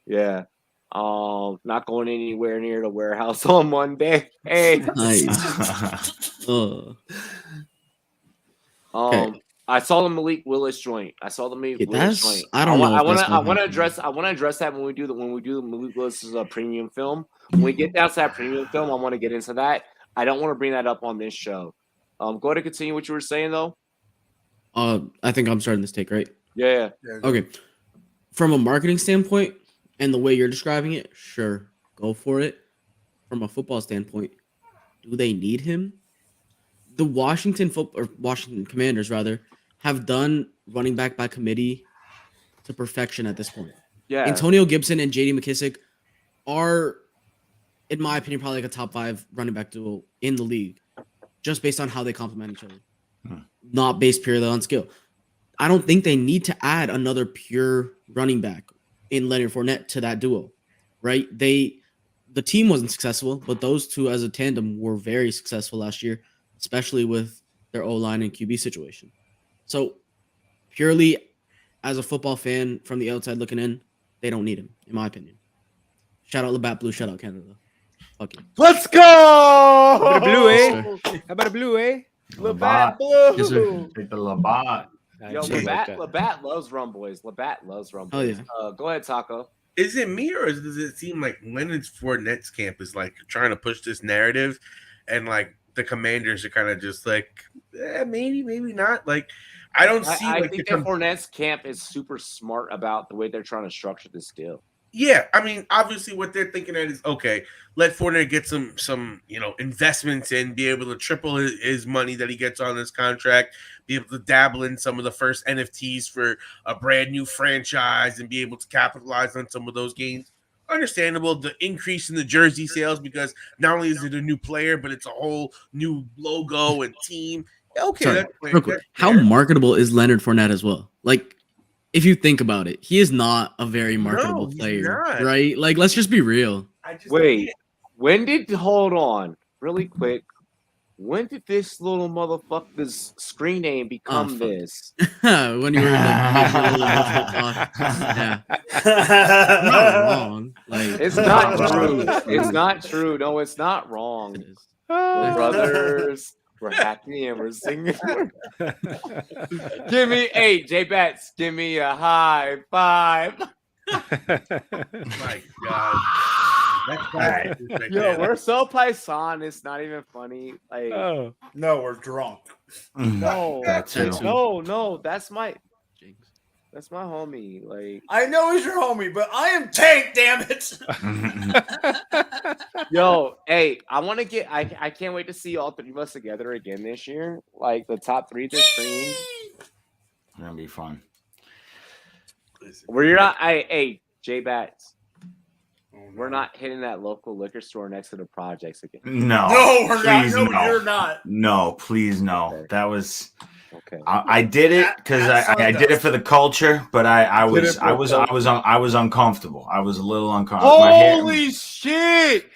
Yeah. Not going anywhere near the warehouse on Monday. Hey. Nice. I saw the Malik Willis joint. I want to address that when we do the Malik Willis's premium film. When we get down to that premium film, I want to get into that. I don't want to bring that up on this show. Go ahead and continue what you were saying though. I think I'm starting this take, right? Yeah. Okay. From a marketing standpoint and the way you're describing it, sure, go for it. From a football standpoint, do they need him? The Washington Commanders rather have done running back by committee to perfection at this point. Yeah. Antonio Gibson and JD McKissick are, in my opinion, probably like a top 5 running back duo in the league, just based on how they complement each other. Not based purely on skill. I don't think they need to add another pure running back in Leonard Fournette to that duo, right? The team wasn't successful, but those two as a tandem were very successful last year, especially with their O-line and QB situation. So purely as a football fan from the outside looking in, they don't need him, in my opinion. Shout out Labatt Blue, shout out Canada. Fuck you. Let's go! How about a blue, eh? How about a blue, eh? Labatt Blue. Yes, sir. Take the Labatt. Yo, Labatt loves Rumboyz. Labatt loves Rumboyz. Oh, yeah. Go ahead, Taco. Is it me or does it seem like Leonard Fournette's camp is like trying to push this narrative, and like the Commanders are kind of just like, maybe not. Like, I don't see. I think that Fournette's camp is super smart about the way they're trying to structure this deal. Yeah, I mean, obviously, what they're thinking at is okay. Let Fournier get some investments in, be able to triple his money that he gets on this contract, be able to dabble in some of the first NFTs for a brand new franchise, and be able to capitalize on some of those gains. Understandable, the increase in the jersey sales because not only is it a new player, but it's a whole new logo and team. Okay, Sorry, that's real quick. How marketable is Leonard Fournette as well? Like, if you think about it, he is not a very marketable player, not. right? Like, let's just be real. Wait, hold on, really quick. When did this little motherfucker's screen name become this? When you were like, yeah, not wrong. Like, It's not true. It's not true. No, it's not wrong. We're brothers. We're happy and we're singing. Give me 8, J Bats. Give me a high five. My God. That's Right. Yo, we're so Paisan, it's not even funny. Like, No, we're drunk. no, That too. no, that's my homie. Like, I know he's your homie, but I am Tank, damn it. yo, hey, I can't wait to see all three of us together again this year. Like the top 3 to screen. It's gonna be fun. We're not. Hey, J Bats. We're not hitting that local liquor store next to the projects again. No, we're not. please, No, no. you're not. No, please, no. Okay. That was. Okay. I did it because I did it for the culture, but I was uncomfortable. I was a little uncomfortable. Holy shit!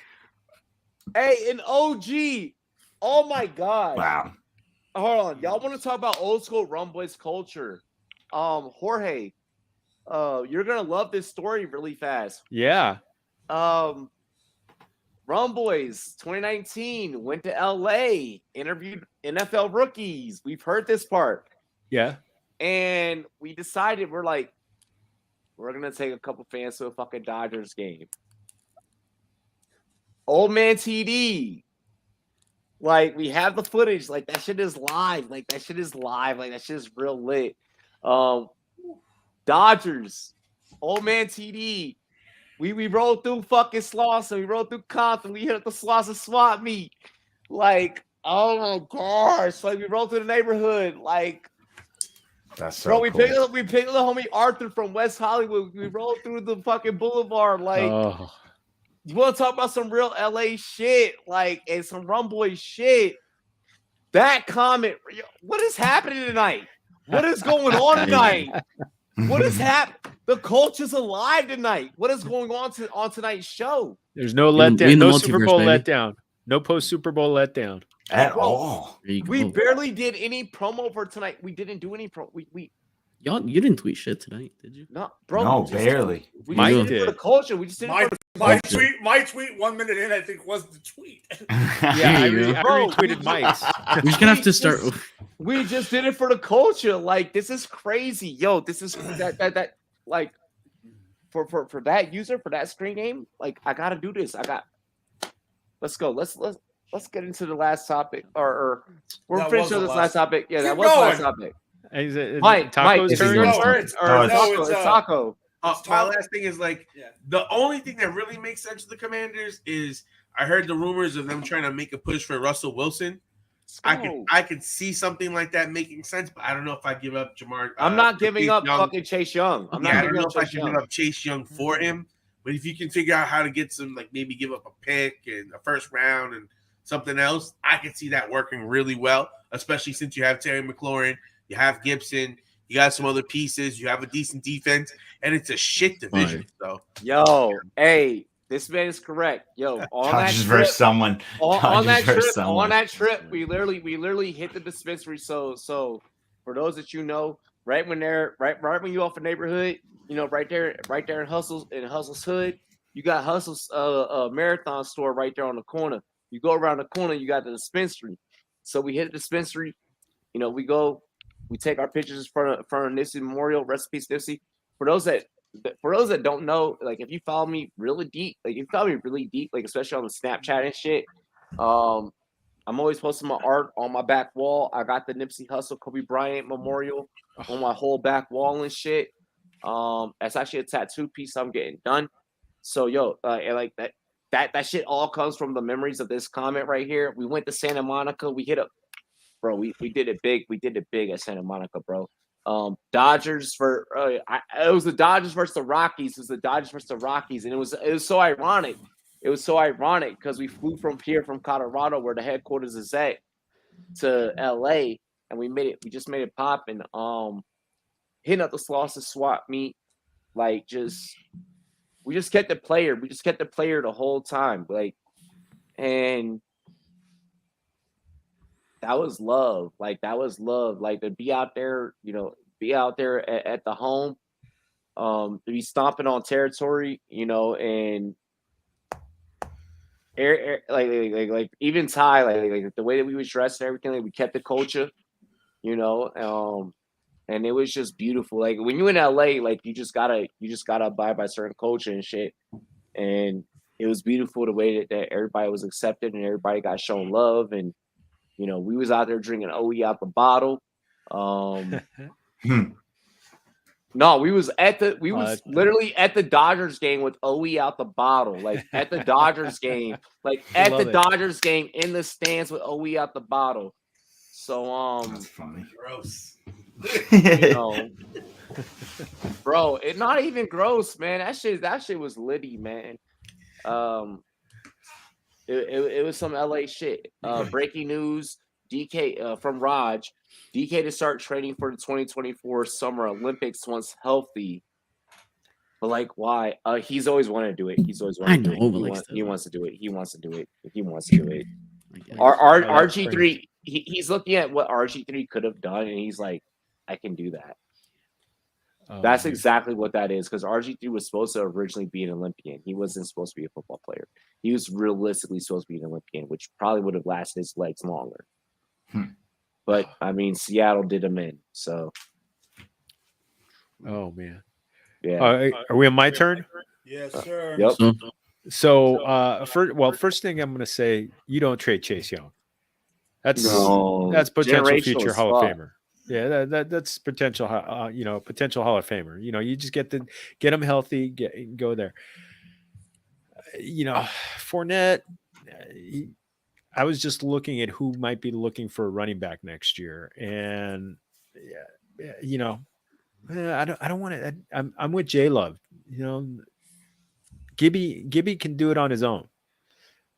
Hey, an OG. Oh my god. Wow. Hold on. Y'all want to talk about old school Rumboyz culture? Jorge, you're gonna love this story really fast. Yeah. Rumboyz 2019 went to LA, interviewed NFL rookies. We've heard this part. Yeah. And we decided we're gonna take a couple fans to a fucking Dodgers game. Old man TD. Like, we have the footage. Like, that shit is live. Like, that shit is real lit. Dodgers. Old man TD. We rolled through fucking Slauson. We rolled through Compton. We hit up the Slauson swap meet. Like, oh my gosh. Like, we rolled through the neighborhood. Like, that's so bro, we cool. picked up the homie Arthur from West Hollywood. We rolled through the fucking boulevard. Like, you want to talk about some real LA shit, like, and some Rumboyz shit. That comment, what is happening tonight? What is going on tonight? What is happening? The culture's alive tonight. What is going on tonight's show? There's no letdown, no Super Bowl letdown, no post Super Bowl letdown at all. We barely did any promo for tonight. We didn't do any Y'all, you didn't tweet shit tonight, did you? No, bro. No, barely. We just did it for the culture. We just did it for My tweet 1 minute in, I think, was the tweet. Yeah, I retweeted Mike's. We're just gonna have to start. We just did it for the culture. Like, this is crazy, yo. This is that like for that user, for that screen name. Like, I gotta do this. Let's go. Let's get into the last topic, or we're finished with this last topic. Yeah, that was the last topic. Is it Mike, Taco's is it turn? your turn? Or it's Taco. My last thing is the only thing that really makes sense to the Commanders is I heard the rumors of them trying to make a push for Russell Wilson. I could see something like that making sense, but I don't know if I give up Jamar. I'm not giving up fucking Chase Young. I don't know if I should give up Chase Young for him. But if you can figure out how to get some, like maybe give up a pick and a first round and something else, I can see that working really well, especially since you have Terry McLaurin, you have Gibson, you got some other pieces, you have a decent defense, and it's a shit division. So, yo, hey, this man is correct. Yo, on that trip, on that trip, we literally hit the dispensary. So for those that you know, right when you off a neighborhood, you know, right there in Hustle's hood, you got Hustle's marathon store right there on the corner. You go around the corner, you got the dispensary. So we hit the dispensary, you know, we take our pictures in front of Nipsey Memorial. Rest in peace, Nipsey. For those that don't know, like, if you follow me really deep, like especially on the Snapchat and shit, I'm always posting my art on my back wall. I got the Nipsey Hussle Kobe Bryant Memorial on my whole back wall and shit. That's actually a tattoo piece I'm getting done. So and like that shit all comes from the memories of this comment right here. We went to Santa Monica. We hit up, bro. We did it big. We did it big at Santa Monica, bro. Dodgers for it was the Dodgers versus the Rockies. It was the Dodgers versus the Rockies, and it was so ironic. It was so ironic because we flew from Colorado, where the headquarters is at, to LA, and we just made it pop, and hitting up the Slauson swap meet, like we just kept the player. We just kept the player the whole time. Like, and that was love. Like, that was love. Like, to be out there, at the home, to be stomping on territory, and like even Ty, like the way that we was dressed and everything, like we kept the culture, and it was just beautiful. Like when you in LA, like you just gotta abide by certain culture and shit. And it was beautiful the way that everybody was accepted and everybody got shown love. And we was out there drinking OE out the bottle. No, we was literally at the Dodgers game with OE out the bottle, like at the Dodgers game, Dodgers game in the stands with OE out the bottle. So that's funny. Gross. Bro, it's not even gross, man. That shit was litty, man. It was some LA shit. Breaking news: DK from Raj, DK to start training for the 2024 Summer Olympics once healthy. But like, why? He's always wanted to do it. He's always wanted to do it. He wants to do it. He wants to do it. He wants to do it. RG3, he's looking at what RG3 could have done, and he's like, I can do that. That's exactly what that is, because RG3 was supposed to originally be an Olympian. He wasn't supposed to be a football player. He was realistically supposed to be an Olympian, which probably would have lasted his legs longer. But I mean, Seattle did him in. So, oh man, yeah. Are we on my turn? Yes, sir. Yep. So, first thing I'm going to say, you don't trade Chase Young. That's potential future Hall of Famer. Yeah, that's potential. Potential Hall of Famer. You just get him healthy, go there. Fournette. I was just looking at who might be looking for a running back next year, and I don't want to. I'm with J Love. Gibby can do it on his own.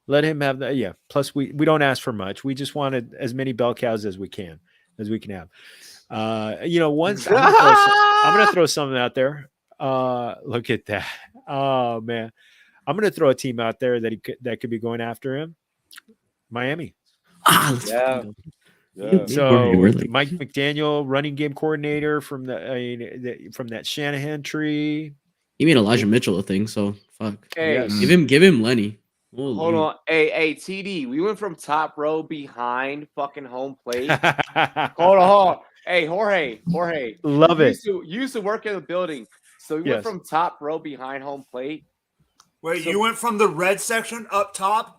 Let him have that. Yeah. Plus, we don't ask for much. We just wanted as many bell cows as we can have. Once I'm gonna throw something out there. Look at that. Oh man, I'm gonna throw a team out there that could be going after him. Miami. Yeah. So Mike McDaniel, running game coordinator from that Shanahan tree. He made Elijah Mitchell a thing, so fuck. Hey, yes. Give him Lenny. Hold on. Hey, TD, we went from top row behind fucking home plate. Hold on. Hey, Jorge. Love it. You used to work in the building. So we went from top row behind home plate. Wait, you went from the red section up top?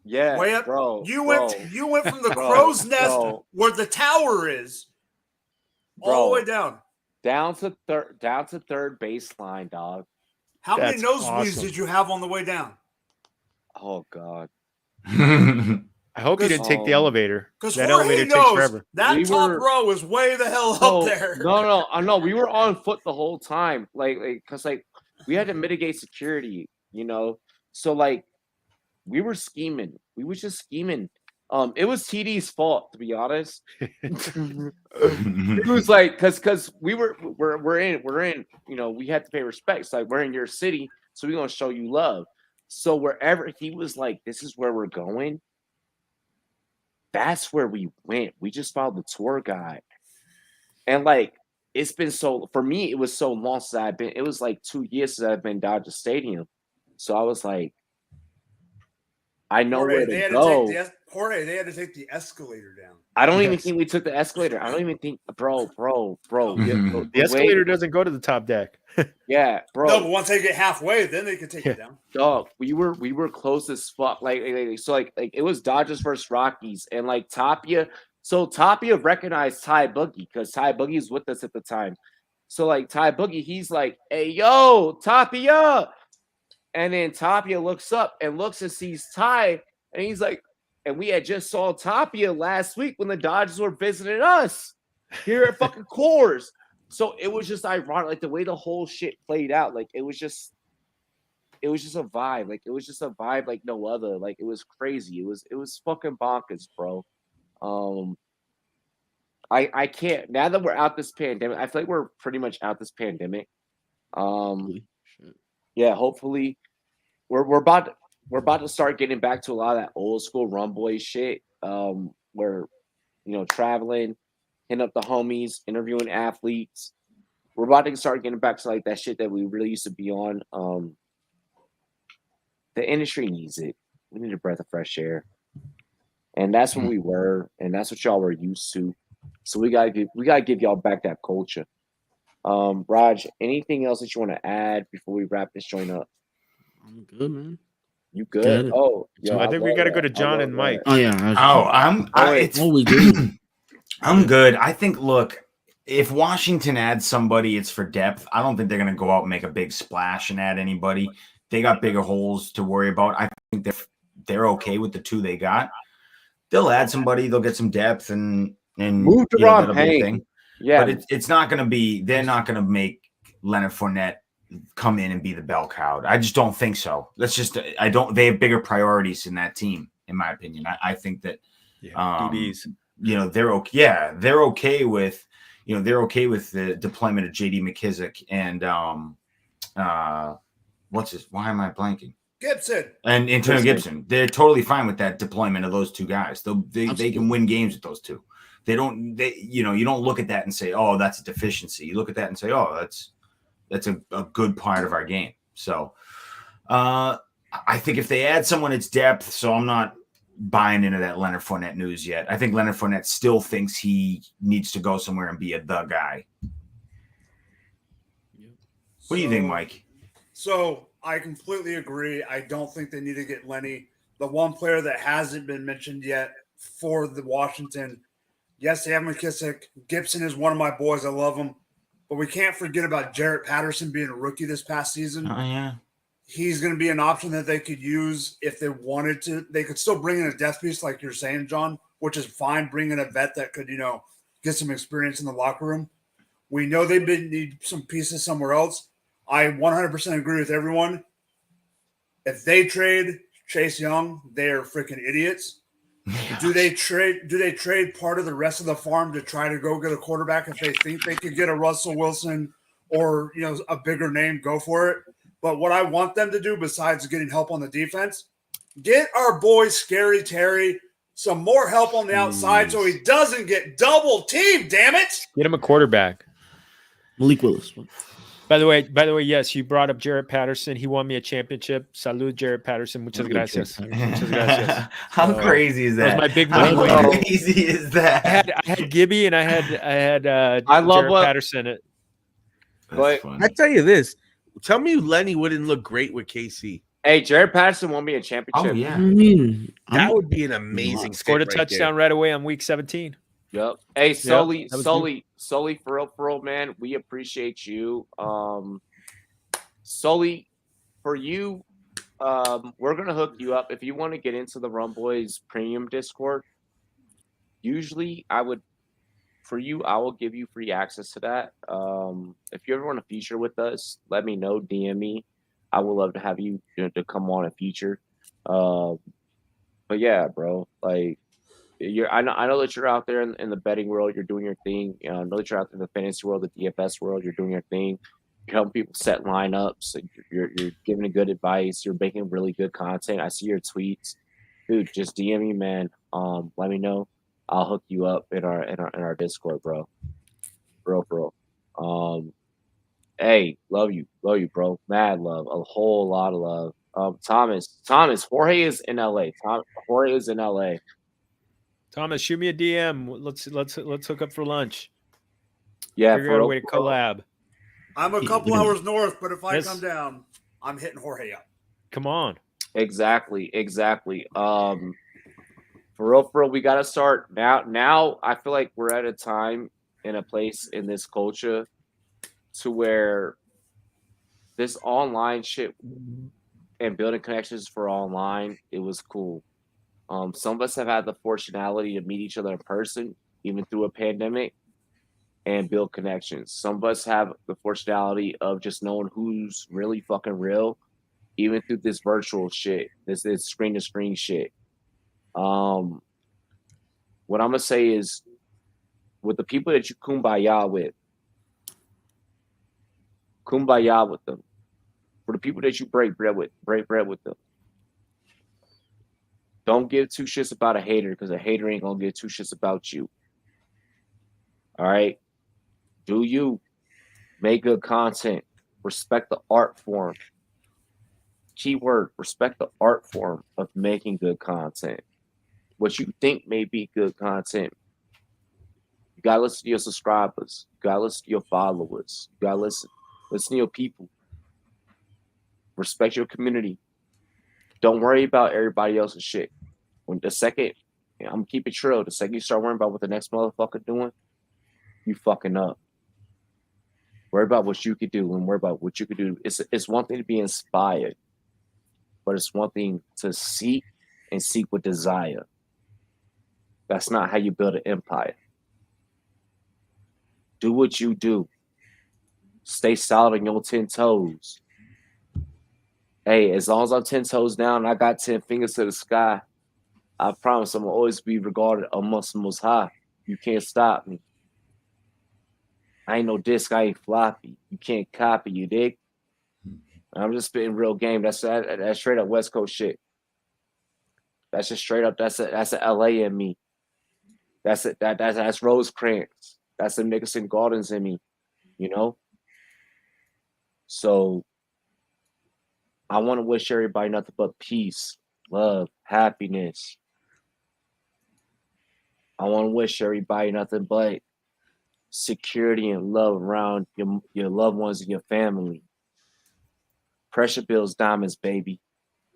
Yeah, way up, bro. You went from the crow's nest where the tower is, all the way down. Down to third baseline, dog. How many nosebleeds did you have on the way down? Oh God. I hope you didn't take the elevator. Because that elevator takes forever. That top row is way the hell up there. No. We were on foot the whole time, because we had to mitigate security, So we were scheming. We was just scheming. It was TD's fault, to be honest. It was because we're in. We had to pay respect. It's like, we're in your city, so we're gonna show you love. So wherever he was like, this is where we're going. That's where we went. We just followed the tour guide, and it's been for me. It was so long since I've been. It was 2 years since I've been Dodger Stadium. So I was like, I know where to go. Jorge, they had to take the escalator down. I don't even think we took the escalator. I don't even think, bro. The escalator doesn't go to the top deck. Yeah, bro. No, but once they get halfway, then they can take it down. Dog, we were close as fuck. It was Dodgers versus Rockies, and Tapia. So Tapia recognized Ty Boogie because Ty Boogie was with us at the time. So Ty Boogie, he's like, "Hey, yo, Tapia." And then Tapia looks up and looks and sees Ty, and he's like, and we had just saw Tapia last week when the Dodgers were visiting us here at fucking Coors. So it was just ironic, like the way the whole shit played out. Like it was just a vibe. Like it was just a vibe like no other. Like it was crazy. It was fucking bonkers, bro. I can't, now that we're out this pandemic, I feel like we're pretty much out this pandemic. Yeah, hopefully we're about to start getting back to a lot of that old school Rumboyz shit. Where traveling, hitting up the homies, interviewing athletes. We're about to start getting back to like that shit that we really used to be on. The industry needs it. We need a breath of fresh air, and that's what we were, and that's what y'all were used to. So we gotta give y'all back that culture. Raj, anything else that you want to add before we wrap this joint up? I'm good, man. You good? Oh, yo, I think we got to go to John and Mike. Oh yeah. I'm good. I think, look, if Washington adds somebody, it's for depth. I don't think they're going to go out and make a big splash and add anybody. They got bigger holes to worry about. I think they're okay with the two they got. They'll add somebody. They'll get some depth and move to Rob Payne. Yeah, but it's not going to be. They're not going to make Leonard Fournette come in and be the bell cow. I just don't think so. They have bigger priorities in that team, in my opinion. I think that DBs. They're okay. Yeah, they're okay with the deployment of JD McKissick and why am I blanking? Gibson and Antonio Gibson. They're totally fine with that deployment of those two guys. They can win games with those two. You don't look at that and say, oh, that's a deficiency. You look at that and say, oh, that's a good part of our game. So I think if they add someone, it's depth. So I'm not buying into that Leonard Fournette news yet. I think Leonard Fournette still thinks he needs to go somewhere and be the guy. What do you think, Mike? So I completely agree. I don't think they need to get Lenny. The one player that hasn't been mentioned yet for the Washington, yes, they have McKissick. Gibson is one of my boys. I love him. But we can't forget about Jarrett Patterson being a rookie this past season. Oh, yeah. He's going to be an option that they could use if they wanted to. They could still bring in a depth piece like you're saying, John, which is fine. Bring in a vet that could, get some experience in the locker room. We know they need some pieces somewhere else. I 100% agree with everyone. If they trade Chase Young, they are freaking idiots. Yes. Do they trade part of the rest of the farm to try to go get a quarterback if they think they could get a Russell Wilson or a bigger name? Go for it. But what I want them to do, besides getting help on the defense, get our boy Scary Terry some more help on the outside so he doesn't get double teamed. Damn it! Get him a quarterback. Malik Willis. By the way, yes, you brought up Jarrett Patterson. He won me a championship. Salud, Jarrett Patterson. Muchas gracias. Muchas gracias. How crazy is that? That was my big money. How crazy is that? I had Gibby and I had I love Jarrett Patterson. But I tell you this. Tell me Lenny wouldn't look great with KC. Hey, Jarrett Patterson won me a championship. Oh, yeah. That would be an amazing scored a touchdown right away on week 17. Yep. Hey, Sully, for real, man. We appreciate you. Sully, for you, we're gonna hook you up if you want to get into the Rumboyz Premium Discord. Usually, I will give you free access to that. If you ever want to feature with us, let me know. DM me. I would love to have you to come on and feature. But yeah, bro, like. I know that you're out there in the betting world. You're doing your thing. I know that you're out there in the fantasy world, the DFS world. You're doing your thing. You're helping people set lineups. You're giving good advice. You're making really good content. I see your tweets, dude. Just DM me, man. Let me know. I'll hook you up in our Discord, bro. Bro. Hey, love you, bro. Mad love, a whole lot of love. Thomas, Jorge is in LA. Jorge is in LA. Thomas, shoot me a DM. Let's hook up for lunch. Yeah, figure out a way to collab. I'm a couple hours north, but if I come down, I'm hitting Jorge up. Come on. Exactly. For real, we got to start now. Now I feel like we're at a time and a place in this culture to where this online shit and building connections for online, it was cool. Some of us have had the fortunality to meet each other in person, even through a pandemic, and build connections. Some of us have the fortunality of just knowing who's really fucking real, even through this virtual shit, this screen to screen shit. What I'm gonna say is, with the people that you kumbaya with them. For the people that you break bread with them. Don't give two shits about a hater, because a hater ain't gonna give two shits about you. All right? Do you make good content? Respect the art form. Keyword, respect the art form of making good content. What you think may be good content, you gotta listen to your subscribers. You gotta listen to your followers. You gotta listen to your people. Respect your community. Don't worry about everybody else's shit. When the second, I'm gonna keep it true. The second you start worrying about what the next motherfucker doing, you fucking up. Worry about what you could do and worry about what you could do. It's one thing to be inspired, but it's one thing to seek and seek with desire. That's not how you build an empire. Do what you do. Stay solid on your 10 toes. Hey, as long as I'm 10 toes down and I got 10 fingers to the sky, I promise I'm going to always be regarded amongst the most high. You can't stop me. I ain't no disc, I ain't floppy. You can't copy, you dig? I'm just spitting real game. That's straight up West Coast shit. That's just straight up, that's a LA in me. That's Rosecrans. That's the Nickerson Gardens in me, you know? So I want to wish everybody nothing but peace, love, happiness. I want to wish everybody nothing but security and love around your loved ones and your family. Pressure builds diamonds, baby.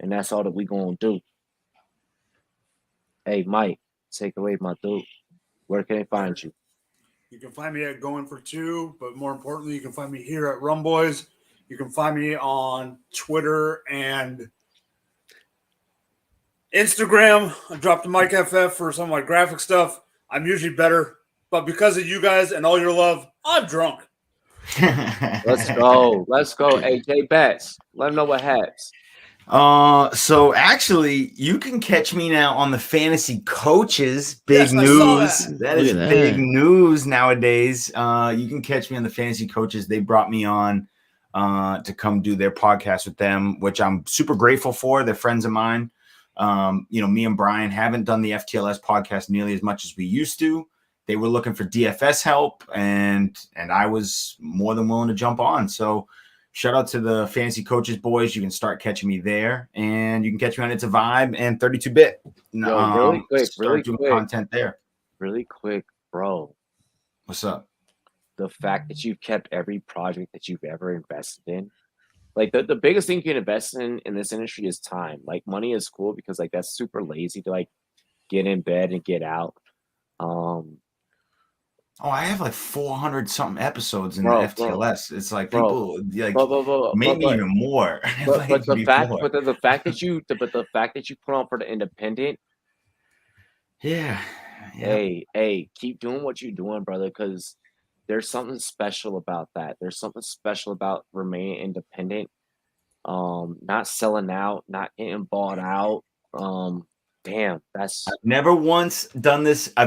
And that's all that we gonna do. Hey, Mike, take away my dude. Where can I find you? You can find me at Going For Two, but more importantly, you can find me here at Rumboyz. You can find me on Twitter and Instagram. I dropped the Mike FF for some of my graphic stuff. I'm usually better, but because of you guys and all your love, I'm drunk. Let's go. Hey, J Bats, let them know what happens. So actually, you can catch me now on the Fantasy Coaches. Big Yes, news. That is Look at big that. news nowadays. You can catch me on the Fantasy Coaches. They brought me on to come do their podcast with them, which I'm super grateful for. They're friends of mine. Me and Brian haven't done the FTLS podcast nearly as much as we used to. They were looking for DFS help, and I was more than willing to jump on. So shout out to the Fantasy Coaches boys. You can start catching me there, and you can catch me on It's a Vibe and 32-Bit. Really quick, content there. Really quick, bro. What's up? The fact that you've kept every project that you've ever invested in. Like the biggest thing you can invest in this industry is time. Like money is cool because like that's super lazy to like get in bed and get out. I have like 400 something episodes in the FTLS. It's like people maybe even more. But the fact that you put on for the independent. Yeah. Hey, keep doing what you're doing, brother, because there's something special about that. There's something special about remaining independent, not selling out, not getting bought out. Damn, that's. I've never once done this for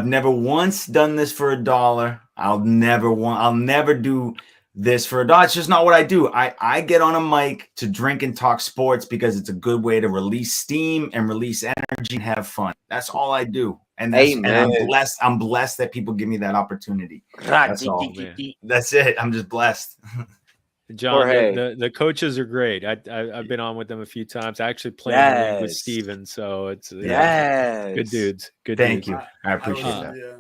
$1. I'll never do this for $1. It's just not what I do. I get on a mic to drink and talk sports because it's a good way to release steam and release energy and have fun. That's all I do. And I'm blessed that people give me that opportunity. That's all. That's it. I'm just blessed. John, the coaches are great. I've been on with them a few times. I actually played in the league with Steven, so it's good dudes. Thank you. I appreciate that.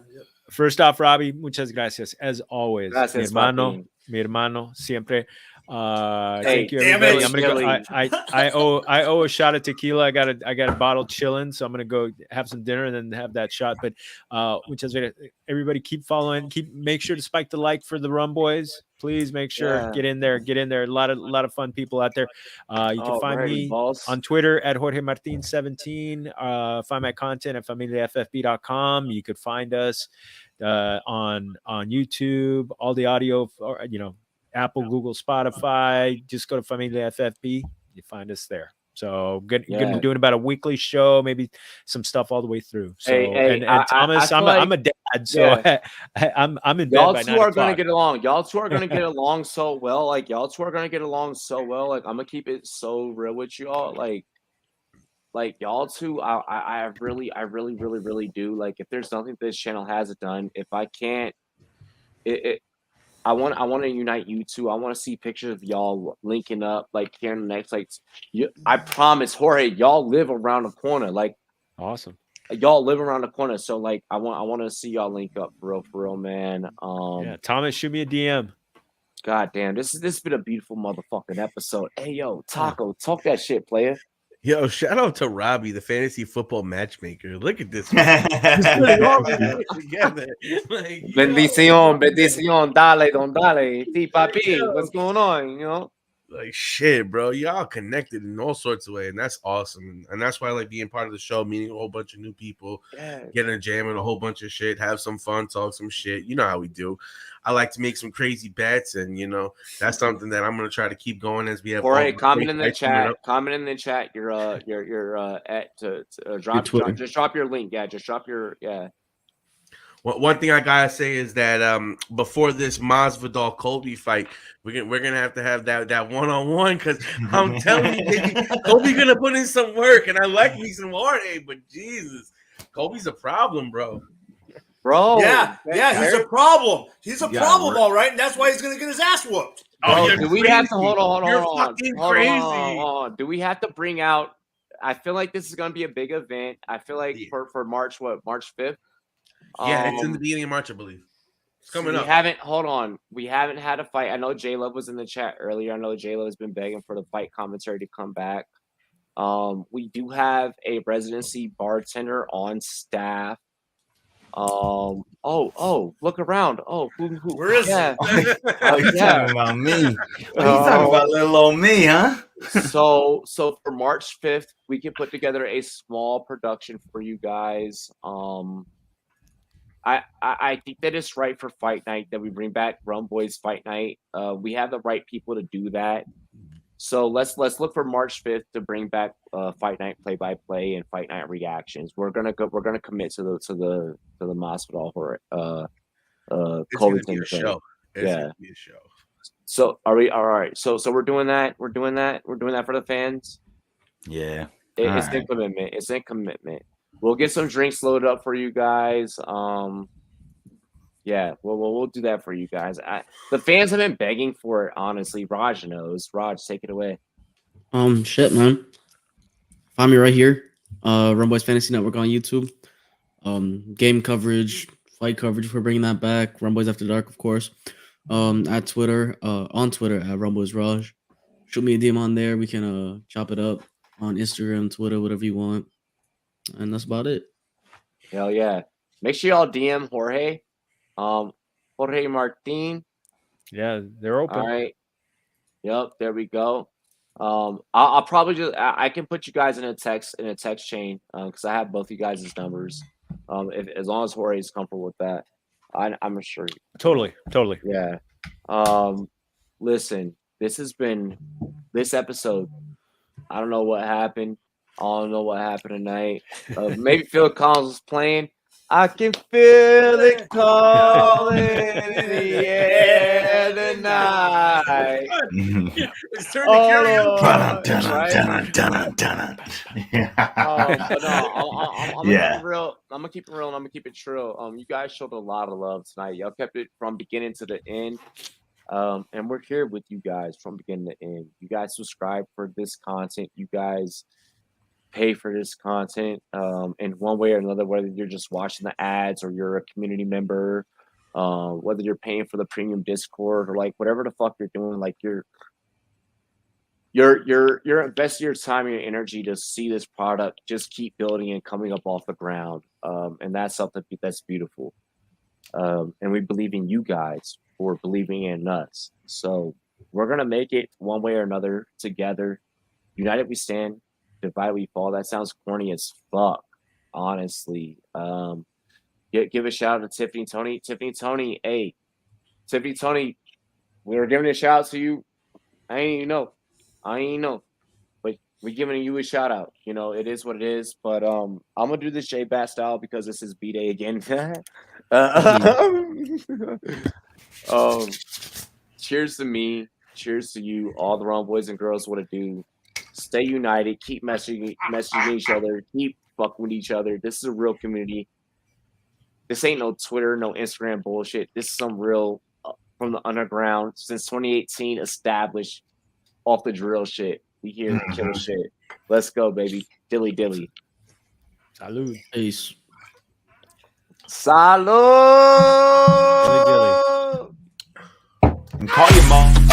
First off, Robbie, muchas gracias. As always, mi hermano, siempre. Thank you, everybody. I'm gonna go. I owe a shot of tequila. I got a bottle chilling, so I'm gonna go have some dinner and then have that shot. But everybody keep following. Make sure to spike the like for the Rumboyz. Please make sure get in there. A lot of fun people out there. You can find me on Twitter at Jorge Martin 17. Find my content at familiaffb.com. You could find us on YouTube, all the audio, Apple, Google, Spotify. Just go to Familia FFB. You find us there. So gonna be doing about a weekly show, maybe some stuff all the way through. So Thomas, I'm a dad, so I'm in bed y'all by 9 two are o'clock. gonna get along. Y'all two are gonna get along so well. Like y'all two are gonna get along so well. Like I'm gonna keep it so real with y'all. Like y'all two, I really do. Like if there's nothing this channel hasn't done, if I can't, I want to unite you two. I want to see pictures of y'all linking up, like here in the next, I promise, Jorge, y'all live around the corner. Like, awesome. Y'all live around the corner, so like I want to see y'all link up for real, man. Thomas, shoot me a DM. God damn, this has been a beautiful motherfucking episode. Hey yo, Taco, talk that shit, player. Yo, shout out to Robbie, the fantasy football matchmaker. Look at this. Bendición, dale, don dale. Sí, papi, what's going on, you know? Like shit, bro. Y'all connected in all sorts of ways, and that's awesome. And that's why I like being part of the show, meeting a whole bunch of new people, getting a jam and a whole bunch of shit, have some fun, talk some shit. You know how we do. I like to make some crazy bets, and that's something that I'm gonna try to keep going as we have. Jorge, comment in the chat. Comment in the chat. Your at to drop. Just drop your link. Yeah, just drop your Well, one thing I gotta say is that before this Masvidal Colby fight, we're gonna have to have that one-on-one, because I'm telling you, baby, Colby gonna put in some work, and I like me some Jorge, but Jesus, Colby's a problem, bro. Yeah, he's a problem. He's a problem, all right, and that's why he's gonna get his ass whooped. Do we have to hold on? You're fucking crazy. Do we have to bring out? I feel like this is gonna be a big event. I feel like for March 5th. Yeah, it's in the beginning of March, I believe. It's coming up. We haven't had a fight. I know J Love was in the chat earlier. I know J Love has been begging for the fight commentary to come back. We do have a residency bartender on staff. Look around. Who where is you talking about me? You talking about little old me, huh? So for March 5th, we can put together a small production for you guys. I think that it's right for Fight Night that we bring back Rumboyz Fight Night. We have the right people to do that. So let's look for March 5th to bring back Fight Night play-by-play and Fight Night reactions. We're gonna commit to the Masvidal Colby thing. Show. It's gonna be a show. So are we all right? So we're doing that. We're doing that for the fans. Yeah. It's in commitment. It's in commitment. We'll get some drinks loaded up for you guys. We'll do that for you guys. The fans have been begging for it, honestly. Raj knows. Raj, take it away. Shit, man. Find me right here. Rumboyz Fantasy Network on YouTube. Game coverage, fight coverage. We're bringing that back. Rumboyz After Dark, of course. At Twitter, on Twitter at Rumboyz Raj. Shoot me a DM on there. We can chop it up on Instagram, Twitter, whatever you want. And that's about it. Hell yeah. Make sure y'all DM Jorge. Jorge Martin. Yeah, they're open. All right. Yep, there we go. I'll probably I can put you guys in a text chain because I have both you guys' numbers. As long as Jorge is comfortable with that. I'm sure. Totally. Yeah. Listen, this episode. I don't know what happened. I don't know what happened tonight. Maybe Phil Collins was playing. I can feel it calling in the air tonight. It's turning to I'm gonna keep it real and I'm gonna keep it true. You guys showed a lot of love tonight. Y'all kept it from beginning to the end. And we're here with you guys from beginning to end. You guys subscribe for this content. You guys pay for this content in one way or another, whether you're just watching the ads or you're a community member, whether you're paying for the premium Discord or like whatever the fuck you're doing, like you're you're investing your time and your energy to see this product just keep building and coming up off the ground. And that's something that's beautiful. And we believe in you guys for believing in us. So we're gonna make it one way or another together. United we stand, divided we fall. That sounds corny as fuck, honestly. Give a shout out to Tiffany Tony. Tiffany Tony, hey, Tiffany Tony, we were giving a shout out to you. I ain't even know. But we're giving you a shout out. You know, it is what it is. But I'm gonna do this J Bass style because this is B Day again. Cheers to me. Cheers to you, all the wrong boys and girls. What to do? Stay united. Keep messaging each other. Keep fucking with each other. This is a real community. This ain't no Twitter, no Instagram bullshit. This is some real from the underground since 2018 established off the drill shit. We here to kill shit. Let's go, baby. Dilly dilly. Salud. Peace. Salud. Dilly dilly. And call your mom.